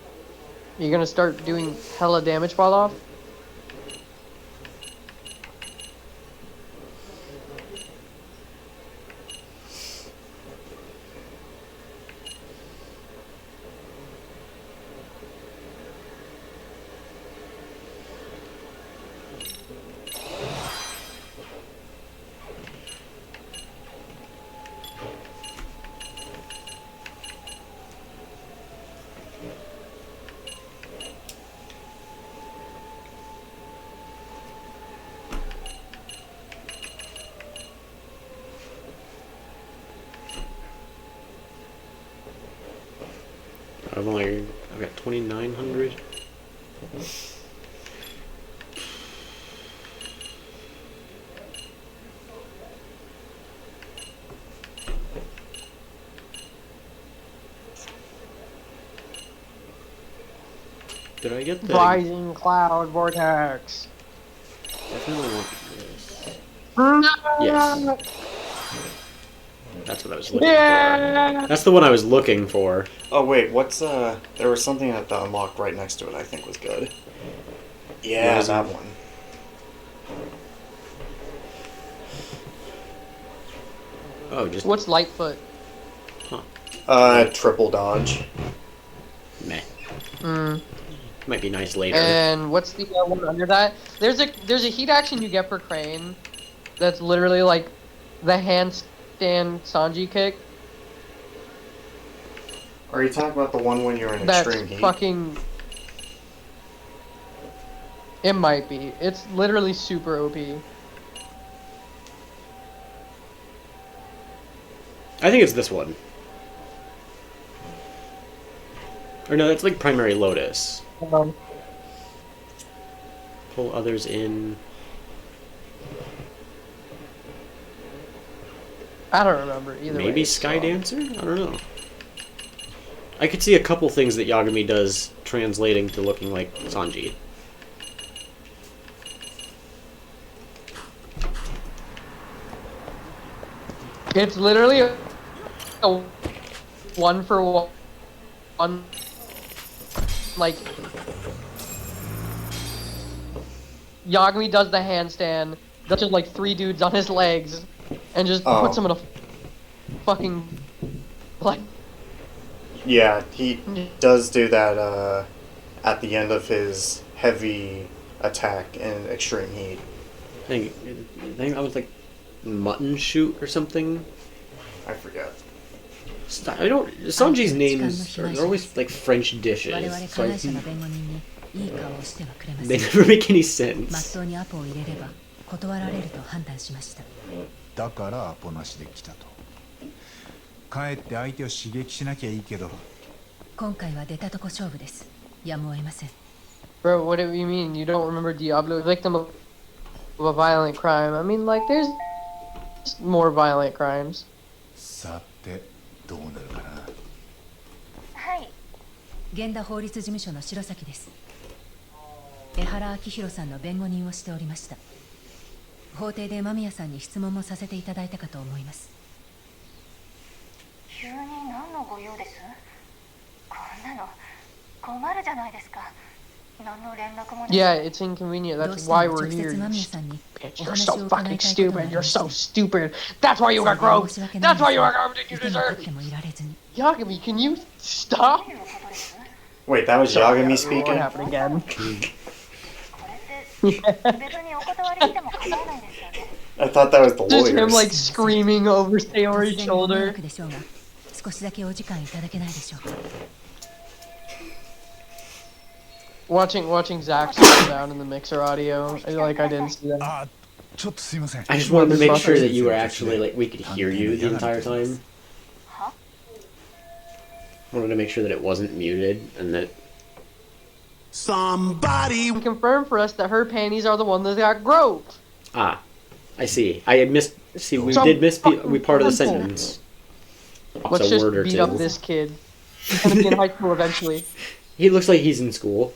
you're gonna start doing hella damage fall off. I've got 2900. Did I get the Rising cloud vortex? Definitely want this. No! Yes. That's what I was looking for. That's the one I was looking for. Oh wait, what's there was something at the unlock right next to it I think was good. Yeah, that one. Oh, just what's Lightfoot? Huh. Triple dodge. Meh. Might be nice later. And what's the one under that? There's a heat action you get for Crane that's literally like the handstand Sanji kick. Are you talking about the one when you're in extreme heat? Fucking... It might be. It's literally super OP. I think it's this one. Or no, that's like Primary Lotus. Pull others in. I don't remember either. Maybe Sky Dancer? I don't know. I could see a couple things that Yagami does translating to looking like Sanji. It's literally a one for one, like, Yagami does the handstand, that's just like 3 dudes on his legs, and just Oh. puts him in a fucking like. Yeah, he does do that at the end of his heavy attack in extreme heat. I think that was like mutton shoot or something. I forget. I don't. Sanji's names are they're always like French dishes. 我々 So 加 I, 害者の弁護人にいい顔をしてはくれませ they ん。 never make any まっ sense. とうにアポを入れれば断られると判断しました。だからアポなしで来たと。帰って相手を刺激しなきゃいいけど。今回は出たとこ勝負です。やむを得ません。 Bro, what do you mean? You don't remember Diablo, victim of a violent crime? I mean, like, there's more violent crimes. さてどうなるかな。はい。源田法律事務所の白崎です。江原明弘さんの弁護人をしておりました。法廷で間宮さんに質問もさせていただいたかと思います。急に何のご用です？こんなの困るじゃないですか。何の連絡もない。 Yeah, it's inconvenient. That's why we're here. Bitch, you're so fucking stupid. You're so stupid. That's why you got growth. That's why you got growth. You deserve it. Yagami, can you stop? Wait, that was Yagami speaking? What happened again? I thought that was the Just him lawyers. like screaming over Sayori's shoulder. 少しだけお時間いただけないでしょうか。 Watching Zach slow down in the mixer audio, I didn't see that. あ、ちょっとすいません。 I just wanted to make sure that you were actually like we could hear you the entire time. Wanted to make sure that it wasn't muted and that Somebody confirmed for us that her panties are the one that got growth. I see. I had missed. See, we did miss we part of the sentence. Let's a just word or beat two. up this kid. He's gonna be in high school eventually. He looks like he's in school.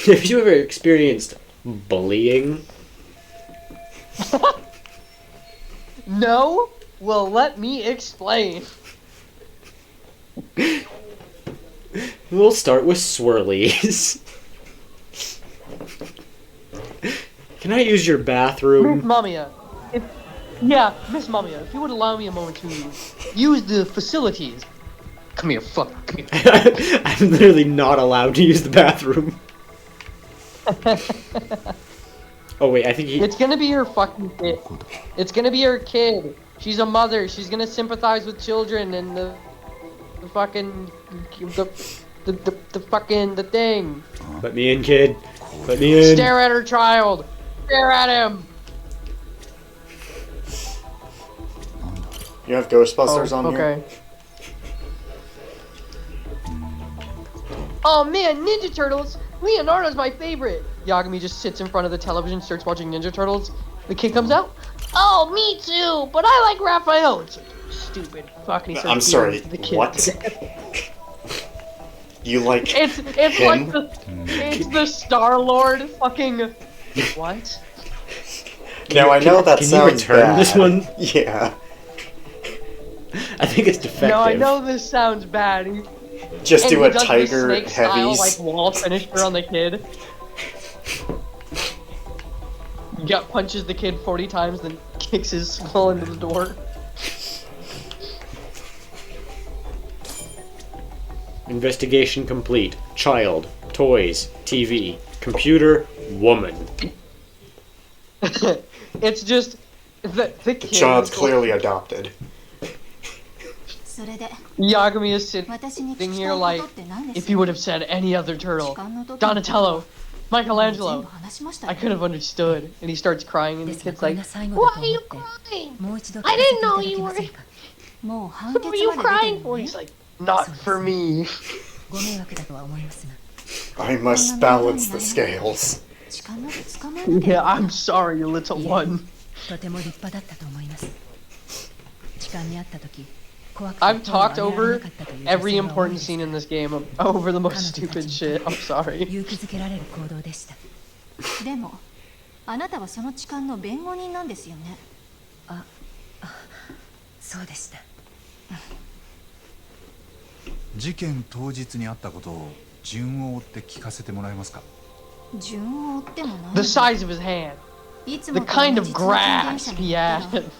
Have you ever experienced bullying? No? Well, let me explain. We'll start with swirlies. Can I use your bathroom? Miss Mamiya. Miss Mamiya, if you would allow me a moment to use the facilities. Come here, fuck. Come here. I'm literally not allowed to use the bathroom. Oh wait, I think he... It's gonna be her fucking kid. It's gonna be her kid. She's a mother. She's gonna sympathize with children and the fucking... The fucking... the thing. Let me in, kid. Let me in. Stare at her child. Stare at him. You have Ghostbusters on here? Oh man, Ninja Turtles! Leonardo's my favorite! Yagami just sits in front of the television, starts watching Ninja Turtles. The kid comes out. Oh, me too, but I like Raphael. It's like, stupid fucking. I'm sorry, the kid what? You like It's him? It's the Star-Lord fucking... What? Now I know that can sounds you return bad. this one? Yeah. I think it's defective. No, I know this sounds bad. Just do he a does the tiger snake style, heavies. like wall finisher on the kid. Gut punches the kid 40 times, then kicks his skull into the door. Investigation complete. Child, toys, TV, computer, woman. It's just the The kid. child's clearly adopted. Yagami is sitting here like, if you would have said any other turtle, Donatello, Michelangelo, I could have understood. And he starts crying, and the kid's like, why are you crying? I didn't know you were. What were you crying for? He's like, not for me. I must balance the scales. Yeah, I'm sorry, you little one. I've talked over every important scene in this game over the most stupid shit. I'm sorry. でも、あなたはその痴漢の弁護人なんですよね。そうでした。事件当日にあったことを順を追って聞かせてもらえますか？順を追ってもない。 The size of his hand. いつ The も kind と of 同じ通勤電車 grasp に he 乗ったら had.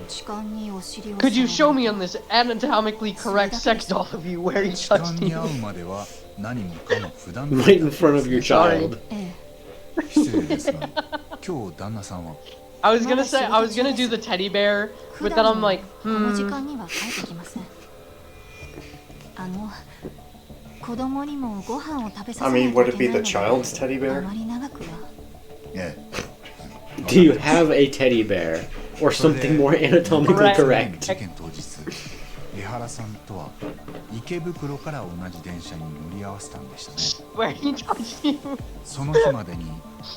痴漢にお尻を Could you 触 show ら me れ on this anatomically correct sex doll of you where he 痴漢 touched に会 you? うまでは何もかも普段 Right in front of your child. 失礼ですが、今日旦那さんは I was gonna do the teddy bear, 普 but 段 then I'm も like, この時 hmm. 間には帰ってきません。子供にもご飯を食べさ I せない mean, と would い it け be ない the の child's teddy で、あ bear? まり長くは。ええ Do you have a teddy bear or something more anatomically correct? 事件当日、江原さんとは池袋から同じ電車に乗り合わせたんでしたね。 Where he touched you? その日までに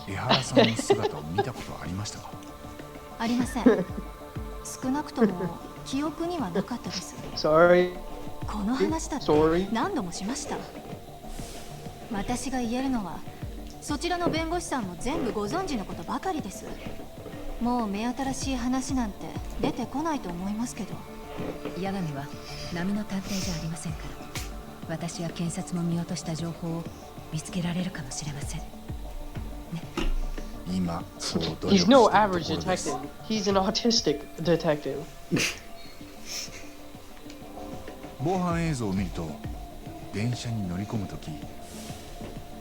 江原さんの姿を見たことはありましたか？ありません。少なくとも記憶にはなかったです。 Sorry. この話だって Sorry. 何度もしました。私が言えるのは、そちらの弁護士さんも全部ご存知のことばかりです。もう目新しい話なんて出てこないと思いますけど。八神は波の探偵じゃありませんから、私や検察も見落とした情報を見つけられるかもしれません。今、そう努力 He's している no ところ average です。 detective. He's an autistic detective. 防犯映像を見ると、電車に乗り込むとき、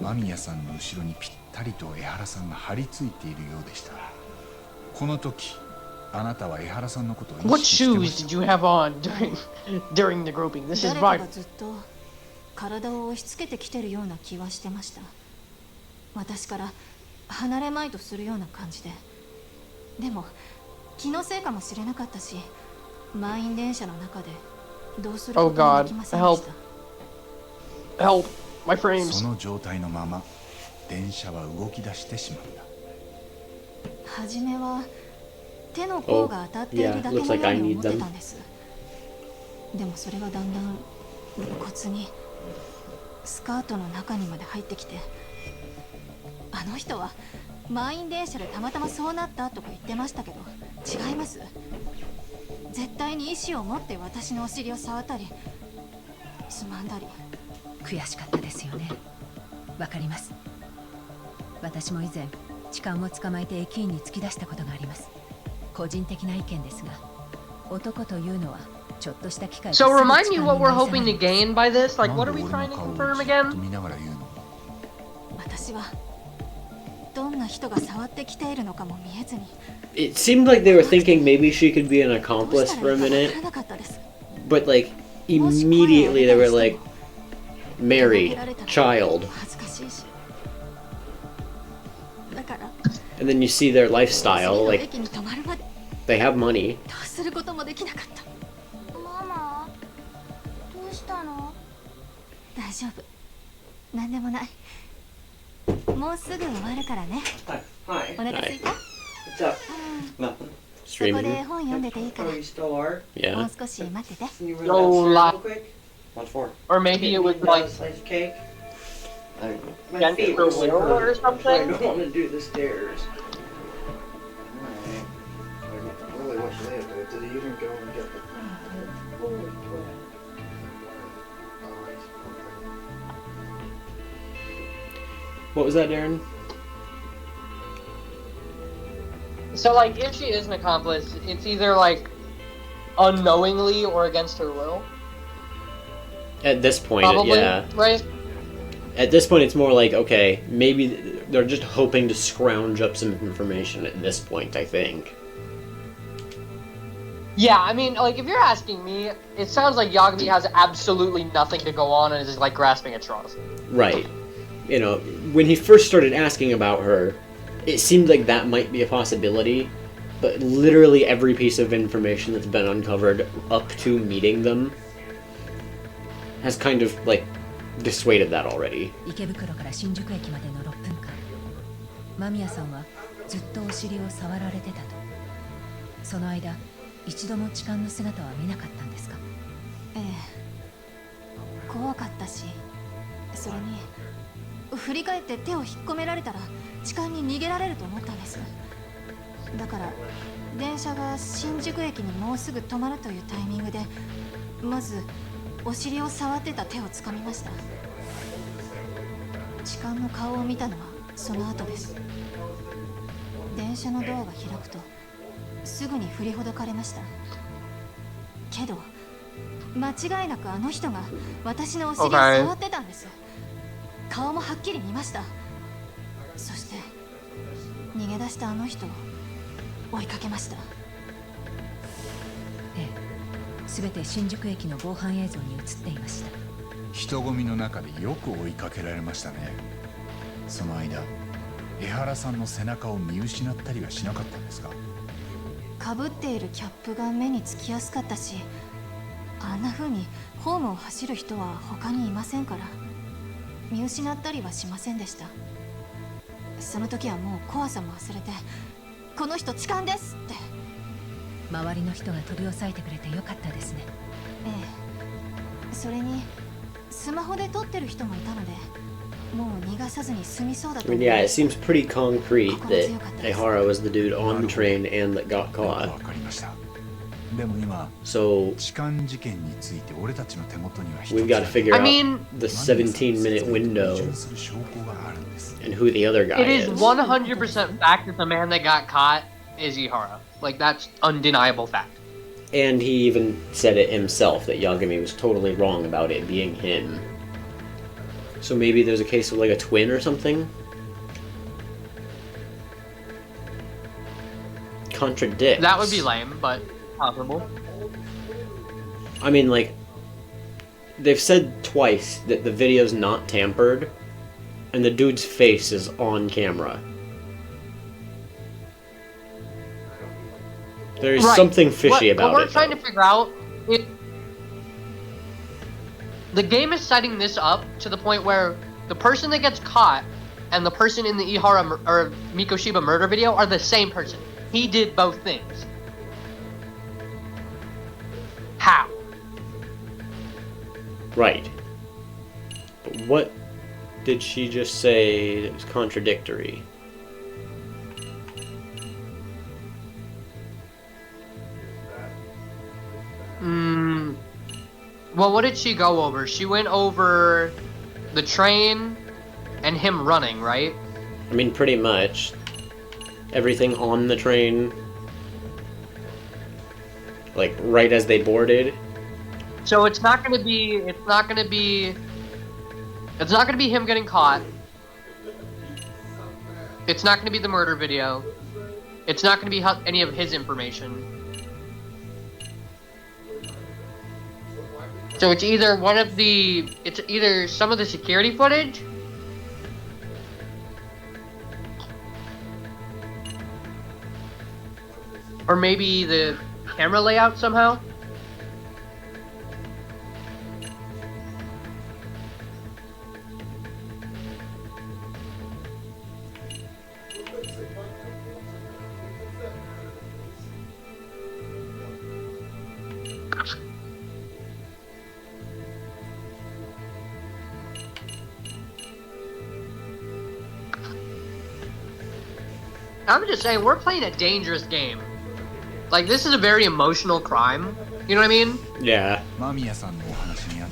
間宮さんの後ろにぴったりと江原さんが張り付いているようでした。この時、あなたは江原さんのことを意 What 識してま shoes した did you have on during the grouping? This is 誰か vital. がずっと体を押し付けてきてるような気はしてました。私から離れまいとするような感じで。でも気のせいかもしれなかったし、満員電車の中でどうするこ Oh ともで God, きませんで help. した。 Help. My frames. その状態のまま電車は動き出してしまった。初めは手の甲が当たっているだけのように思ってたんです。でもそれがだんだん露骨にスカートの中にまで入ってきて、あの人は満員電車でたまたまそうなったとか言ってましたけど、違います。絶対に意志を持って私のお尻を触ったりつまんだり。悔しかったですよね。わかります。私も以前痴漢を捕まえて駅員に突き出したことがあります。個人的な意見ですが、男というのはちょっとした機会。 So remind me what we're hoping to gain by this. Like, what are we trying to confirm again? 見ながら言うの。私はどんな人が触ってきているのかも見えずに。 It seemed like they were thinking maybe she could be an どう accomplice した for ら a いいかわか minute, らなかったです。 but like immediately they were like married, child, 恥ずかしいし。だから and then you see their lifestyle. 次の Like 駅に止まるまで they have money. どうすることもできなかった。ママ、どうしたの？大丈夫。なんでもない。もうすぐ終わるからね。Hi. お腹すいた？ What's up? Nothing. そこで Streaming. 本読んでていいから。 Oh, you still are? も Yeah. う少し待ってて。Can you run No downstairs lie. real quick? What for? Or maybe it was like slice of cake. My Against feet her really will or hurt, so I something? don't want to do the stairs. Alright. I really wish they had do it. Did he even go and get the... What was that, Darren? so. Like, if she is an accomplice, it's either like unknowingly or against her will. At this point, Probably, yeah. right? At this point, it's more like, okay, maybe they're just hoping to scrounge up some information at this point, I think. Yeah, I mean, like, if you're asking me, it sounds like Yagami has absolutely nothing to go on and is just, like, grasping at straws. Right. You know, when he first started asking about her, it seemed like that might be a possibility, but literally every piece of information that's been uncovered up to meeting them has kind of, like, dissuaded that already. 池袋から新宿駅までの6分間、間宮さんはずっとお尻を触られてたと。その間、一度も痴漢の姿は見なかったんですか？ええ。怖かったし、それに振り返って手を引っ込められたら痴漢に逃げられると思ったんです。だから電車が新宿駅にもうすぐ止まるというタイミングで、まずお尻を触ってた手を掴みました。痴漢の顔を見たのはその後です。電車のドアが開くとすぐに振りほどかれました。けど間違いなくあの人が私のお尻を触ってたんです。顔もはっきり見ました。そして逃げ出したあの人を追いかけました。ええ、全て新宿駅の防犯映像に映っていました。人混みの中でよく追いかけられましたね。その間江原さんの背中を見失ったりはしなかったんですか？かぶっているキャップが目につきやすかったし、あんな風にホームを走る人は他にいませんから見失ったりはしませんでした。その時はもう怖さも忘れて、この人痴漢ですって。周りの人が取り押さえてくれてよかったですね。ええ、それにスマホで撮ってる人もいたので、もう逃がさずに済みそうだと I 思 mean, い yeah, ま it す。 seems pretty concrete that Ehara was the dude on the train and that got caught. わかりました。でも今、 So 痴漢事件について俺たちの手元には一つ we've got to figure I out mean, the 17-minute window する証拠があるんです。 and who the other guy it is is. 100% fact that the man that got caught is Ihara. Like, that's undeniable fact. And he even said it himself that Yagami was totally wrong about it being him. So maybe there's a case of like a twin or something? Contradicts. That would be lame, but possible. I mean, like, they've said twice that the video's not tampered, and the dude's face is on camera. There's Right. something fishy about what we're it. trying though. to figure out is the game is setting this up to the point where the person that gets caught and the person in the Ihara or Mikoshiba murder video are the same person. He did both things. How? Right. But what did she just say that was contradictory? Well, what did she go over? She went over the train and him running, right? I mean, pretty much. Everything on the train. Like, right as they boarded. So it's not gonna be him getting caught. It's not gonna be the murder video. It's not gonna be any of his information. So it's either it's either some of the security footage, or maybe the camera layout somehow. I'm just saying, we're playing a dangerous game. Like, this is a very emotional crime. You know what I mean? Yeah.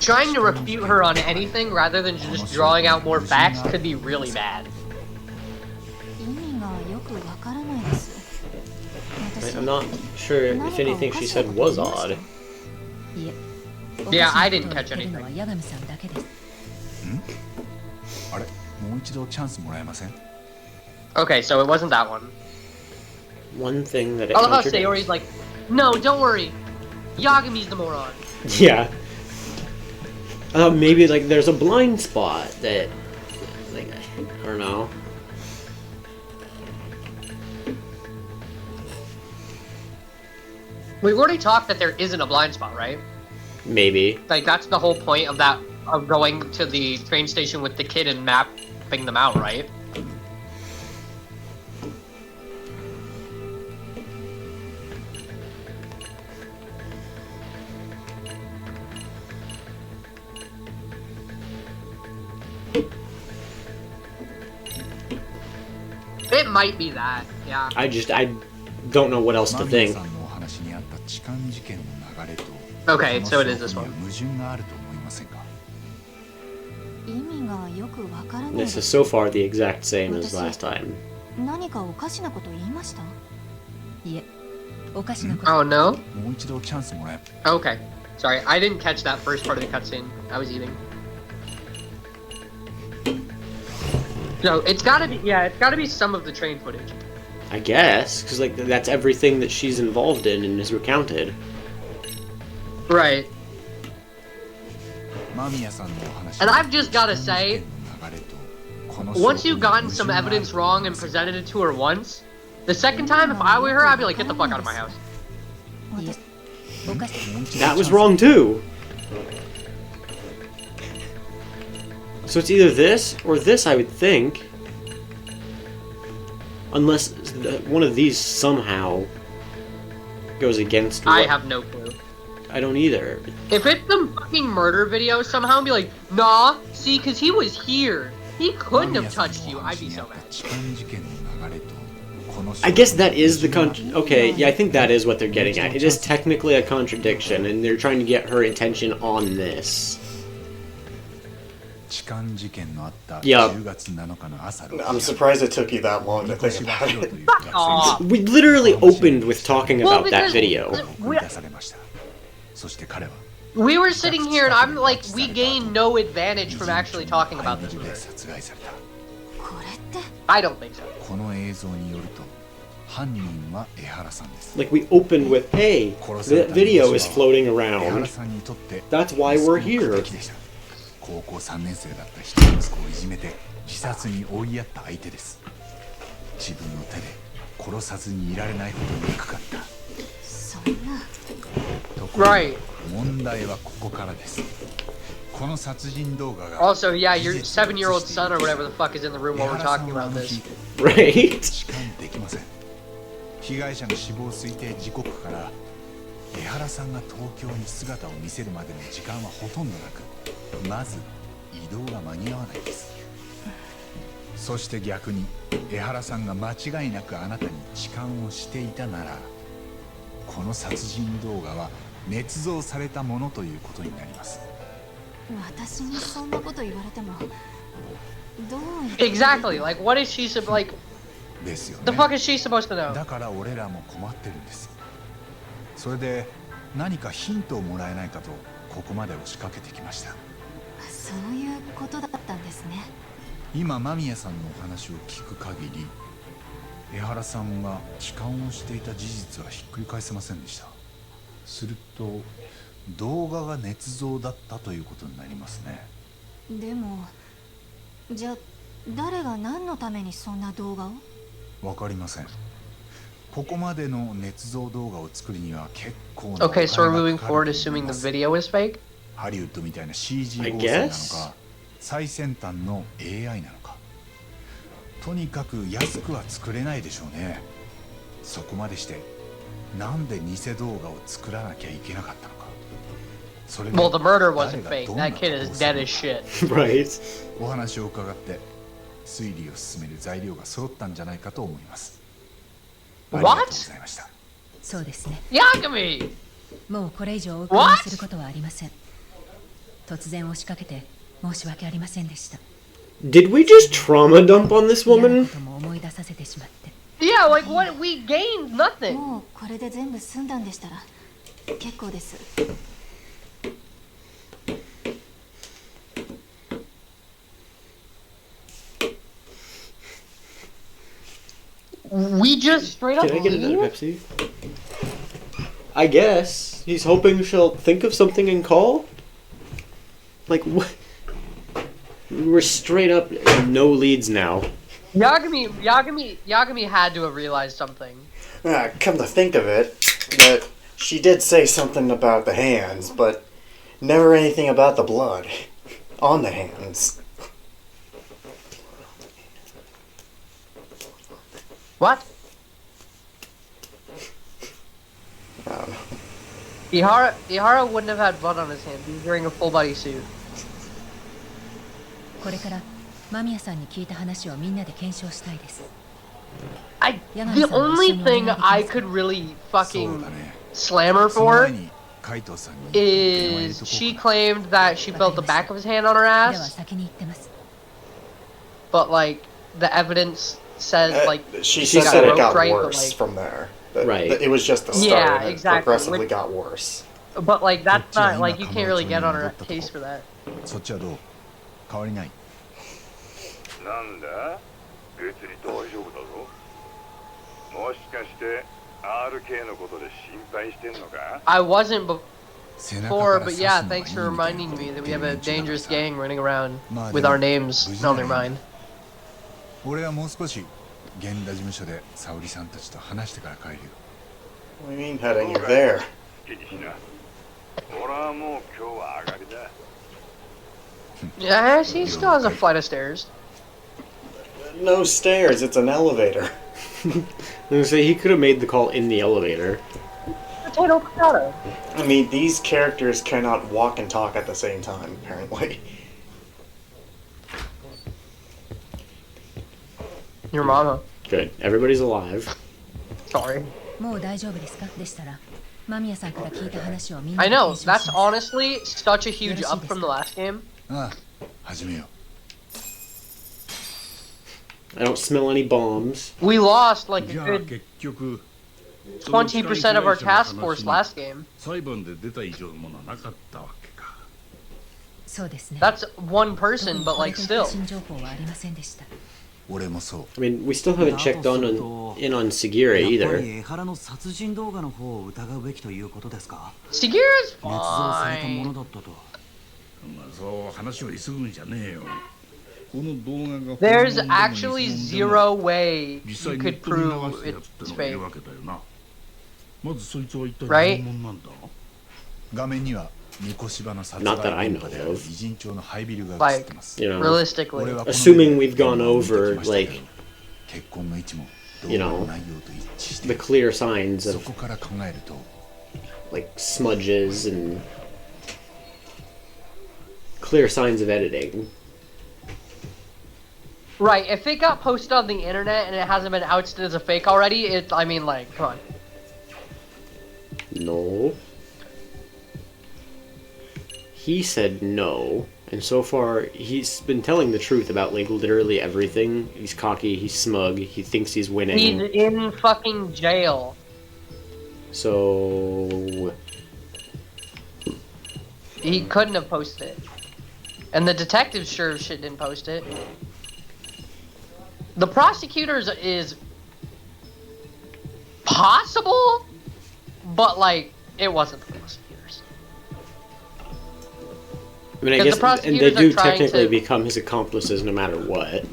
Trying to refute her on anything rather than just drawing out more facts could be really bad. I'm not sure if anything she said was odd. Yeah, I didn't catch anything. あれ、もう一度チャンスもらえません? Okay, so it wasn't that one. One thing that it I love how contradicts. Sayori's like, no, don't worry. Yagami's the moron. Yeah. Maybe like there's a blind spot that, like, I don't know. We've already talked that there isn't a blind spot, right? Maybe. Like, that's the whole point of of going to the train station with the kid and mapping them out, right? It might be that, yeah. I don't know what else to think. Okay, so it is this one. 意味がよくわからない This is so far the exact same as last time. 何かおかしなこと言いました？いえ、おかしなこと。 Oh no? もう一度チャンスもらえ。 Okay. Sorry, I didn't catch that first part of the cutscene. I was eating. No, it's gotta be, yeah, it's gotta be some of the train footage. I guess, because like that's everything that she's involved in and is recounted. Right. 間宮さんのお話。 And I've just gotta say, once you've gotten some evidence wrong and presented it to her once, the second time, if I were her, I'd be like, get the fuck out of my house. That was wrong too. So it's either this or this, I would think. Unless one of these somehow goes against what... I have no clue. I don't either. If it's some fucking murder video somehow and be like, nah, see, because he was here. He couldn't have touched you. I'd be so mad. I guess that is the okay, yeah, I think that is what they're getting at. It is technically a contradiction, and they're trying to get her attention on this. Yeah. I'm surprised it took you that long to think about it. We literally opened with talking about that video. We were sitting here and I'm like, we gain no advantage from actually talking about this movie. I don't think so. Like, we opened with, hey, the video is floating around. That's why we're here. 高校3年生だった一人息子をいじめて自殺に追いやった相手です。自分の手で殺さずにいられないほど憎かった。そんな。ところが問題はここからです。この殺人動画が Also, yeah, your 7-year-old son or whatever the fuck is in the room while we're talking about this. Right? 痴漢できません。被害者の死亡推定時刻から江原さんが東京に姿を見せるまでの時間はほとんどなく、まず移動が間に合わないです。そして逆に江原さんが間違いなくあなたに痴漢をしていたなら、この殺人動画は捏造されたものということになります。私にそんなこと言われてもどう Exactly, like what is she like ですよね。 The fuck is she supposed to know? だから俺らも困ってるんです。それで何かヒントをもらえないかとここまで押しかけてきました。そういうことだったんですね。今間宮さんのお話を聞く限り、江原さんが痴漢をしていた事実はひっくり返せませんでした。すると動画が捏造だったということになりますね。でもじゃあ誰が何のためにそんな動画を？わかりません。ここまでの捏造動画を作るには結構な。 Okay, so we're moving forward assuming the video is fake? ハリウッドみたいな CG 合成なのか、最先端の AI なのか。とにかく安くは作れないでしょうね。そこまでしてなんで偽動画を作らなきゃいけなかったのか。それで Well, the murder wasn't fake. That kid is dead as shit. Right. お話を伺って推理を進める材料が揃ったんじゃないかと思います。What? そうですね。Yagami! もうこれ以上お伺いすることはありません。突然押しかけて申し訳ありませんでした。 Did we just trauma dump on this woman? ことも思い出させてしまって。Yeah, like what? We gained nothing. もうこれで全部済んだんでしたら結構です。We just straight up Can I get another leave? Pepsi? I guess. He's hoping she'll think of something and call? Like, what? We're straight up no leads now. Yagami had to have realized something. Come to think of it, that she did say something about the hands, but never anything about the blood on the hands. What? I don't know. Ihara wouldn't have had blood on his hand. He was wearing a full body suit. これから間宮さんに聞いた話をみんなで検証したいです。 The only thing I could really fucking slam her for is she claimed that she felt the back of his hand on her ass, but like the evidence says like she got said it roped, got right? worse But, like, from there. Right. It was just the start, yeah, and it exactly. progressively got worse. But like that's not like you can't really get on her case for that. そっちはどう？変わりない？なんだ？別に大丈夫だぞ。もしかして RK のことで心配してんのか？ I wasn't before, but yeah, thanks for reminding me that we have a dangerous gang running around with our names on their mind. 俺はもう少し源田事務所で沙織さんたちと話してから帰るよ。What do you mean heading? You're there. 気にしな。俺はもう今日は上がりだ。 Yeah, she still has a flight of stairs. No stairs, it's an elevator. I was gonna say he could have made the call in the elevator. Potato, potato. I mean, these characters cannot walk and talk at the same time, apparently. Your mama. Good. Everybody's alive. Sorry. もう大丈夫ですかでしたら間宮さんから聞いた話をみんな I で know, 検証します that's honestly such a huge up from the last game. ああ、始めよう。 I don't smell any bombs. We lost like a じゃあ good 結局 20% of our task force last game. 裁判で出た以上のものはなかったわけか。そうですね That's one person, but like 特にこれ still. といった新情報はありませんでした 俺もそう。 I mean, we still haven't checked in on Segura やっぱ either. り江原の殺人動画の方を疑うべきということですか Segura's 捏造されたも fine. のだったとまあそう話を急ぐんじゃねえよ。この動画が There's actually zero way 実 you 際ネッ could トに流 prove したやつ it's ってのがい fake. るわけだよな。まずそいつは一体 Right? 何者なんだ？画面には三越場の殺 Not that I 害 know 現場である of. 偉人町の廃ビルが映っ Like, てます。 You know, realistically. assuming we've gone over like 結婚の位置も動 You 画 know, の内容と一致して the clear signs そ of こから考えると like smudges and clear signs of editing. Right, if it got posted on the internet and it hasn't been ousted as a fake already, I mean, like, come on. No. He said no, and so far he's been telling the truth about like literally everything. He's cocky, he's smug, he thinks he's winning. He's in fucking jail. So He couldn't have posted it. And the detectives sure as shit didn't post it. The prosecutors is possible, but like, it wasn't the prosecutors. I mean, I 'Cause guess, the prosecutors and they do are trying technically to- become his accomplices no matter what.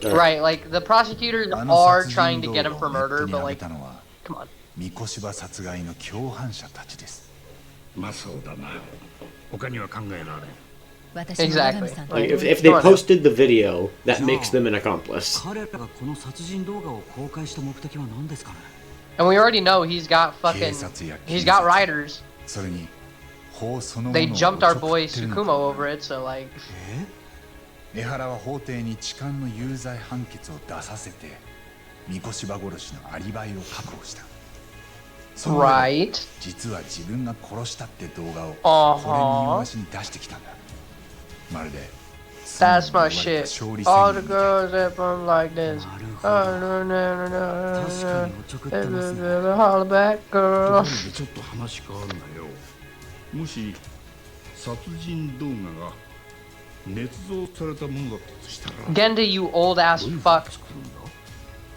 Right, like, the prosecutors あの are 殺 trying 人 to 動 get 画 him を for ネット murder, に but 上げ like, たのは come on. 三越場殺害の共犯者たちです。まあそうだな。他には考えられん。私も Exactly. 八神さんと Like, if they posted the video, that makes them an accomplice. 彼らがこの殺人動画を公開した目的は何ですかね And we already know he's got 警 fucking, 察や he's 警 got 察 riders. それに法そのも They のを jumped our おちょく boy ってるの Tsukumo か over it, so like, 江原は法廷に痴漢の有罪判決を出させて三越場殺しのアリバイを確保した。その上で right? 実は自分が殺したって動画をあはこれに弱しに出してきたんだ。まるで That's my 罪に shit. 勝利宣 All 言 the みたい girls that run like this. Oh, no, no, no, no. Holla back, とこ girl. ろでちょっと話変わるんだよ。もし殺人動画が捏造されたものだったとしたら、 Genda, you old ass どういう fuck. 作るんだ？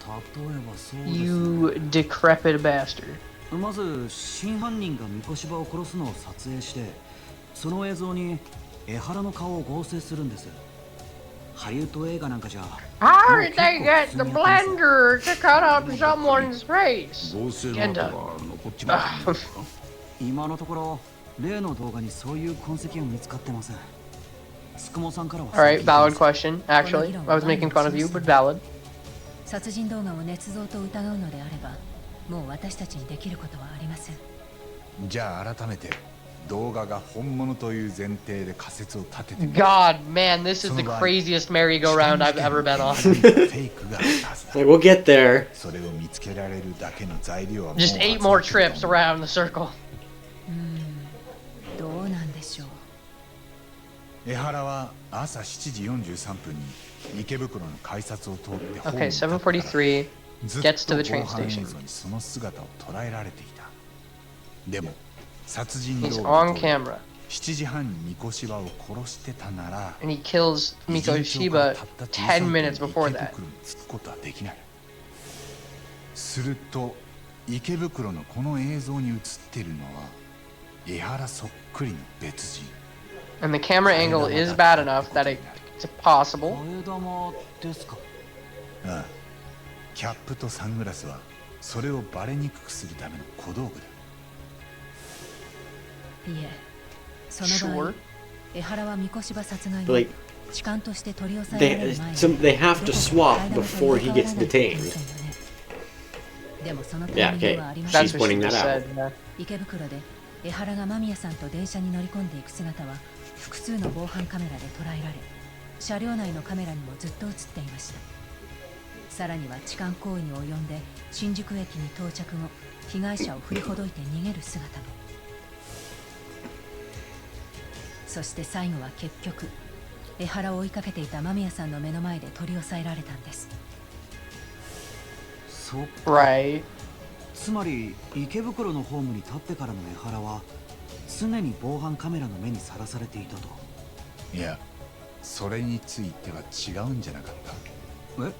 例えばそうですね You decrepit bastard. まず真犯人が三越場を殺すのを撮影してその映像に江原の顔を合成するんです。ハリウッド映画なんかじゃ How did they get the blender to cut up someone's face? 合成の跡 Genda. が残っちまったんですか？今のところ例の動画にそういう痕跡は見つかってません。つくもさんからは Alright, valid question. Actually, I was making fun of you, but valid. 殺人動画を捏造と疑うのであればもう私たちにできることはありませんじゃあ改めて動画が本物という前提で仮説を立ててみる。 God, man, this is the craziest merry-go-round I've ever been on. フェイクがあったはずだ。 Like, we'll get there. それを見つけられるだけの材料はもう Just 8 more trips around the circle. どうなんでしょう。江原は朝7時43分に池袋の改札を通ってホーム Okay, に立ったから7:43ずっ gets と to the 防 train 犯映 station. 像にその姿を捉えられていた。でも殺人 He's 動 on 画と camera 7時半に三越芝を殺してたなら and he kills 偉人 Miko 町から Shiba たった10 13 minutes 分で before 池 that. 袋に着くことはできない。すると池袋のこの映像に映っているのは江原そっくりの別人。 And the camera angle is bad enough that it's possible. 替え玉ですか。ああ、キャップとサングラスはそれをバレにくくするための小道具だ。いえ、その場合、江原は三越場殺害後、 Like, 痴漢として取り押さえられる前に they have to swap before he gets detained. でもそのタイ Yeah, ミング okay. はありま She's せん。 pointing that out. 池袋で江原が間宮さんと電車に乗り込んでいく姿は複数の防犯カメラで捉えられ、車両内のカメラにもずっと映っていました。さらには痴漢行為に及んで新宿駅に到着後、被害者を振りほどいて逃げる姿も。そして最後は結局江原を追いかけていた間宮さんの目の前で取り押さえられたんです。そっか。Right. つまり池袋のホームに立ってからの江原は常に防犯カメラの目にさらされていたと。いや、それについては違うんじゃなかった。え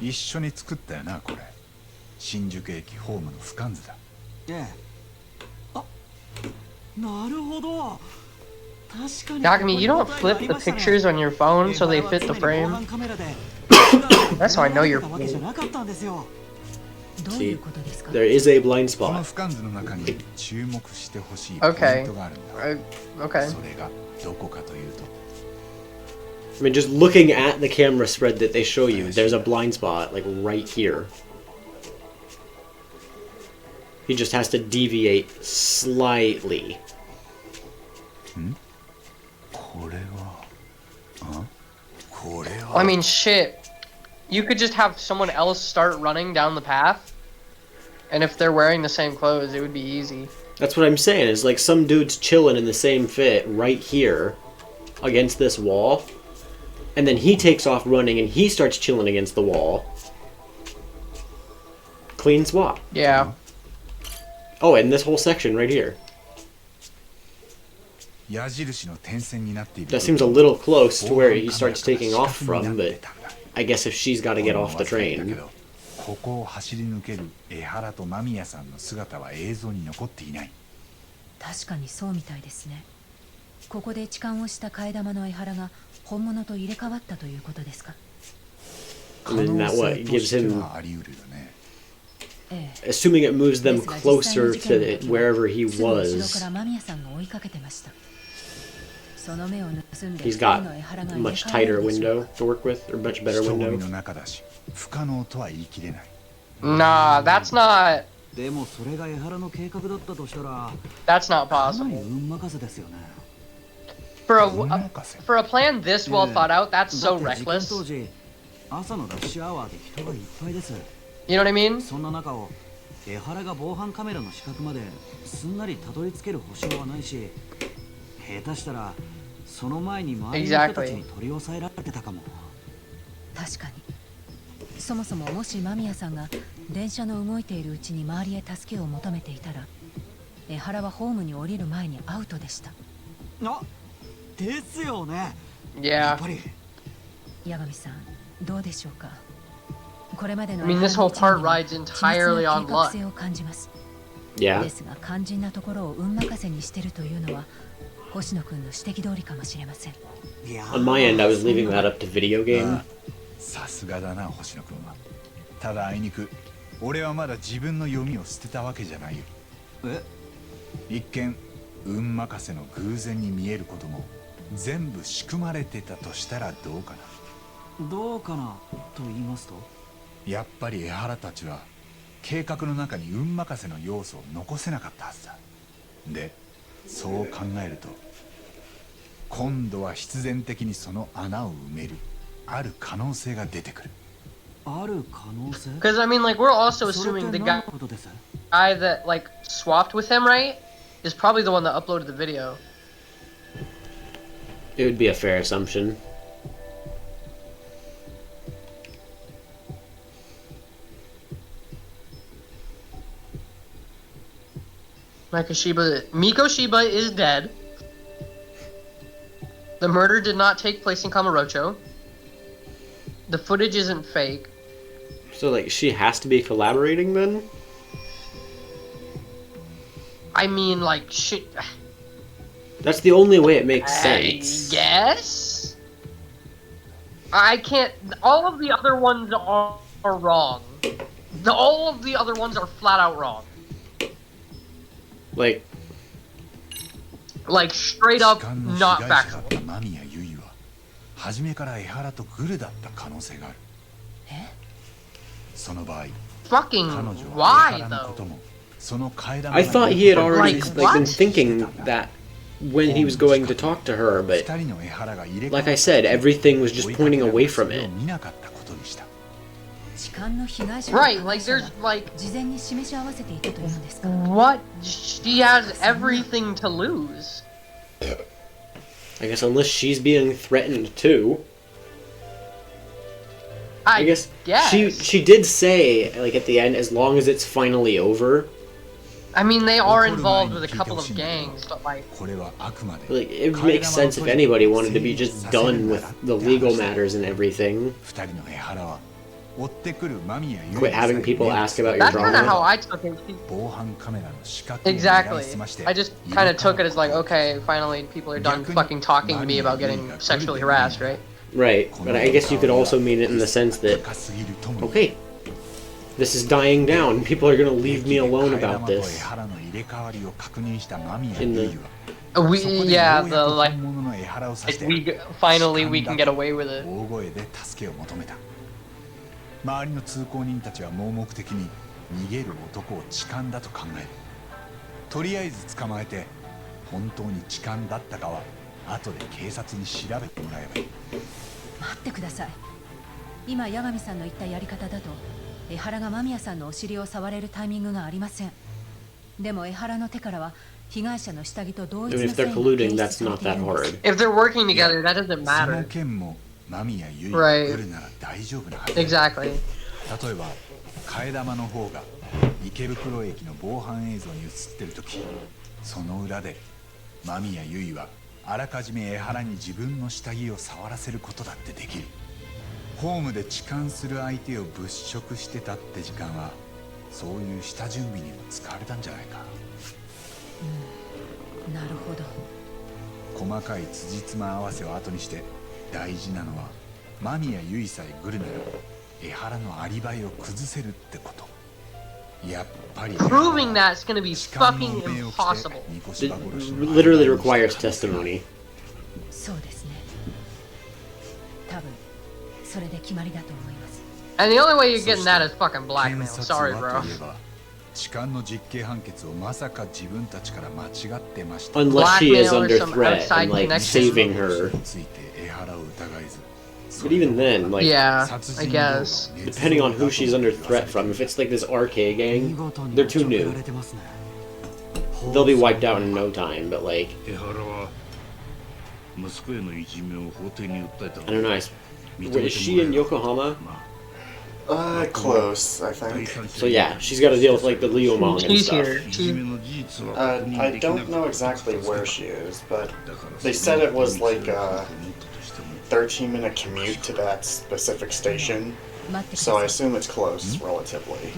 一緒に作ったよな、これ。新宿駅ホームの俯瞰図だ。ええ。あ、なるほど。確かに。 Yakami, you don't flip the pictures on your phone so they fit the frame. That's how I know you're. See, there is a blind この spot. 俯瞰図の中に注目してほしい Okay. ポイントがあるんだ。 Okay. それがどこかというと。I mean, just looking at the camera spread that they show you, there's a blind spot, like right here. He just has to deviate slightly. これは、これは。 I mean, shit. You could just have someone else start running down the path, and if they're wearing the same clothes, it would be easy. That's what I'm saying, is like some dude's chilling in the same fit right here against this wall, and then he takes off running and he starts chilling against the wall. Clean swap. Yeah. Oh, and this whole section right here. 矢印の点線になっている。 That seems a little close to where he starts taking off from, but I guess if she's got to get off the train. ここを走り抜ける江原と間宮さんの姿は映像に残っていない。確かにそうみたいですね。ここで痴漢をした替え玉の江原が本物と入れ替わったということですか。 And then that what gives him, あり得るよね。assuming it moves them closer to wherever he すぐ後ろか was. ら間宮さんが追いかけてました。その目を盗んで He's 二 got 人の江原が much 入れ替 tighter わるでしょう。 window to work with, or much better 人混み window. の中だし、不可能とは言い切れない。 Nah, that's not. でもそれが江原の計画だったとしたら、 That's not かなり possible. 運任せですよね。 For a plan this well thought out, that's so だって事件 reckless. 当時、朝のラッシュアワーで人がいっぱいです。 You know what I mean? そんな中を江原が防犯カメラの死角まですんなりたどり着ける保証はないし、下手したらその前に周りの人たちに取り押さえられてたかも。確かに。そもそももし間宮さんが電車の動いているうちに周りへ助けを求めていたら、江原はホームに降りる前にアウトでした。あ、ですよね。 Yeah. やっぱり。八神さん、どうでしょうか。これまでの I mean, this whole part rides entirely on 緻密な luck. 計画性を感じます。 Yeah. ですが肝心なところを運任せにしてるというのは星野くんの指摘通りかもしれません。 On my end, I was leaving that up to video game. さすがだな、星野君は。ただあいにく、俺はまだ自分の読みを捨てたわけじゃないよ。一見、運任せの偶然に見えることも全部仕組まれてたとしたらどうかな。どうかなと言いますと、やっぱり江原たちは計画の中に運任せの要素を残せなかったはずだ。で、そう考えると今度は必然的にその穴を埋めるある可能性が出てくる。ある可能性? Because I mean, like, we're also assuming the guy that like swapped with him, right, is probably the one that uploaded the video. It would be a fair assumption. Miko Shiba is dead. The murder did not take place in Kamurocho. The footage isn't fake. So, like, she has to be collaborating then? I mean, like, shit. That's the only way it makes sense. Yes? I can't. All of the other ones are wrong. All of the other ones are flat out wrong. Like straight up not factual. 間宮結衣は初めから江原とグルだった可能性がある。その場合、 Fucking why though? I thought he had already been thinking that when he was going to talk to her, but like I said, everything was just pointing away from it. Right, like there's like what? She has everything to lose. I guess unless she's being threatened too. I guess she did say, like, at the end, as long as it's finally over. I mean, they are involved with a couple of gangs, but like it makes sense if anybody wanted to be just done with the legal matters and everything. Quit having people ask about your drama. That's kind of how I took it. Exactly. I just kind of took it as like, okay, finally people are done fucking talking to me about getting sexually harassed, right? Right, but I guess you could also mean it in the sense that, okay, this is dying down. People are gonna leave me alone about this. In the we finally we can get away with it. 周りの通行人たちは盲目的に逃げる男を痴漢だと考える。とりあえず捕まえて本当に痴漢だったかは後で警察に調べてもらえばいい。待ってください。今八神さんの言ったやり方だと江原が間宮さんのお尻を触れるタイミングがありません。でも江原の手からは被害者の下着と同一の if they're colluding, that's not that hard. If they're working together, that doesn't matter. その件も間宮結衣が来るなら大丈夫なはず。Exactly. 例えば替え玉の方が池袋駅の防犯映像に映ってる時、その裏で間宮結衣はあらかじめ江原に自分の下着を触らせることだってできる。ホームで痴漢する相手を物色してたって時間はそういう下準備にも使われたんじゃないか。なるほど。細かい辻褄合わせを後にして大事なのは間宮結衣さえグルなら江原のアリバイを崩せるってこと。やっぱり Proving that's gonna be fucking impossible. It literally requires testimony. そうですね。多分それで決まりだと思います。And the only way you're getting that is fucking blackmail. Sorry, bro. 痴漢の実刑判決をまさか自分たちから間違ってました。 Unless she is under threat and like saving her. But even then, like, yeah, I guess. Depending on who she's under threat from, if it's like this RK gang, they're too new. They'll be wiped out in no time, but like, I don't know, is she in Yokohama? Close, I think. So yeah, she's got to deal with like the Liumang and stuff. I don't know exactly where she is, but they said it was like a 13-minute commute to that specific station. So I assume it's close, relatively.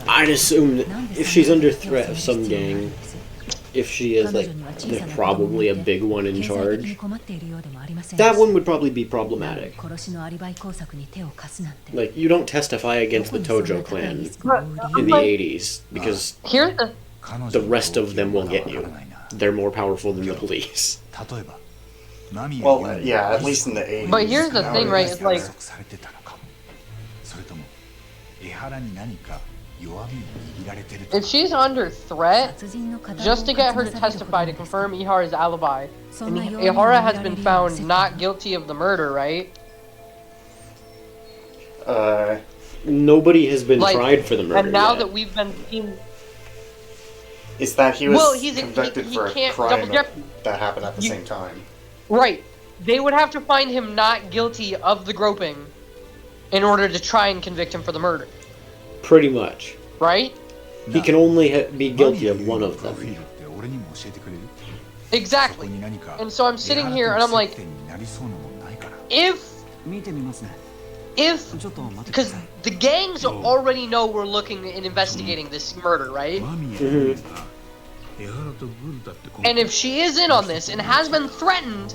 I'd assume that if she's under threat of some gang, if she is like probably a big one in charge, that one would probably be problematic. Like, you don't testify against the Tojo clan in the 80s because the rest of them will get you. They're more powerful than the police. Well, yeah, at least in the 80s. But here's the thing, right? It's like If she's under threat, just to get her to testify to confirm Ihara's alibi, and Ihara has been found not guilty of the murder, right? Nobody has been tried for the murder and now yet. that we've been seen... Is that he was he's convicted he for a can't crime double jeopardy. that happened at the same time? Right. They would have to find him not guilty of the groping in order to try and convict him for the murder. Pretty much. Right? He can only be guilty of one of them. Exactly. And so I'm sitting here and I'm like, if, because the gangs already know we're looking and investigating this murder, right? And if she is in on this and has been threatened,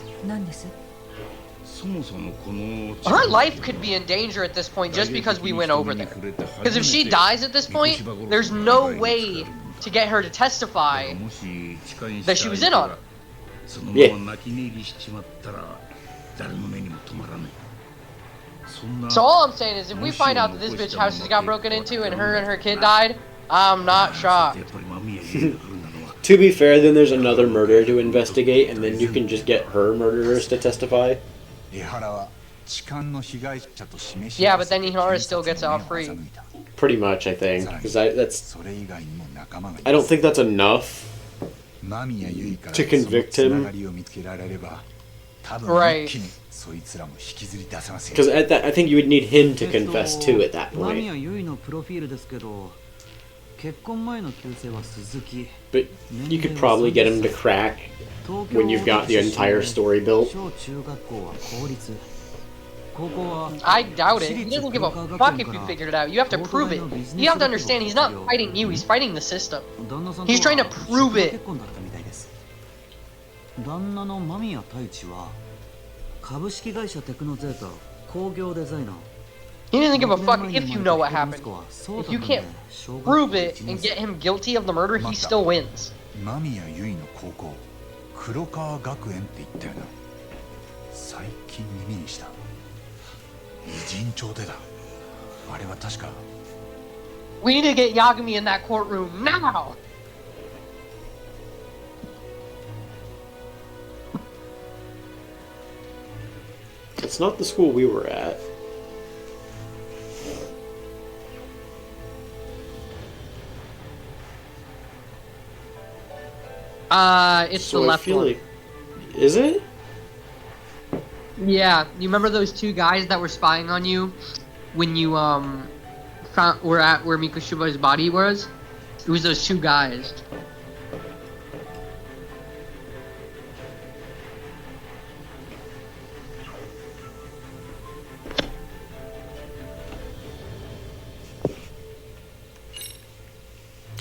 her life could be in danger at this point just because we went over there. Because if she dies at this point, there's no way to get her to testify that she was in on it. Yeah. So all I'm saying is if we find out that this bitch house just got broken into and her kid died, I'm not shocked. To be fair, then there's another murder to investigate, and then you can just get her murderers to testify. Yeah, but then Ihara still gets off free. Pretty much, I think, because I don't think that's enough to convict him. Right. Because at that, I think you would need him to confess too at that point. But you could probably get him to crack when you've got the entire story built. I doubt it. He doesn't give a fuck if you figured it out. You have to prove it. You have to understand he's not fighting you, he's fighting the system. He's trying to prove it. He doesn't give a fuck if you know what happened. If you can't prove it and get him guilty of the murder, he still wins. 間宮結衣の高校黒川学園って言ったよな。最近耳にした偉人帳でだ。あれは確か We need to get Yagami in that courtroom now! It's not the school we were at. It's So the I left feel one. like, is it? Yeah, you remember those two guys that were spying on you when you were at where Mikushiba's body was? It was those two guys.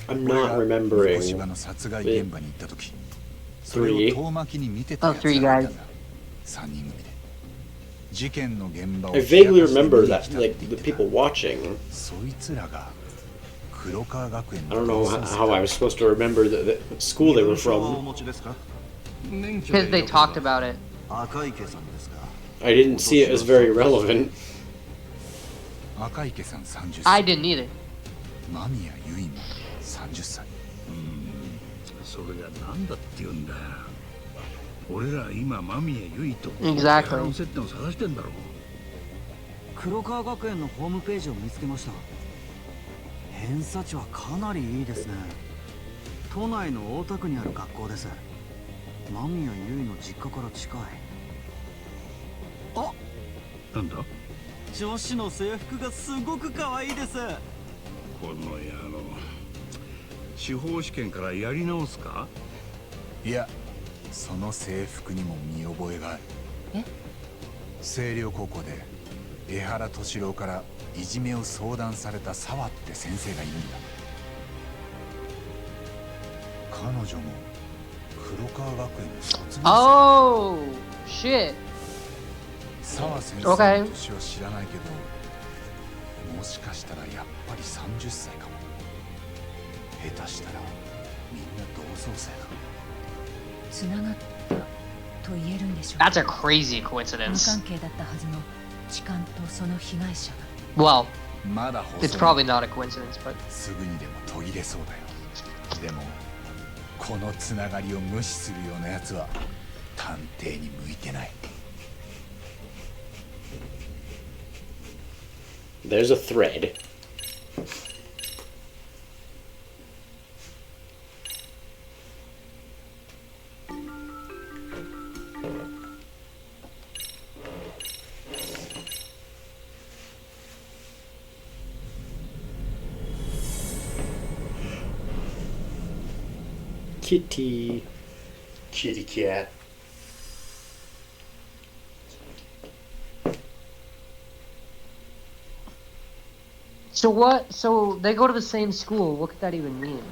I'm not remembering. 小芝の殺害現場に行った時、それを Three. 遠巻きに見てたやつ three が guys. いたんだ。3人組で。事件の現場を I vaguely remember that, like, the people watching. そいつらが黒川学園 I の don't know how I was supposed to remember the school they were from. Because they talked about it. I didn't see it as very relevant. 赤池さん30歳。 I didn't either. 間宮結衣も30歳。それが何だって言うんだ。俺ら今間宮結衣と Exactly. の接点を探してんだろう。黒川学園のホームページを見つけました。偏差値はかなりいいですね。都内の大田区にある学校です。間宮結衣の実家から近い。あ、なんだ？女子の制服がすごく可愛いです。この野郎。司法試験からやり直すか？いや、その制服にも見覚えがある。え？星稜高校で江原敏郎からいじめを相談された沢って先生がいるんだ。彼女も黒川学園の卒業生。Oh, shit. 沢先生 Okay. の年は知らないけど、もしかしたらやっぱり30歳かも。下手したらみんな同窓生だ。つながったと言えるんでしょう。 That's a crazy 無 coincidence. 関係だったはずの痴漢とその被害者が。 Well, まだ細い。 It's probably not a coincidence, but すぐにでも途切れそうだよ。でもこのつながりを無視するようなやつは探偵に向いてない。 There's a thread. Kitty. Kitty cat. so what? So they go to the same school. What could that even mean?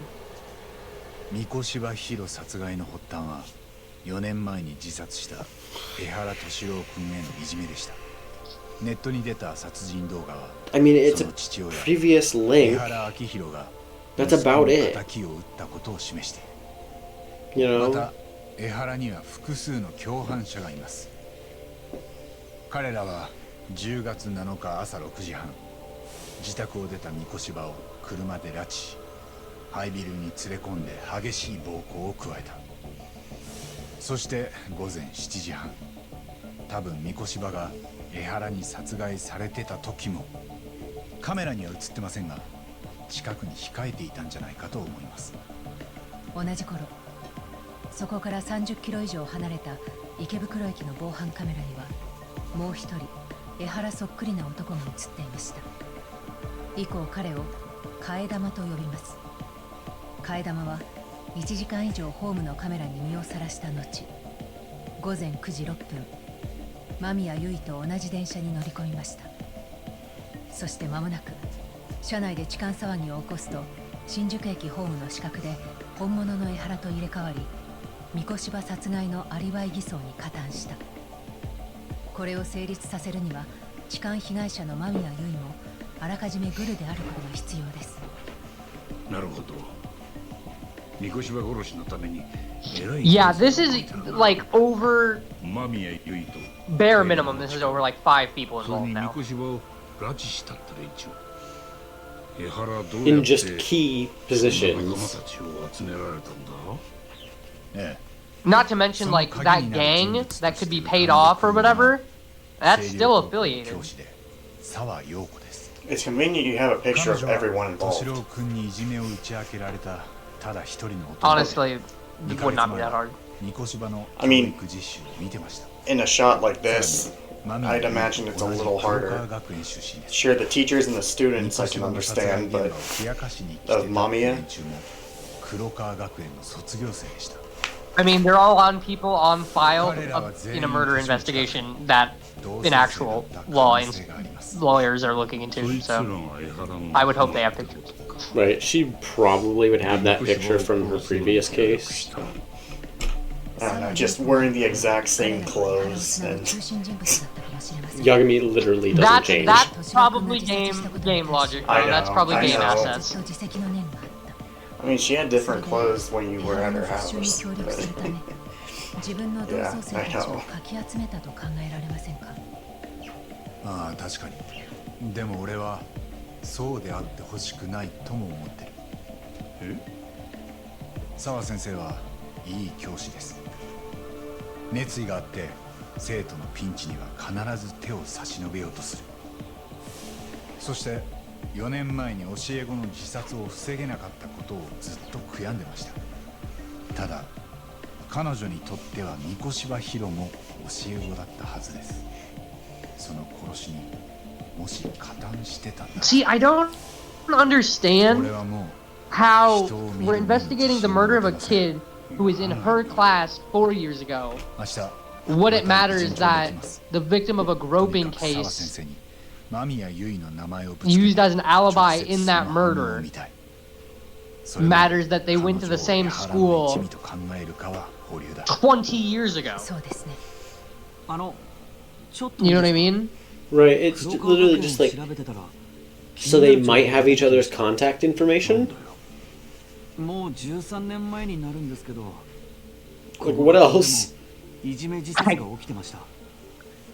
三越柴弘殺害の発端は4年前に自殺した江原敏郎君へのいじめでした。ネットに出た殺人動画は I mean, it's そ a の父親 previous 江 link. 原明宏が That's about 息子 it. の仇を撃ったことを示してい You る。 know? また江原には複数の共犯者がいます。彼らは10月7日朝6時半、自宅を出た三越柴を車で拉致し、廃ビルに連れ込んで激しい暴行を加えた。そして午前7時半、多分三越柴が江原に殺害されてた時もカメラには映ってませんが、近くに控えていたんじゃないかと思います。同じ頃、そこから30キロ以上離れた池袋駅の防犯カメラにはもう一人江原そっくりな男が映っていました。以降彼を替え玉と呼びます。替え玉は1時間以上ホームのカメラに身をさらした後、午前9時6分、間宮結衣と同じ電車に乗り込みました。そして間もなく車内で痴漢騒ぎを起こすと、新宿駅ホームの死角で本物の江原と入れ替わり、三越柴殺害のアリバイ偽装に加担した。これを成立させるには、痴漢被害者の間宮結衣もあらかじめグルであることが必要です。なるほど。三越柴殺しのために偉い。Yeah, this is like over 間宮結衣と bare minimum. This is over like 5 people それ involved に now. 三越柴を拉致したって連中。江原はどう In やって just key そんな仲間 positions. たちを集められたんだ。ええ、 Not to mention like that gang that could be paid off or whatever. That's still affiliated. 教師で沢陽子です。 It's convenient you have a picture of everyone 敏 involved. 郎君にいじめを打ち明けられたただ一人の男で Honestly, it 2 would ヶ not 月 be 前 that hard. 三越柴の I 教 mean- 育実習を見てました。 In a shot like this, 間宮 I'd 結 imagine 衣 it's と a 同じ little 黒 harder. 川学園出身です。 Sure, the teachers and the 三 students 越 I 柴 can の殺害 understand, 現場を but 冷やかしに来て of た Mamiya? 連中も黒川学園の卒業生でした。 I mean, they're all on people on file 彼らは of, 全 in 員 a murder 年上 investigation that 同 an 性性 actual だった可 law 能性があります。 lawyers are looking into. そいつら So が江原の I would hope they have pictures. Right, she probably would have that picture from her previous case. I don't know, just wearing the exact same 彼らが江原を clothes つなぐ and 中心人物だったかもしれません。 Yagami literally doesn't That's change. that's probably game logic. I That's know, probably I game know. assets. ずっと自責の念があった。 I mean, she had different clothes when you 江 were 原 at の her 復讐に house. 協力するため、 But 自分の同窓生 Yeah, I たちを know. かき集めたと考えられませんか。ああ、確かに。でも俺はそうであってほしくないとも思ってる。澤先生はいい教師です。熱意があって生徒のピンチには必ず手を差し伸べようとする。そして4年前に教え子の自殺を防げなかったことをずっと悔やんでました。ただ彼女にとっては三越柴弘も教え子だったはずです。その殺しにもし加担してたんだ。 See, I don't understand 俺はもう how 人を見 we're る目に investigating the murder of a kid who was in her class 4 years ago. 明日 What it また matters 一 is 日を that 持ちます the victim of a とに groping かく澤 case 先生に間宮結衣の名前をぶつけて used as an alibi 直接 in そ that の反応を murder 見たい。それは matters that they went to the 彼 same 女を江原の一 school 味と考えるかは保留だ。 20 years ago. そうですね。ちょっと You know what I mean? Right, it's 黒川 literally 学園 just like 調べてたら so they might have each other's contact information. もう13年前になるんですけど、 Like what else? いじめ自殺が起きてました。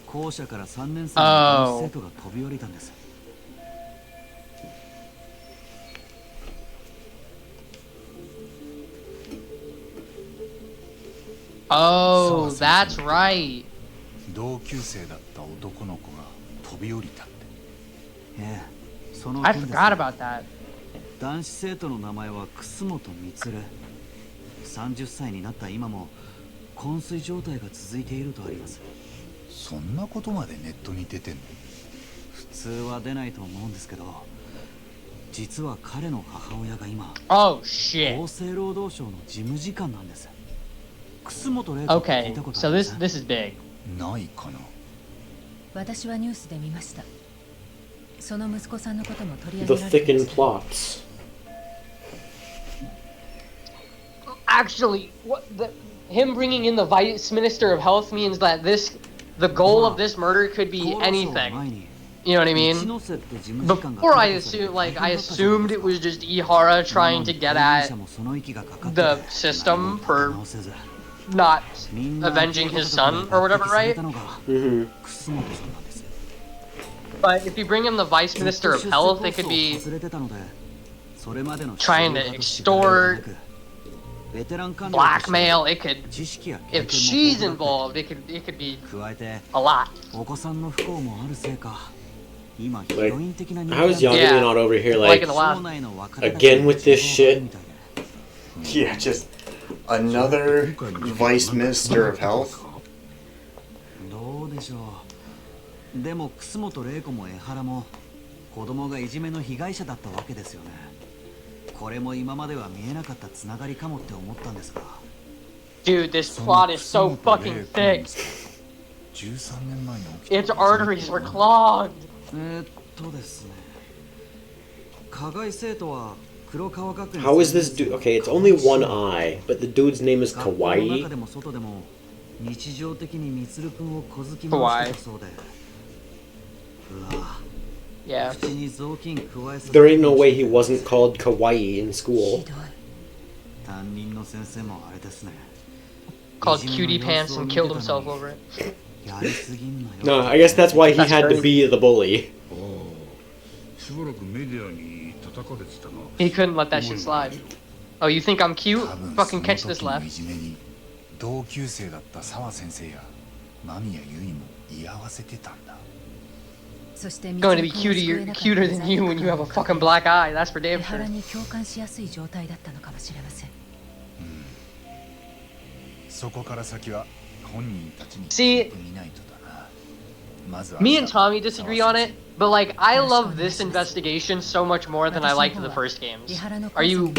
校舎から3年生の男子生徒が飛び降りたんです。Oh, that's right. 同級生だった男の子が飛び降りたって。ええ、その I 件です。 forgot about that. 男子生徒の名前は楠本充。30歳になった今も昏睡状態が続いているとあります。そんなことまでネットに出てんの？普通は出ないと思うんですけど、実は彼の母親が今、Oh shit. 厚生労働省の事務次官なんです。楠本玲子って聞い Okay, たこと so ありま this す？ this is big. ないかな。私はニュースで見ました。その息子さんのことも取り上 The げられて thickened ました。 plots. Actually, what the him bringing in the vice minister of health means that the goal of this murder could be anything. You know what I mean? Before I assumed it was just Ihara trying to get at the system for not avenging his son or whatever, right? But if you bring him the vice minister of health, it could be trying to extort, blackmail. It could, if she's involved, it could be a lot. Like, how's Yagami not over here like, again with this shit? Yeah, just another vice minister of health. どうでしょう。でも楠本玲子も江原も子供がいじめの被害者だったわけですよね。これも今までは見えなかったつながりかもって思ったんですが。Dude, this plot is so fucking thick. Its arteries were clogged. ですね。加害生徒は黒川学園。 How is this dude? Okay, it's only one eye, but the dude's name is Kawaii. 中でも外でも日常的にみつるくんを小突き回してたそうで。うわ。Yeah. There ain't no way he wasn't called Kawaii in school. 担任の先生もあれですね。 Called Cutie Pants and killed himself over it. No, I guess that's why he had to be the bully. He couldn't let that shit slide. Oh, you think I'm cute? Fucking catch this left. 同級生だった澤先生や間宮優衣も居合わせてたんだ。 Going to be cuter than you when you have a fucking black eye. That's for damn 江 sure. 原に共感しやすい状態だったのかもしれません。そこから先は本人たちに See, me and Tommy disagree on it, but like I love this investigation so much more than I liked the first games. Are you?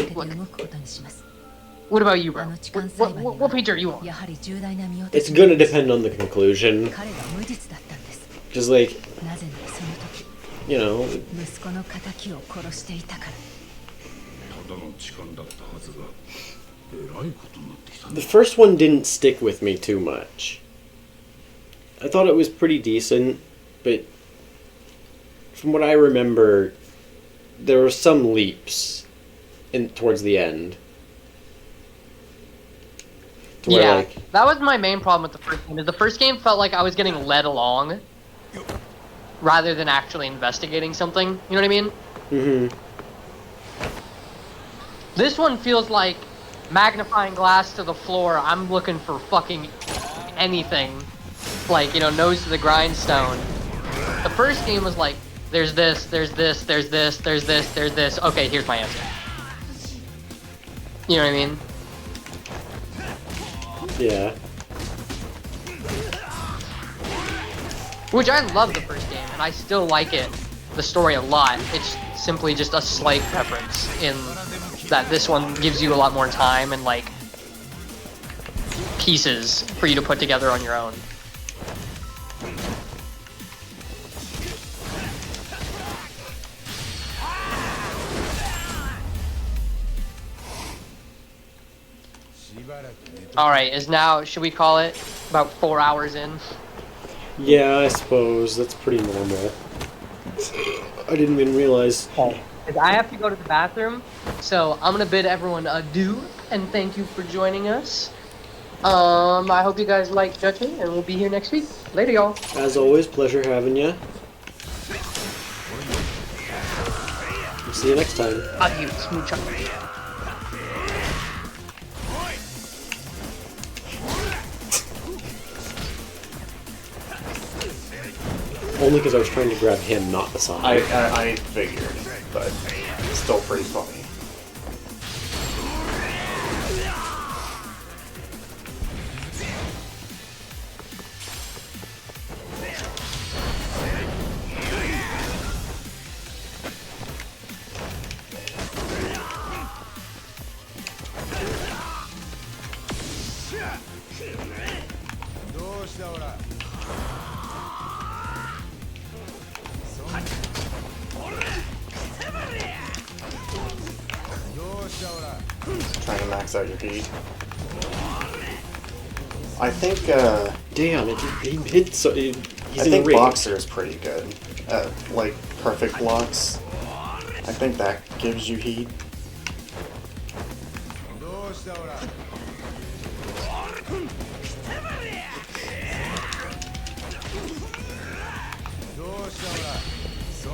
What about you, bro? What page are you on? It's gonna depend on the conclusion. Just like, you know. 息子の仇を殺していたから。 The first one didn't stick with me too much. I thought it was pretty decent, but from what I remember, there were some leaps towards the end. Yeah, that was my main problem with the first game. Is the first game felt like I was getting led along rather than actually investigating something. You know what I mean? Mm-hmm. This one feels like magnifying glass to the floor. I'm looking for fucking anything. Like, you know, nose to the grindstone. The first game was like, there's this, there's this, there's this, there's this, there's this. Okay, here's my answer. You know what I mean? Yeah. Which I love the first game, and I still like it, the story a lot. It's simply just a slight preference in that this one gives you a lot more time and like pieces for you to put together on your own. Alright, should we call it about 4 hours in? Yeah, I suppose. That's pretty normal. I didn't even realize. I have to go to the bathroom, so I'm gonna bid everyone adieu, and thank you for joining us. I hope you guys like Judgement, and we'll be here next week. Later, y'all. As always, pleasure having you. See you next time. Adios, muchachos. Only because I was trying to grab him, not the side. I figured, but still pretty funny. Trying to max out your heat. I think, damn, it hit so... he's I in think the ring. Boxer is pretty good. Like, perfect blocks. I think that gives you heat.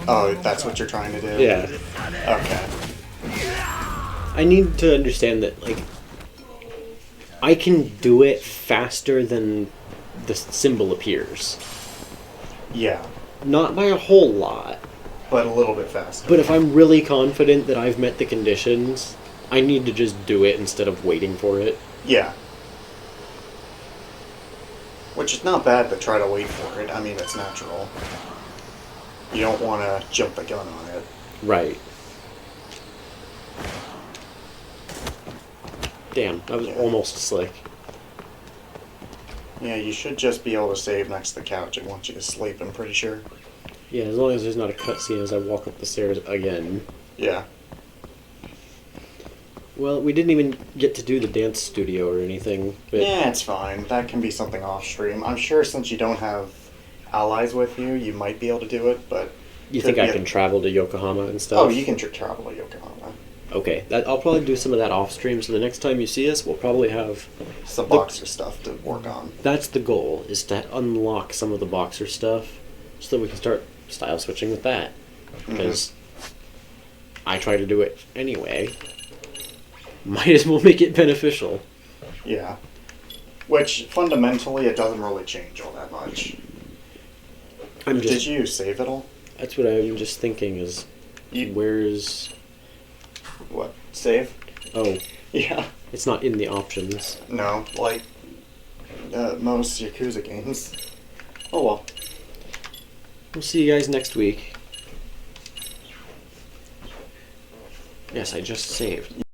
Oh, that's what you're trying to do? Yeah. Okay. I need to understand that, like, I can do it faster than the symbol appears. Yeah. Not by a whole lot. But a little bit faster. But if I'm really confident that I've met the conditions, I need to just do it instead of waiting for it. Yeah. Which is not bad to try to wait for it. I mean, it's natural. You don't want to jump the gun on it. Right. Damn, that was almost slick. Yeah, you should just be able to save next to the couch. It wants you to sleep, I'm pretty sure. Yeah, as long as there's not a cutscene as I walk up the stairs again. Yeah. Well, we didn't even get to do the dance studio or anything. But Yeah, it's fine. That can be something off stream. I'm sure since you don't have allies with you, you might be able to do it, but... You think I can travel to Yokohama and stuff? Oh, you can travel to Yokohama. Okay, I'll probably do some of that off stream, so the next time you see us, we'll probably have... Some Boxer stuff to work on. That's the goal, is to unlock some of the Boxer stuff, so that we can start style switching with that. Because I try to do it anyway. Might as well make it beneficial. Yeah. Which, fundamentally, it doesn't really change all that much. Did you save it all? That's what I'm just thinking is... Where's... What? Save? Oh. Yeah. It's not in the options. No, like most Yakuza games. Oh well. We'll see you guys next week. Yes, I just saved.